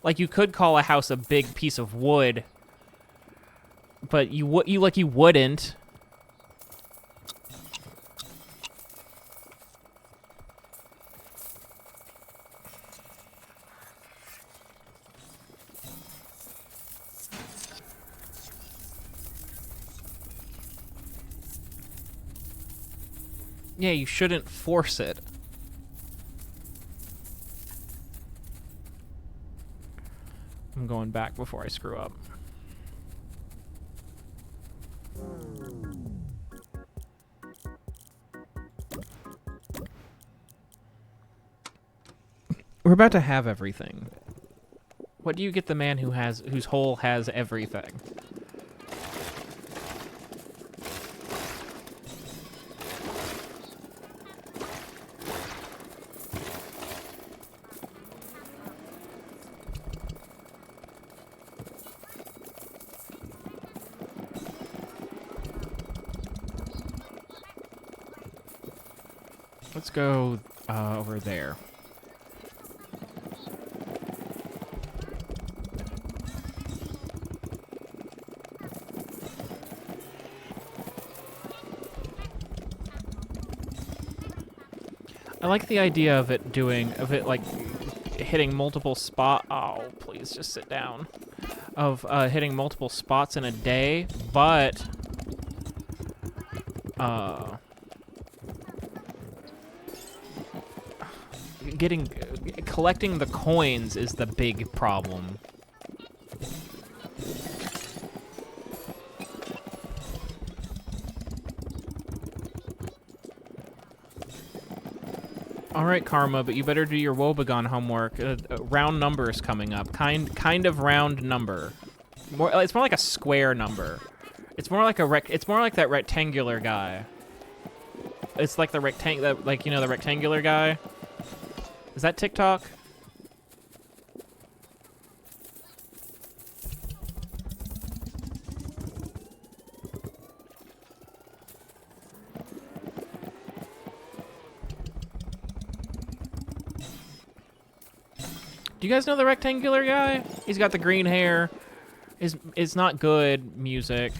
Like you could call a house a big piece of wood, but you wouldn't. Yeah, you shouldn't force it. I'm going back before I screw up. We're about to have everything. What do you get the man whose hole has everything? Let's go over there. I like the idea of it like hitting multiple oh, please just sit down. Of hitting multiple spots in a day, but collecting the coins is the big problem. All right, Karma, but you better do your WOE.BEGONE homework. Round number is coming up. Kind of round number. It's more like a square number. It's more like it's more like that rectangular guy. It's like the like you know the rectangular guy. Is that TikTok? Do you guys know the rectangular guy? He's got the green hair. Is not good music.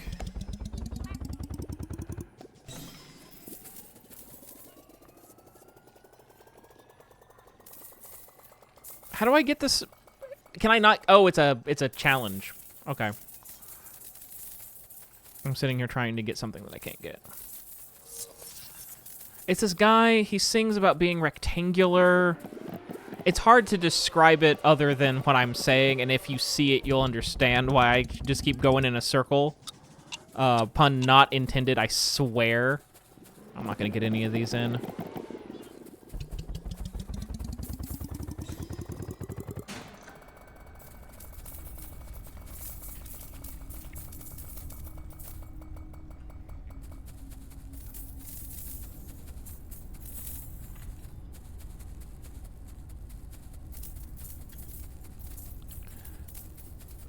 How do I get this? Can I not? Oh, it's a challenge. Okay. I'm sitting here trying to get something that I can't get. It's this guy. He sings about being rectangular. It's hard to describe it other than what I'm saying, and if you see it, you'll understand why I just keep going in a circle. Pun not intended, I swear. I'm not gonna get any of these in.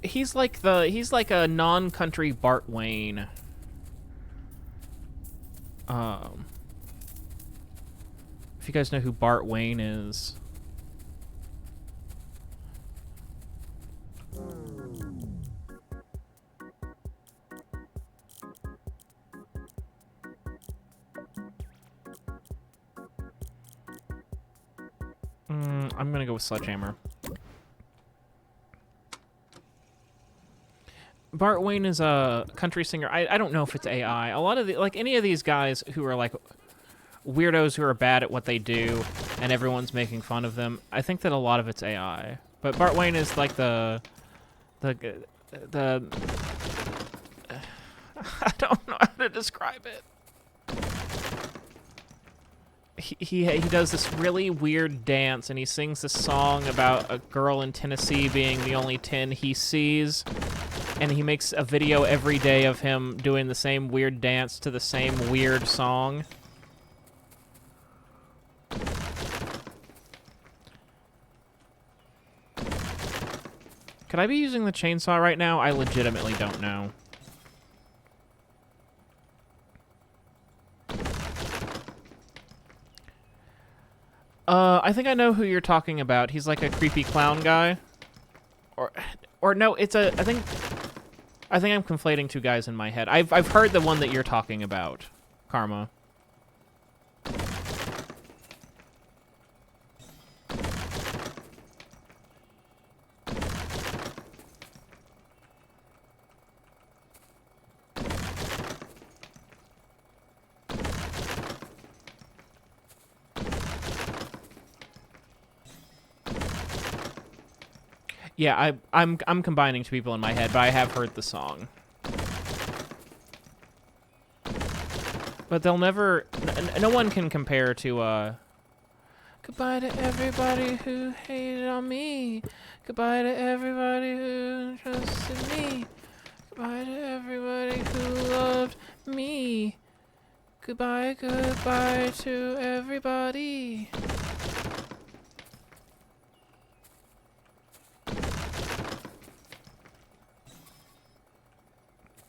He's like a non-country Bart Wayne. If you guys know who Bart Wayne is. I'm gonna go with Sledgehammer. Bart Wayne is a country singer. I don't know if it's AI. A lot of any of these guys who are like weirdos who are bad at what they do and everyone's making fun of them, I think that a lot of it's AI. But Bart Wayne is like the I don't know how to describe it. he does this really weird dance, and he sings this song about a girl in Tennessee being the only 10 he sees, and he makes a video every day of him doing the same weird dance to the same weird song. Could I be using the chainsaw right now? I legitimately don't know. I think I know who you're talking about. He's like a creepy clown guy. Or no, it's a, I think I'm conflating two guys in my head. I've heard the one that you're talking about, Karma. Yeah, I'm combining two people in my head, but I have heard the song. But they'll never... No one can compare to, Goodbye to everybody who hated on me. Goodbye to everybody who trusted me. Goodbye to everybody who loved me. Goodbye, goodbye to everybody.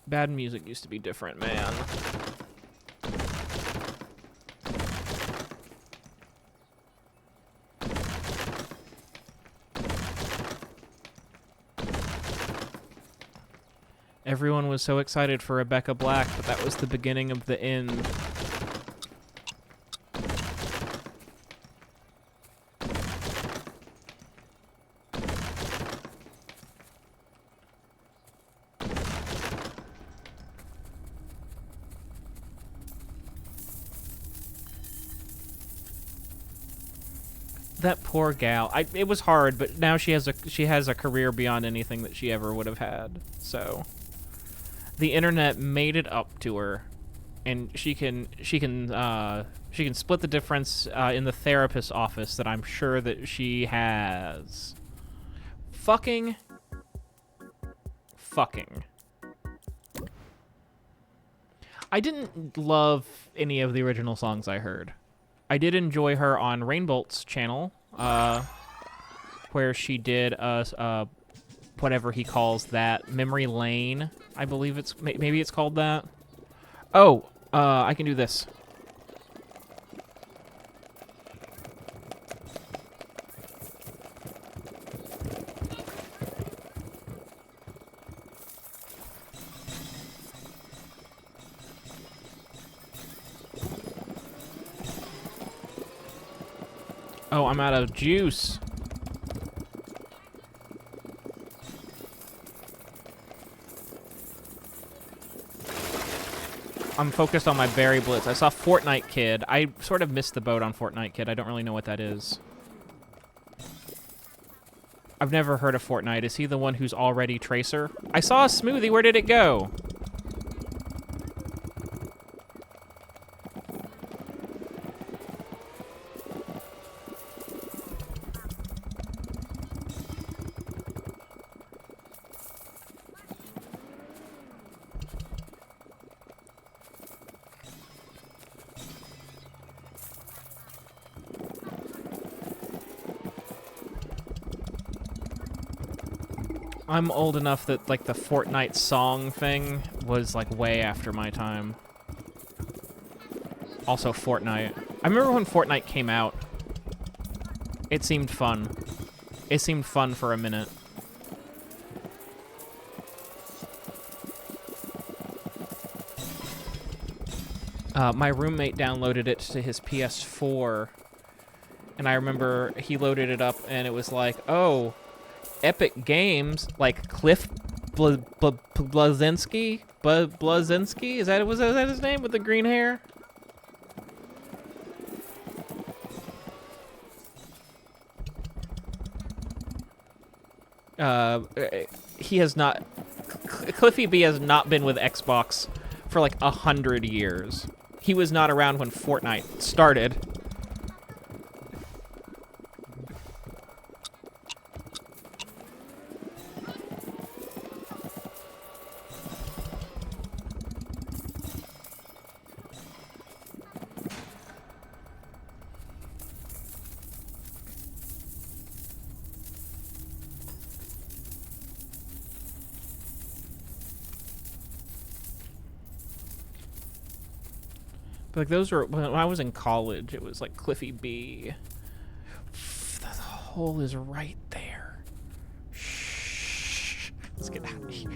Bad music used to be different, man. Everyone was so excited for Rebecca Black, but that was the beginning of the end. That poor gal. It was hard, but now she has a career beyond anything that she ever would have had. So the internet made it up to her, and she can split the difference in the therapist's office that I'm sure that she has. Fucking. I didn't love any of the original songs I heard. I did enjoy her on Rainbolt's channel, where she did whatever he calls that, Memory Lane. I believe maybe it's called that. Oh, I can do this. Oh, I'm out of juice. I'm focused on my Berry Blitz. I saw Fortnite Kid. I sort of missed the boat on Fortnite Kid. I don't really know what that is. I've never heard of Fortnite. Is he the one who's already Tracer? I saw a smoothie. Where did it go? I'm old enough that, like, the Fortnite song thing was, like, way after my time. Also, Fortnite. I remember when Fortnite came out. It seemed fun. It seemed fun for a minute. My roommate downloaded it to his PS4, and I remember he loaded it up, and it was like, oh... Epic Games, like Cliff Bleszinski? Bleszinski? Was that his name with the green hair? He has not... Cliffy B has not been with Xbox for like 100 years. He was not around when Fortnite started. But like those were when I was in college. It was like Cliffy B. The hole is right there. Shh. Let's get out of here.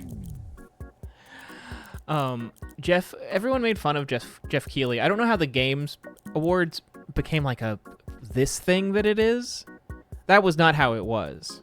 Jeff. Everyone made fun of Jeff Keighley. I don't know how the Games Awards became like this thing that it is. That was not how it was.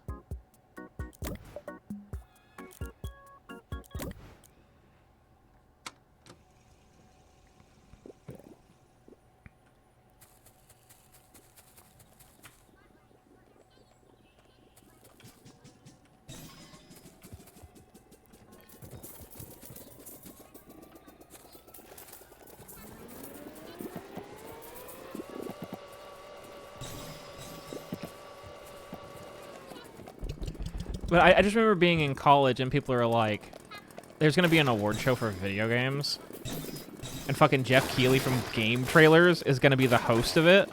But I just remember being in college and people are like, there's going to be an award show for video games. And fucking Jeff Keighley from Game Trailers is going to be the host of it.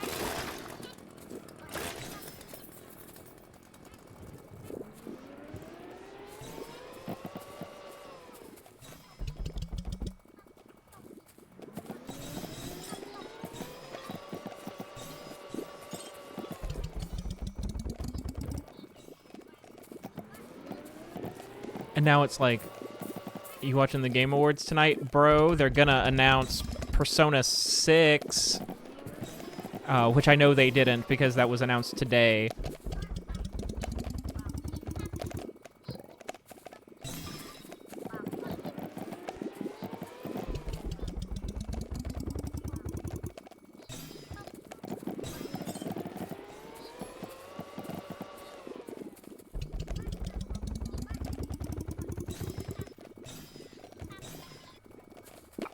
And now it's like, you watching the Game Awards tonight, bro? They're gonna announce Persona 6, which I know they didn't because that was announced today.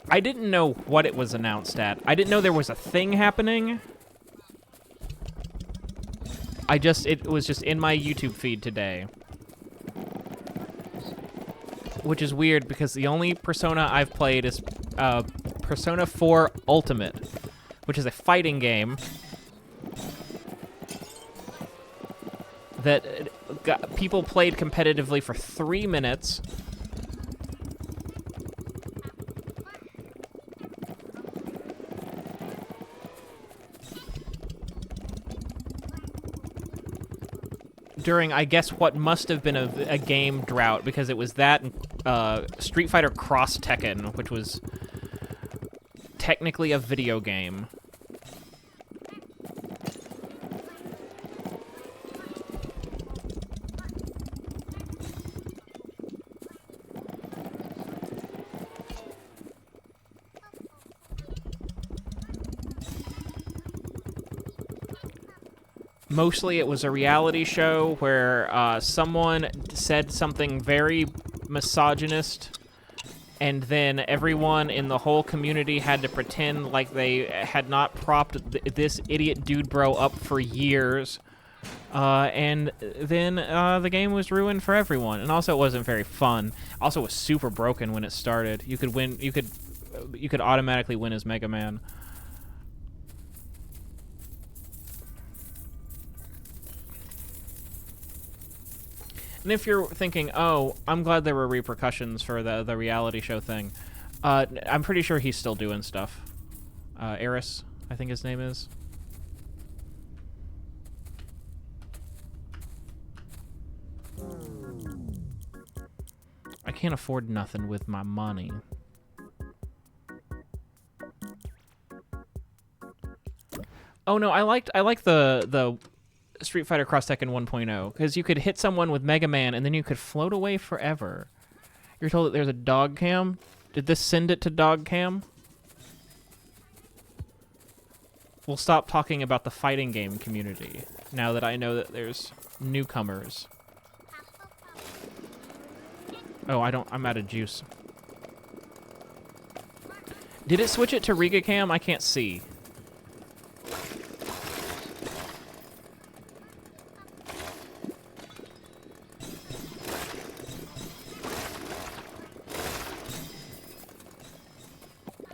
I didn't know what it was announced at. I didn't know there was a thing happening. It was just in my YouTube feed today. Which is weird because the only Persona I've played is Persona 4 Ultimate, which is a fighting game that people played competitively for 3 minutes. During, I guess, what must have been a game drought, because it was that Street Fighter Cross Tekken, which was technically a video game. Mostly it was a reality show where someone said something very misogynist, and then everyone in the whole community had to pretend like they had not propped this idiot dude bro up for years. And then the game was ruined for everyone. And also it wasn't very fun. Also it was super broken when it started. You could win, you could automatically win as Mega Man. And if you're thinking, oh, I'm glad there were repercussions for the reality show thing, I'm pretty sure he's still doing stuff. Eris, I think his name is. I can't afford nothing with my money. Oh no, I liked the Street Fighter Cross Tekken 1.0, because you could hit someone with Mega Man and then you could float away forever. You're told that there's a dog cam? Did this send it to dog cam? We'll stop talking about the fighting game community now that I know that there's newcomers. Oh, I'm out of juice. Did it switch it to Riga cam? I can't see.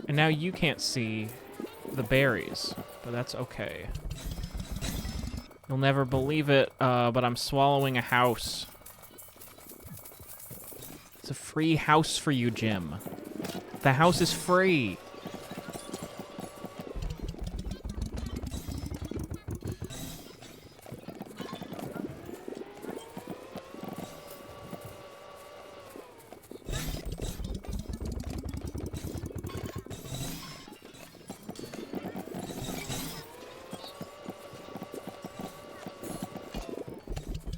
And now you can't see the berries, but that's okay. You'll never believe it, but I'm swallowing a house. It's a free house for you, Jim. The house is free.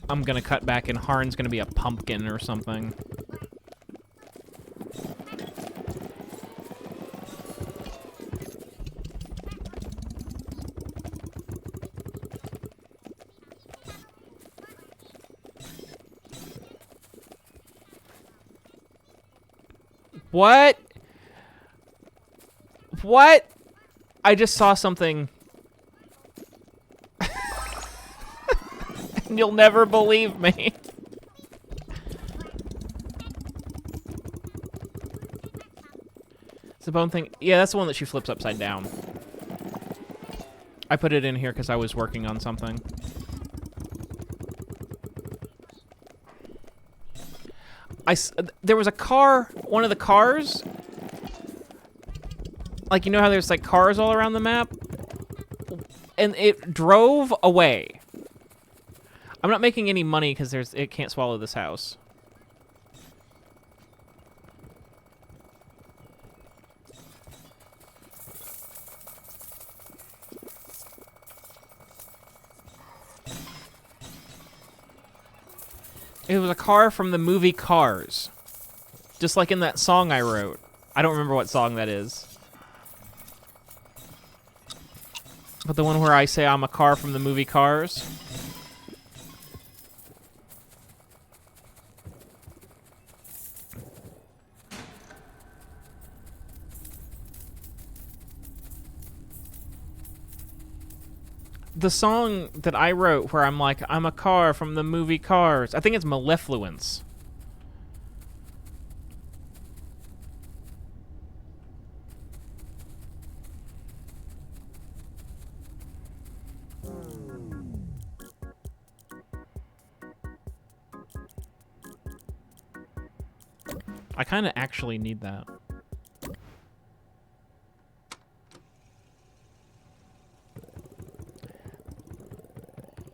I'm gonna cut back and Harn's gonna be a pumpkin or something. What? What? I just saw something. And you'll never believe me. It's the bone thing. Yeah, that's the one that she flips upside down. I put it in here because I was working on something. There was a car, one of the cars. Like, you know how there's like cars all around the map? And it drove away. I'm not making any money because it can't swallow this house. It was a car from the movie Cars. Just like in that song I wrote. I don't remember what song that is. But the one where I say I'm a car from the movie Cars. The song that I wrote where I'm like, I'm a car from the movie Cars. I think it's Malevolence. I kind of actually need that.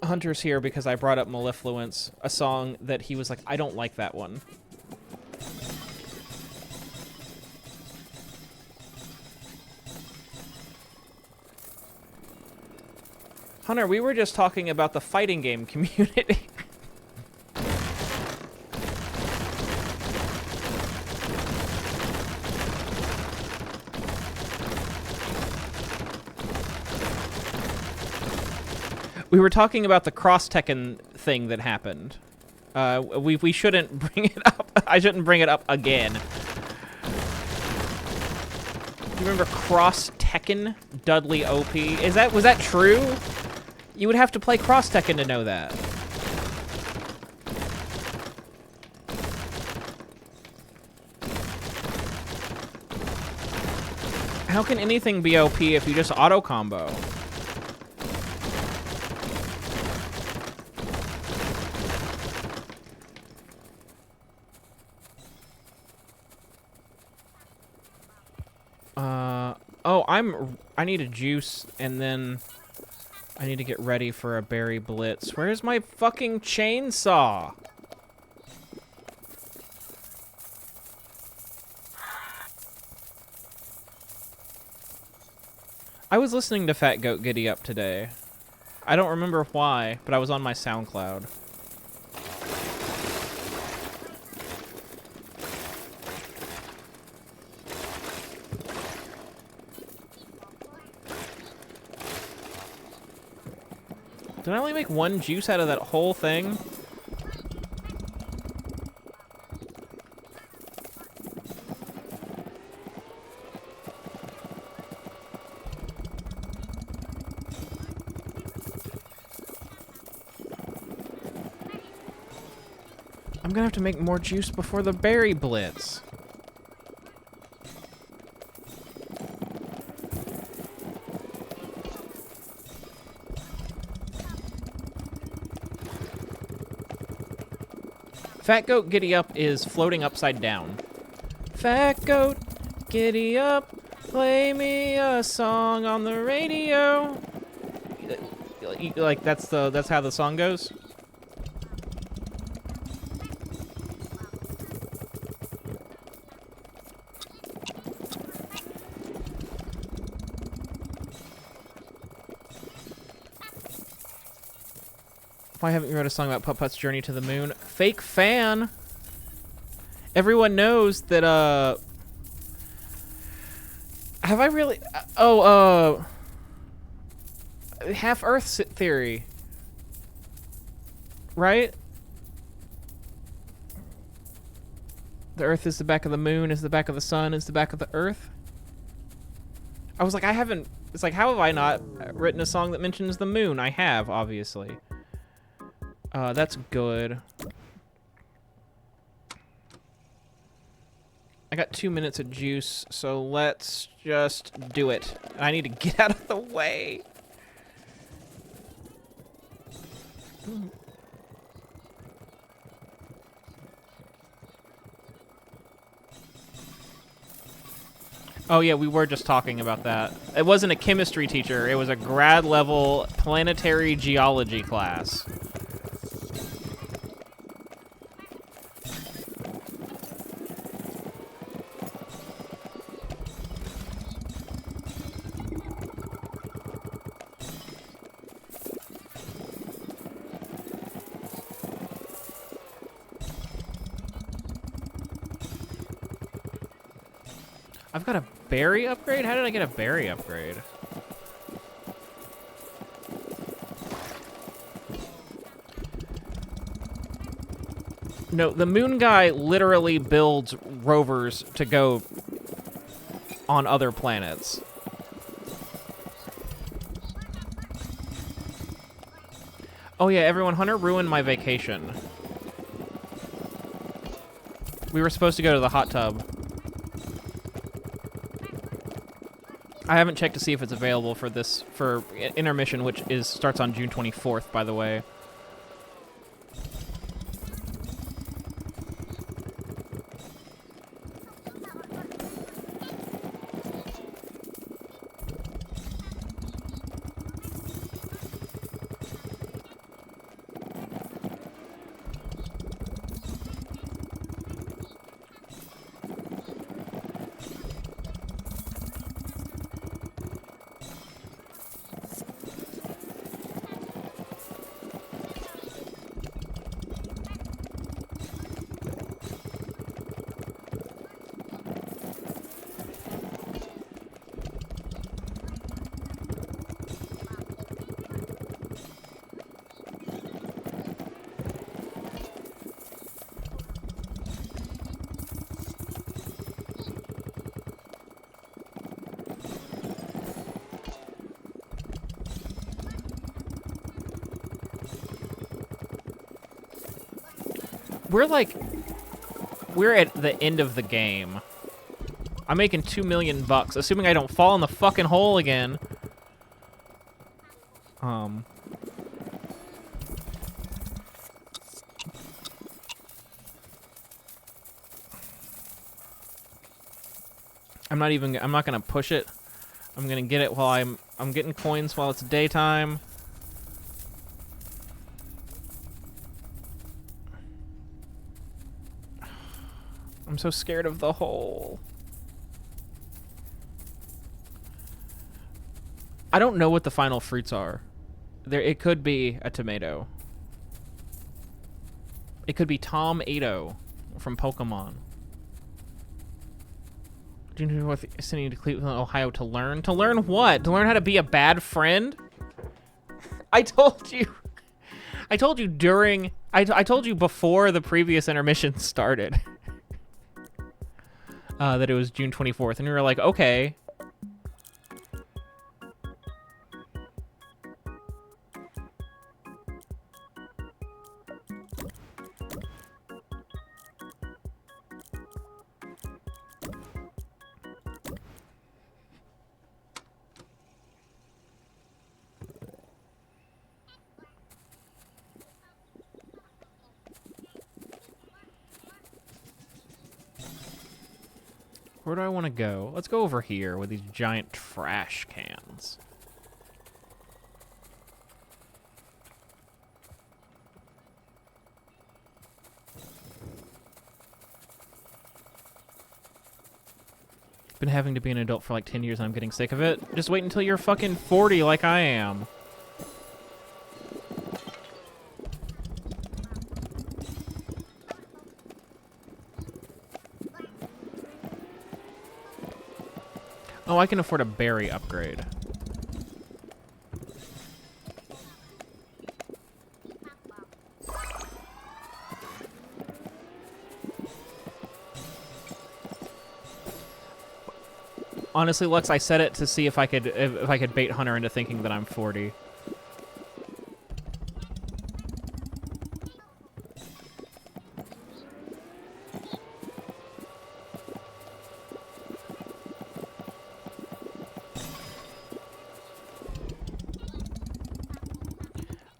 Hunter's here because I brought up Malevolence, a song that he was like, I don't like that one. Hunter, we were just talking about the fighting game community. We were talking about the cross-Tekken thing that happened. We shouldn't bring it up. I shouldn't bring it up again. Do you remember cross-Tekken Dudley OP? Was that true? You would have to play cross-Tekken to know that. How can anything be OP if you just auto-combo? Oh, I need a juice, and then I need to get ready for a berry blitz. Where's my fucking chainsaw? I was listening to Fat Goat Giddy Up today. I don't remember why, but I was on my SoundCloud. Did I only make one juice out of that whole thing? I'm gonna have to make more juice before the berry blitz. Fat Goat Giddy Up is floating upside down. Fat Goat Giddy Up, play me a song on the radio. Like that's how the song goes. Why haven't you wrote a song about Putt-Putt's journey to the moon? Fake fan. Everyone knows that, have I really... half-Earth theory. Right? The Earth is the back of the moon, is the back of the sun, is the back of the Earth. I was like, I haven't... It's like, how have I not written a song that mentions the moon? I have, obviously. That's good. I got 2 minutes of juice, so let's just do it. I need to get out of the way. Oh yeah, we were just talking about that. It wasn't a chemistry teacher, it was a grad level planetary geology class. I've got a berry upgrade? How did I get a berry upgrade? No, the moon guy literally builds rovers to go on other planets. Oh yeah, everyone, Hunter ruined my vacation. We were supposed to go to the hot tub. I haven't checked to see if it's available for this, for intermission, which starts on June 24th, by the way. We're at the end of the game. I'm making $2 million bucks, assuming I don't fall in the fucking hole again. I'm not gonna push it. I'm gonna get it while I'm getting coins while it's daytime. I'm so scared of the hole. I don't know what the final fruits are. It could be a tomato. It could be Tom Ado from Pokemon. Do you know what sending to Cleveland, Ohio to learn? To learn what? To learn how to be a bad friend? I told you. I told you during. I told you before the previous intermission started. That it was June 24th, and we were like, okay. Where do I want to go? Let's go over here with these giant trash cans. Been having to be an adult for like 10 years and I'm getting sick of it. Just wait until you're fucking 40 like I am. Oh, I can afford a berry upgrade. Honestly, Lux, I said it to see if I could bait Hunter into thinking that I'm 40.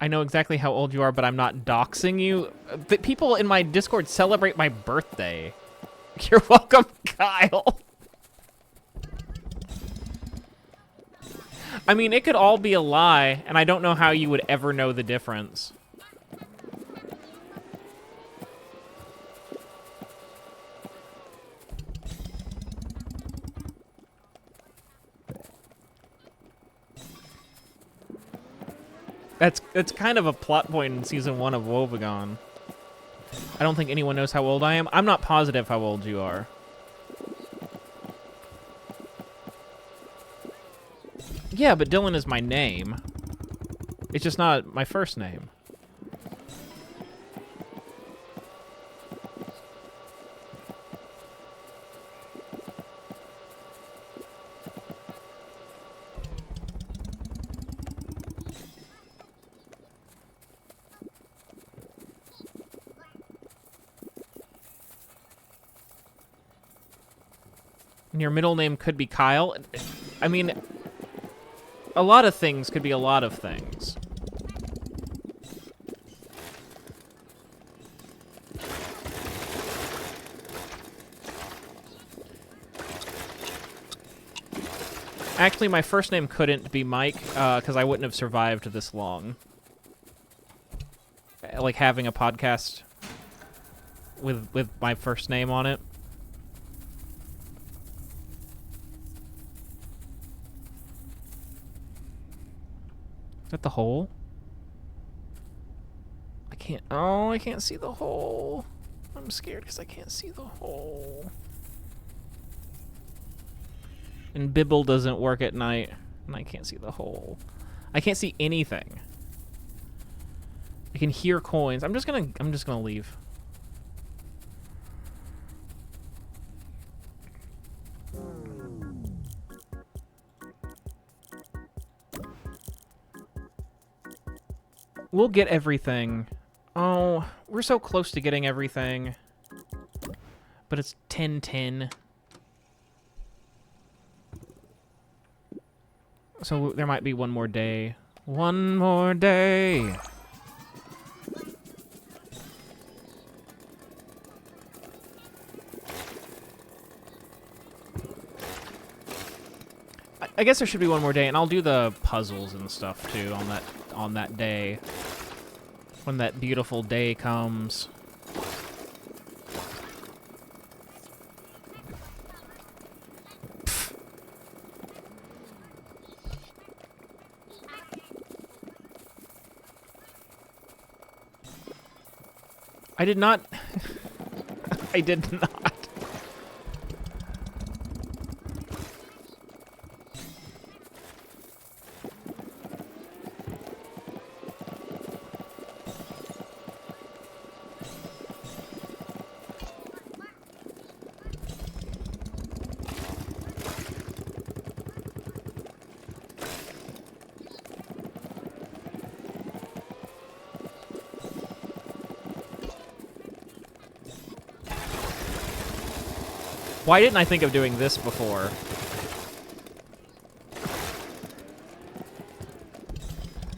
I know exactly how old you are, but I'm not doxing you. The people in my Discord celebrate my birthday. You're welcome, Kyle. I mean, it could all be a lie, and I don't know how you would ever know the difference. That's kind of a plot point in season 1 of WOEBEGONE. I don't think anyone knows how old I am. I'm not positive how old you are. Yeah, but Dylan is my name. It's just not my first name. And your middle name could be Kyle. I mean, a lot of things could be a lot of things. Actually, my first name couldn't be Mike, because I wouldn't have survived this long. Like, having a podcast with my first name on it. Is that the hole? I can't... Oh, I can't see the hole. I'm scared because I can't see the hole. And Bibble doesn't work at night, and I can't see the hole. I can't see anything. I can hear coins. I'm just gonna leave. We'll get everything. Oh, we're so close to getting everything. But it's 10:10. So there might be one more day. One more day. I guess there should be one more day, and I'll do the puzzles and stuff too on that day. When that beautiful day comes. Pfft. I did not. I did not. Why didn't I think of doing this before?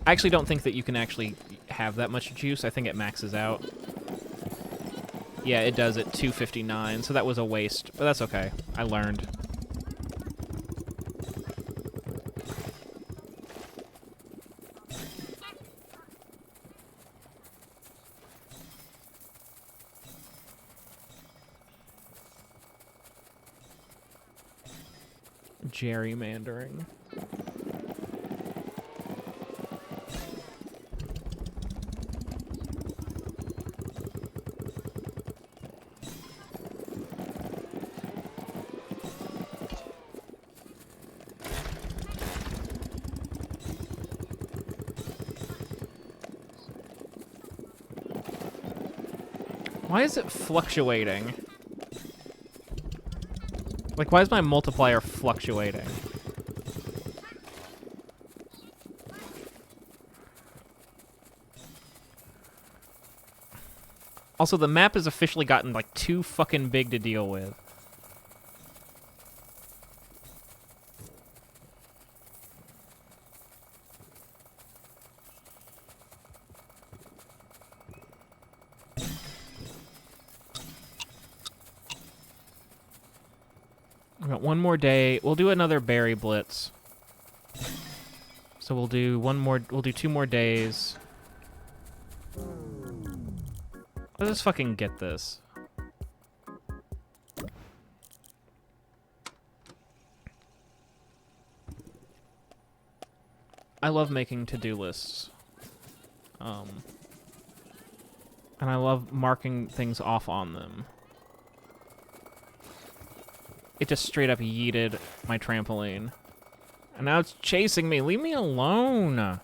I actually don't think that you can actually have that much juice. I think it maxes out. Yeah, it does at 259, so that was a waste, but that's okay. I learned. Gerrymandering. Why is it fluctuating? Like, why is my multiplier fluctuating? Also, the map has officially gotten, like, too fucking big to deal with. We got one more day. We'll do another berry blitz. So we'll do we'll do 2 more days. Let's just fucking get this. I love making to-do lists. And I love marking things off on them. It just straight up yeeted my trampoline. And now it's chasing me. Leave me alone.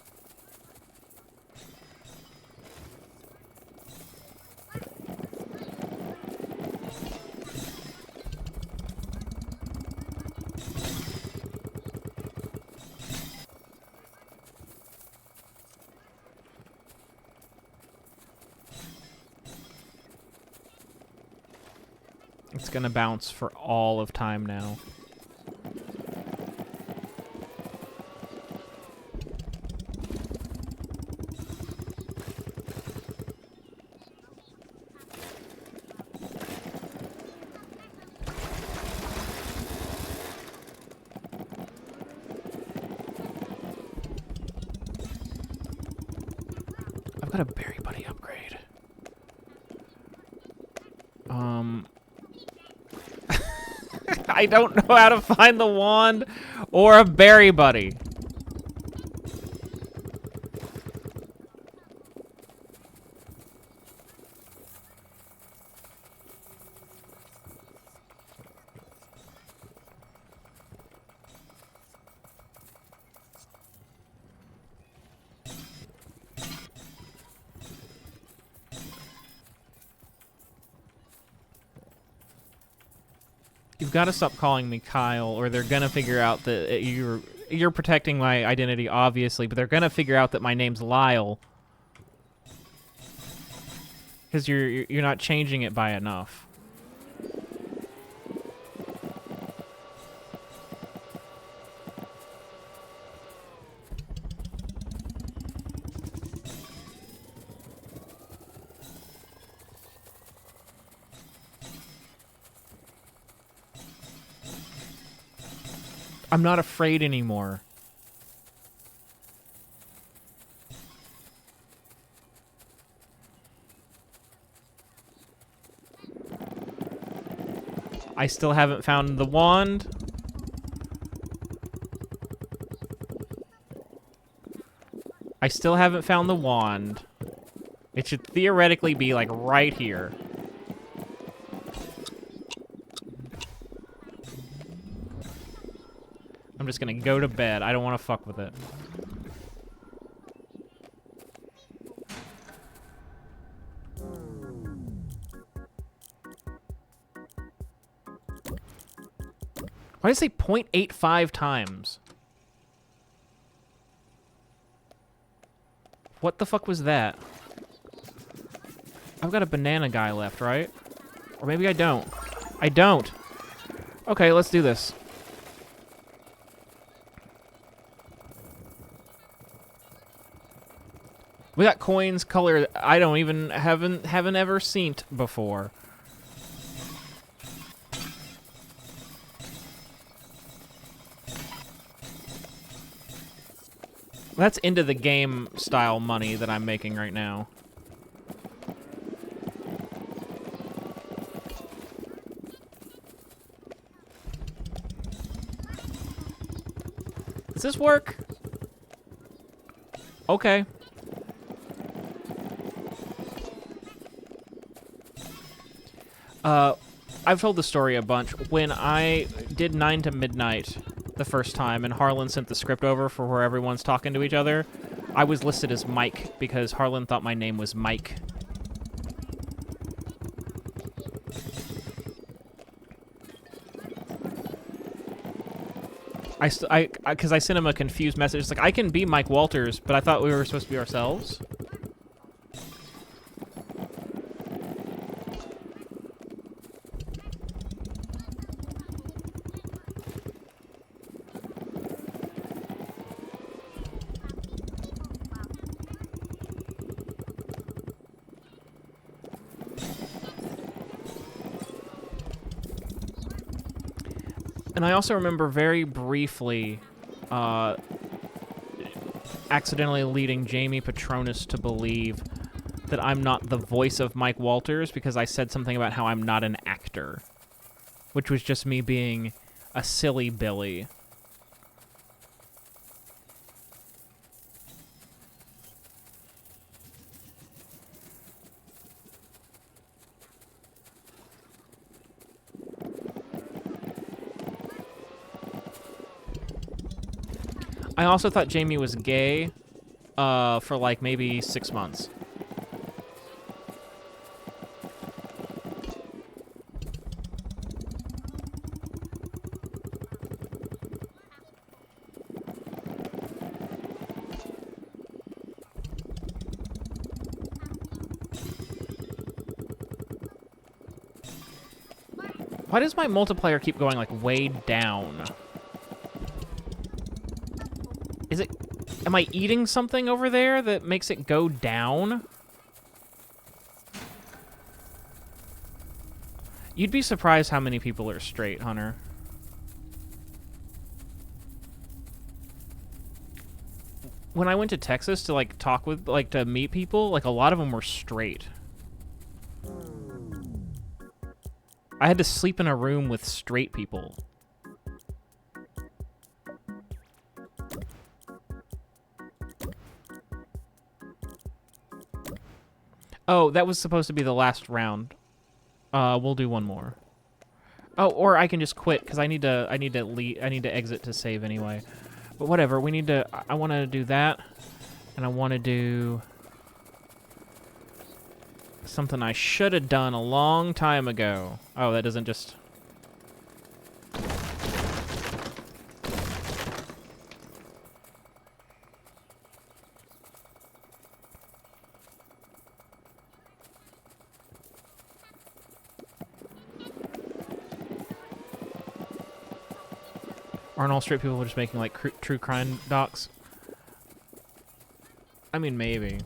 It's gonna bounce for all of time now. I've got a berry buddy upgrade. I don't know how to find the wand or a berry buddy. You've got to stop calling me Kyle, or they're gonna figure out that you're protecting my identity, obviously, but they're gonna figure out that my name's Lyle, because you're not changing it by enough. I'm not afraid anymore. I still haven't found the wand. I still haven't found the wand. It should theoretically be, like, right here. I'm just gonna go to bed. I don't want to fuck with it. Why did it say 0.85 times? What the fuck was that? I've got a banana guy left, right? Or maybe I don't. I don't. Okay, let's do this. We got coins color I don't even haven't ever seen before. That's into the game style money that I'm making right now. Does this work? Okay. I've told the story a bunch. When I did 9 to Midnight the first time and Harlan sent the script over for where everyone's talking to each other, I was listed as Mike because Harlan thought my name was Mike. Because I sent him a confused message. It's like, I can be Mike Walters, but I thought we were supposed to be ourselves. And I also remember very briefly accidentally leading Jamie Patronus to believe that I'm not the voice of Mike Walters because I said something about how I'm not an actor, which was just me being a silly Billy. I also thought Jamie was gay for like maybe 6 months. Why does my multiplayer keep going like way down? Is it... Am I eating something over there that makes it go down? You'd be surprised how many people are straight, Hunter. When I went to Texas to, like, talk with, like, to meet people, like, a lot of them were straight. I had to sleep in a room with straight people. Oh, that was supposed to be the last round. We'll do one more. Oh, or I can just quit because I need to exit to save anyway. But whatever, we need to. I want to do that, and I want to do something I should have done a long time ago. Oh, that doesn't just. Aren't all straight people just making, like, true crime docs? I mean, maybe.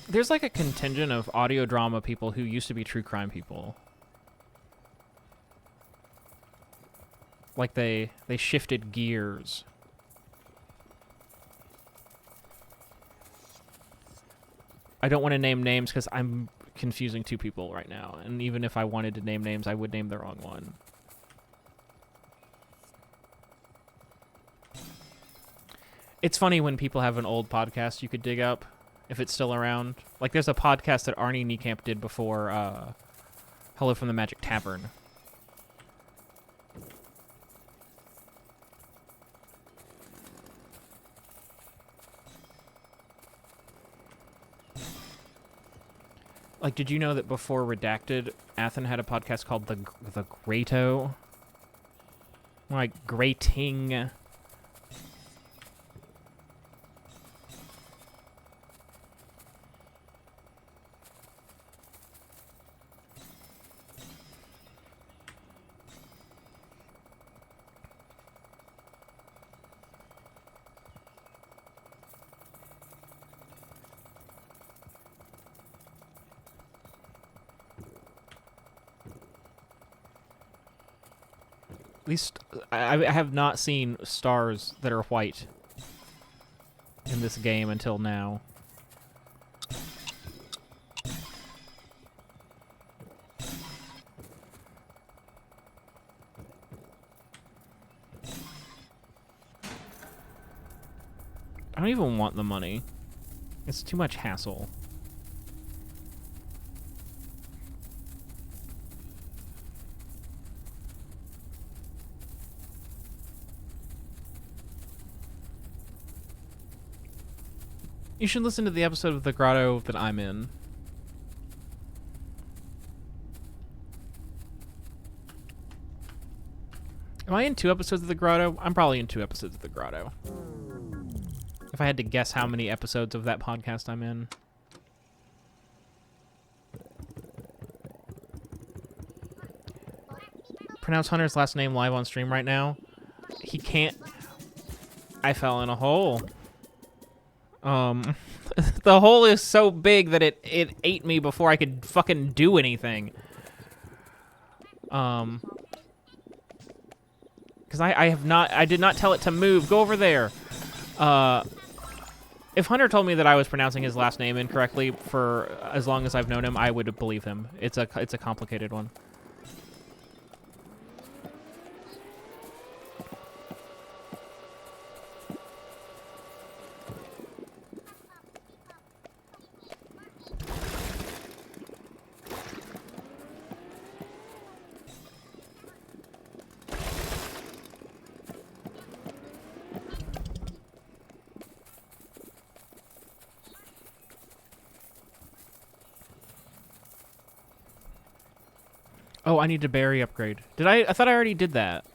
There's like a contingent of audio drama people who used to be true crime people. Like they shifted gears. I don't want to name names because I'm confusing two people right now. And even if I wanted to name names, I would name the wrong one. It's funny when people have an old podcast you could dig up. If it's still around. Like, there's a podcast that Arnie Niekamp did before Hello from the Magic Tavern. Like, did you know that before Redacted, Athen had a podcast called The Greato? Like, Grating. At least, I have not seen stars that are white in this game until now. don't even want the money. It's too much hassle. You should listen to the episode of The Grotto that I'm in. Am I in 2 episodes of The Grotto? I'm probably in 2 episodes of The Grotto. If I had to guess how many episodes of that podcast I'm in. Pronounce Hunter's last name live on stream right now. He can't. I fell in a hole. The hole is so big that it ate me before I could fucking do anything. Because I did not tell it to move. Go over there. If Hunter told me that I was pronouncing his last name incorrectly for as long as I've known him, I would believe him. It's a complicated one. Oh, I need a berry upgrade. Did I? I thought I already did that.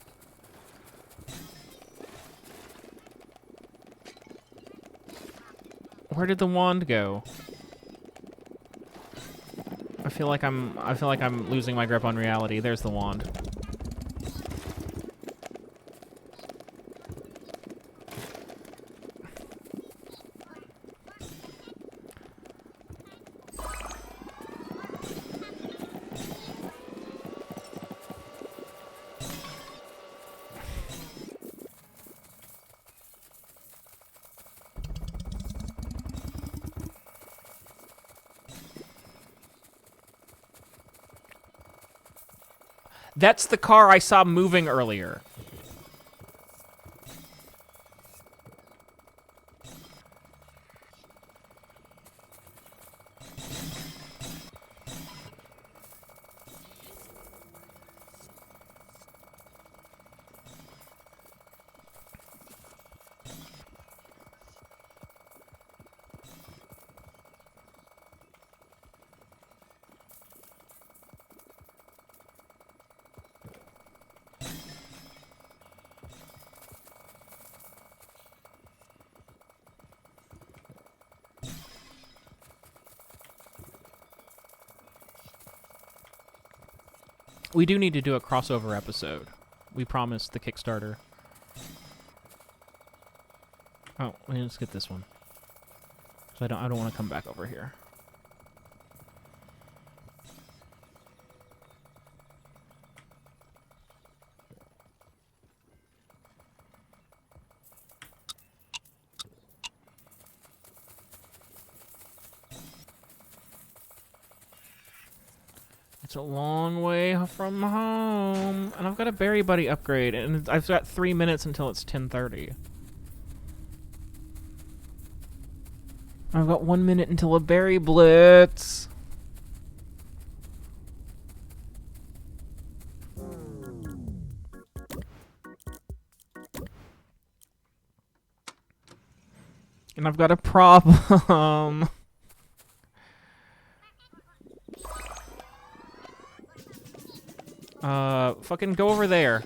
Where did the wand go? I feel like I'm losing my grip on reality. There's the wand. That's the car I saw moving earlier. We do need to do a crossover episode. We promised the Kickstarter. Oh, let's get this one. So I don't want to come back over here. It's a long way from home, and I've got a Berry Buddy upgrade, and I've got 3 minutes until it's 10:30. I've got 1 minute until a Berry Blitz. And I've got a problem. Fucking go over there.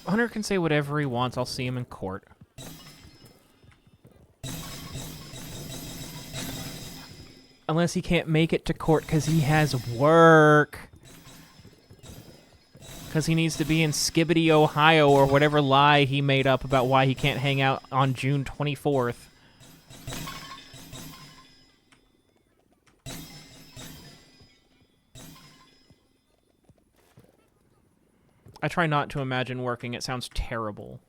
Hunter can say whatever he wants. I'll see him in court. Unless he can't make it to court because he has work. Because he needs to be in Skibbity, Ohio, or whatever lie he made up about why he can't hang out on June 24th. I try not to imagine working. It sounds terrible.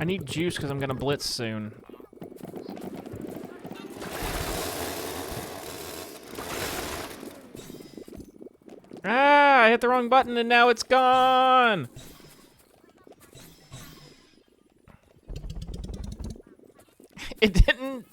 I need juice because I'm going to blitz soon. Ah, I hit the wrong button and now it's gone! It didn't...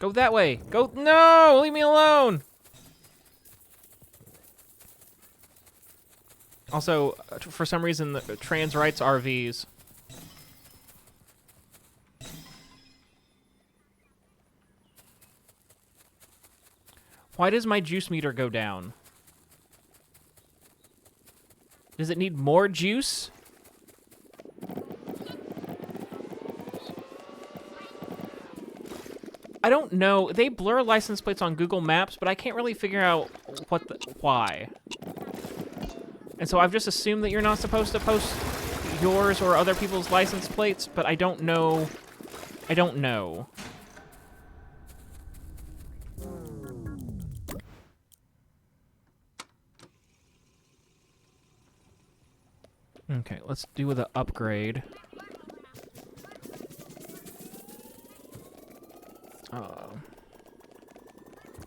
Go that way. Go... No! Leave me alone! Also, for some reason, the trans rights RVs. Why does my juice meter go down? Does it need more juice? I don't know. They blur license plates on Google Maps, but I can't really figure out why. And so I've just assumed that you're not supposed to post yours or other people's license plates, but I don't know. I don't know. Okay, let's do with an upgrade.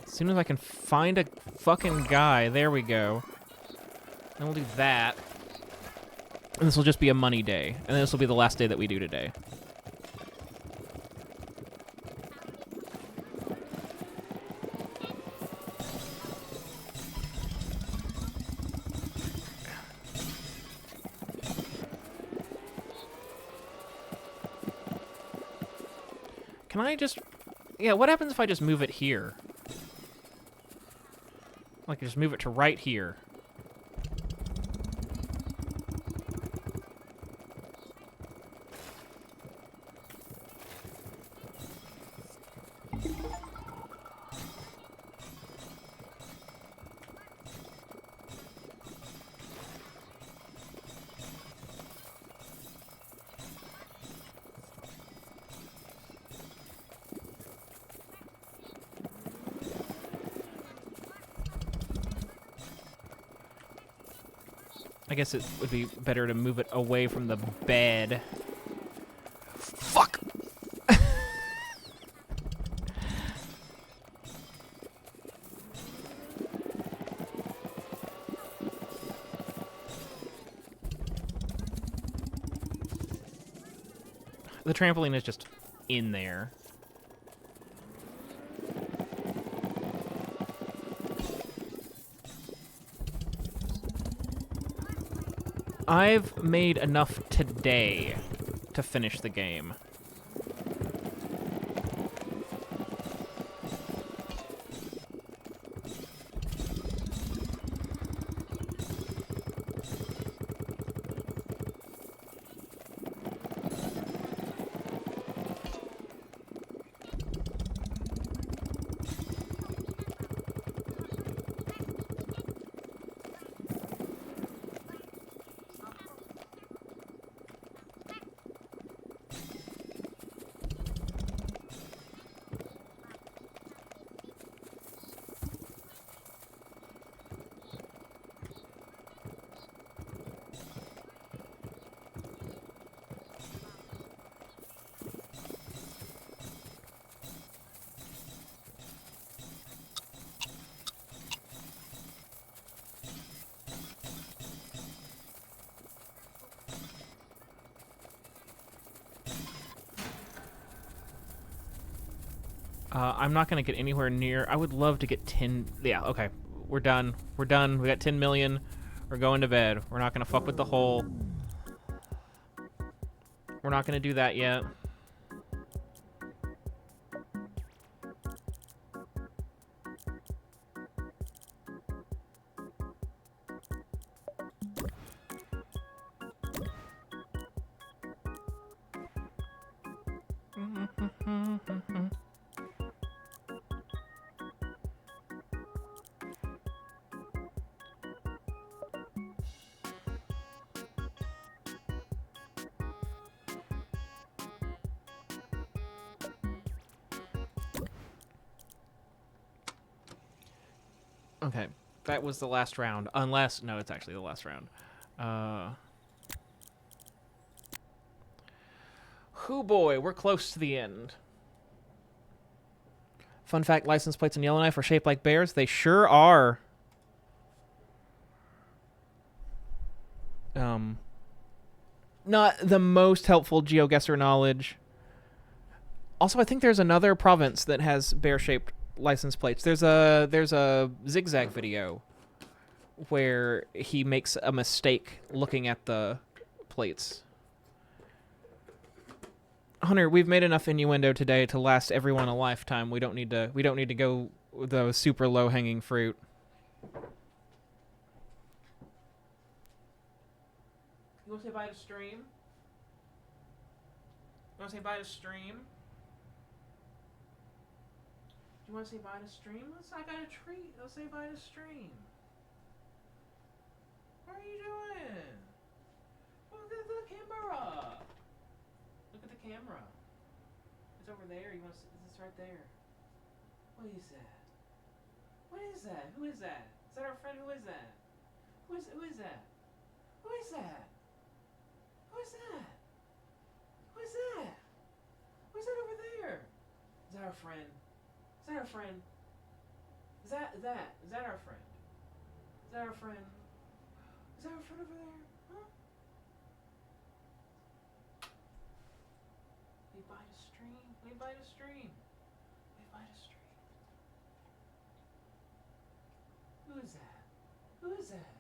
As soon as I can find a fucking guy, there we go. Then we'll do that. And this will just be a money day. And then this will be the last day that we do today. Can I just... Yeah, what happens if I just move it here? Like, just move it to right here. I guess it would be better to move it away from the bed. Fuck! The trampoline is just in there. I've made enough today to finish the game. I'm not going to get anywhere near... I would love to get 10... Yeah, okay. We're done. We're done. We got 10 million. We're going to bed. We're not gonna fuck with the hole. We're not gonna do that yet. Okay, that was the last round. Unless, no, it's actually the last round. Hoo boy, we're close to the end. Fun fact, license plates in Yellowknife are shaped like bears. They sure are. Not the most helpful GeoGuessr knowledge. Also, I think there's another province that has bear-shaped license plates. There's a Zigzag video where he makes a mistake looking at the plates. Hunter, we've made enough innuendo today to last everyone a lifetime. We don't need to go with the super low hanging fruit. You want to say bye to stream? You want to say bye to stream? You want to say bye to stream? I got a treat. Let's say bye to stream. What are you doing? Look at the camera. Look at the camera. It's over there. You want to? It's right there. What is that? What is that? Who is that? Is that our friend? Who is that? Who is that? Who is that? Who is that? Who is that? Who is that? Who is that over there? Is that our friend? Is that our friend? Is that our friend? Is that our friend? Is that our friend over there? Huh? We buy to stream. We buy to stream. We buy to stream. Who is that? Who is that?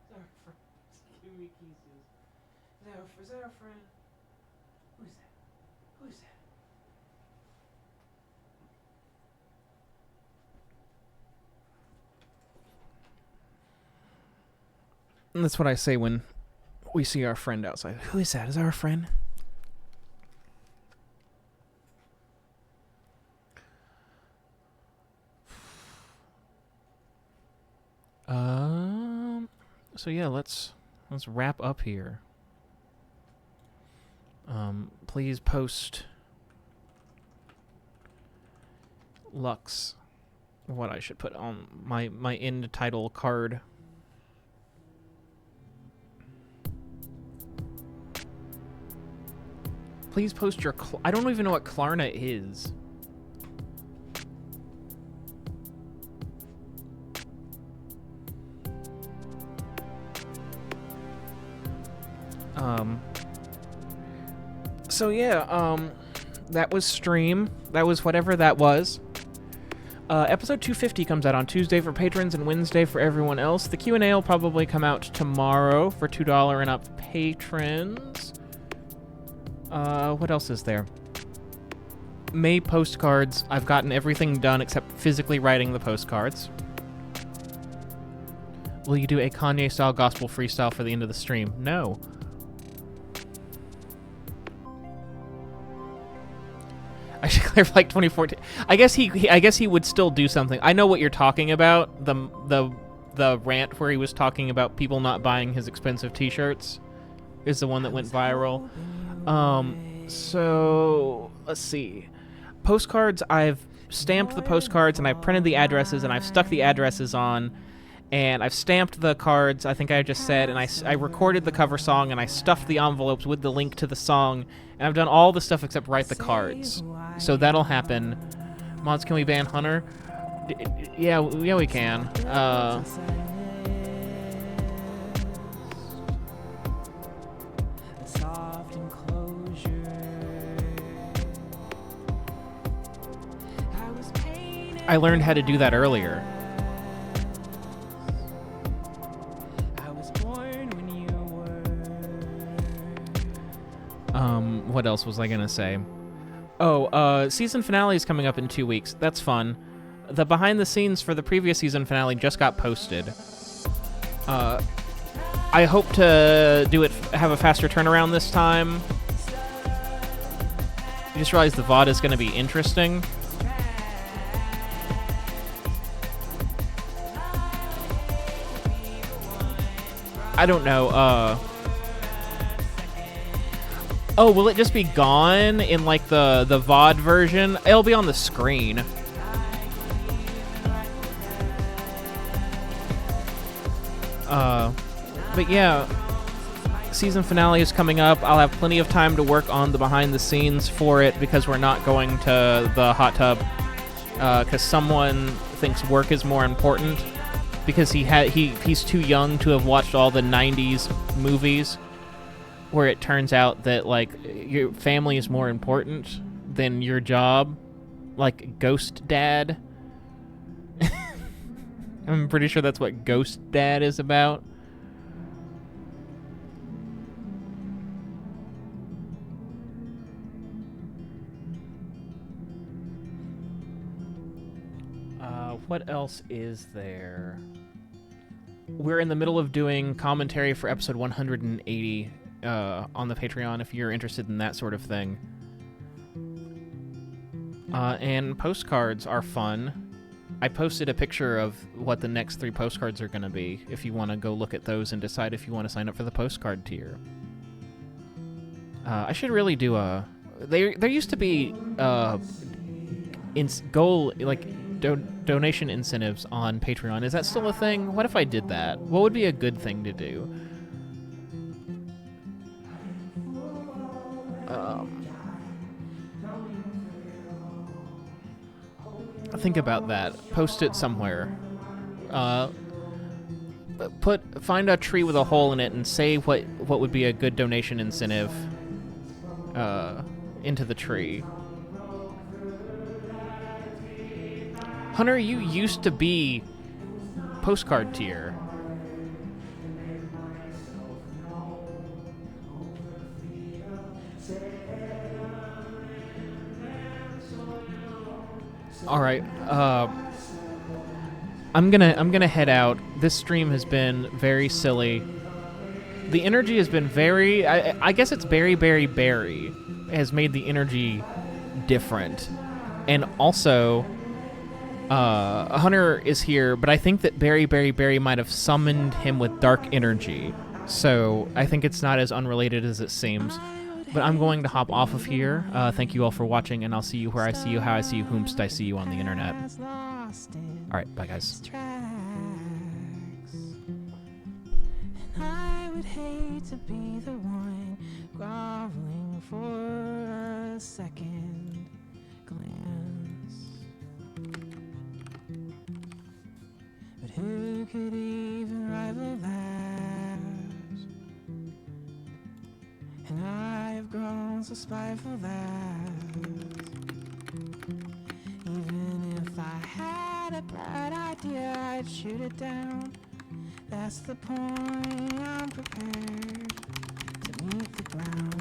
Is that our friend? Give me kisses. Is that our friend? Who is that? Who is that? And that's what I say when we see our friend outside. Who is that? Is that our friend? So yeah, let's wrap up here. Please post Lux, what I should put on my end title card. Please post your... I don't even know what Klarna is. So yeah, that was stream. That was whatever that was. Episode 250 comes out on Tuesday for patrons and Wednesday for everyone else. The Q&A will probably come out tomorrow for $2 and up patrons. What else is there? May postcards. I've gotten everything done except physically writing the postcards. Will you do a Kanye-style gospel freestyle for the end of the stream? No. I should clarify, like 2014. I guess he would still do something. I know what you're talking about. The rant where he was talking about people not buying his expensive T-shirts is the one that went viral. So let's see. Postcards. I've stamped the postcards and I've printed the addresses and I've stuck the addresses on, and I've stamped the cards. I think I just said, and I recorded the cover song and I stuffed the envelopes with the link to the song, and I've done all the stuff except write the cards. So that'll happen. Mods, can we ban Hunter? Yeah, we can. I learned how to do that earlier. What else was I gonna say? Oh, season finale is coming up in 2 weeks. That's fun. The behind the scenes for the previous season finale just got posted. I hope to have a faster turnaround this time. I just realized the VOD is going to be interesting. I don't know, oh, will it just be gone in, like, the VOD version? It'll be on the screen. But yeah, season finale is coming up. I'll have plenty of time to work on the behind the scenes for it because we're not going to the hot tub because someone thinks work is more important because he's too young to have watched all the 90s movies where it turns out that, like, your family is more important than your job, like Ghost Dad. I'm pretty sure that's what Ghost Dad is about. What else is there? We're in the middle of doing commentary for episode 180 on the Patreon if you're interested in that sort of thing. And postcards are fun. I posted a picture of what the next 3 postcards are going to be if you want to go look at those and decide if you want to sign up for the postcard tier. I should really do a... There used to be donation incentives on Patreon. Is that still a thing? What if I did that? What would be a good thing to do? Think about that. Post it somewhere. Find a tree with a hole in it and say what would be a good donation incentive into the tree. Hunter, you used to be postcard tier. All right. I'm gonna head out. This stream has been very silly. The energy has been very... I guess it's Berry has made the energy different. And also... Hunter is here, but I think that Berry might have summoned him with dark energy. So I think it's not as unrelated as it seems. But I'm going to hop off of here. Thank you all for watching, and I'll see you where I see you, how I see you, whomst I see you on the internet. Alright, bye guys. And I would hate to be the one groveling for a second glance. But who could even rival that? And I have grown so spiteful that even if I had a bright idea, I'd shoot it down. That's the point, I'm prepared to meet the ground.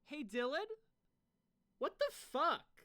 Hey, Dylan? What the fuck?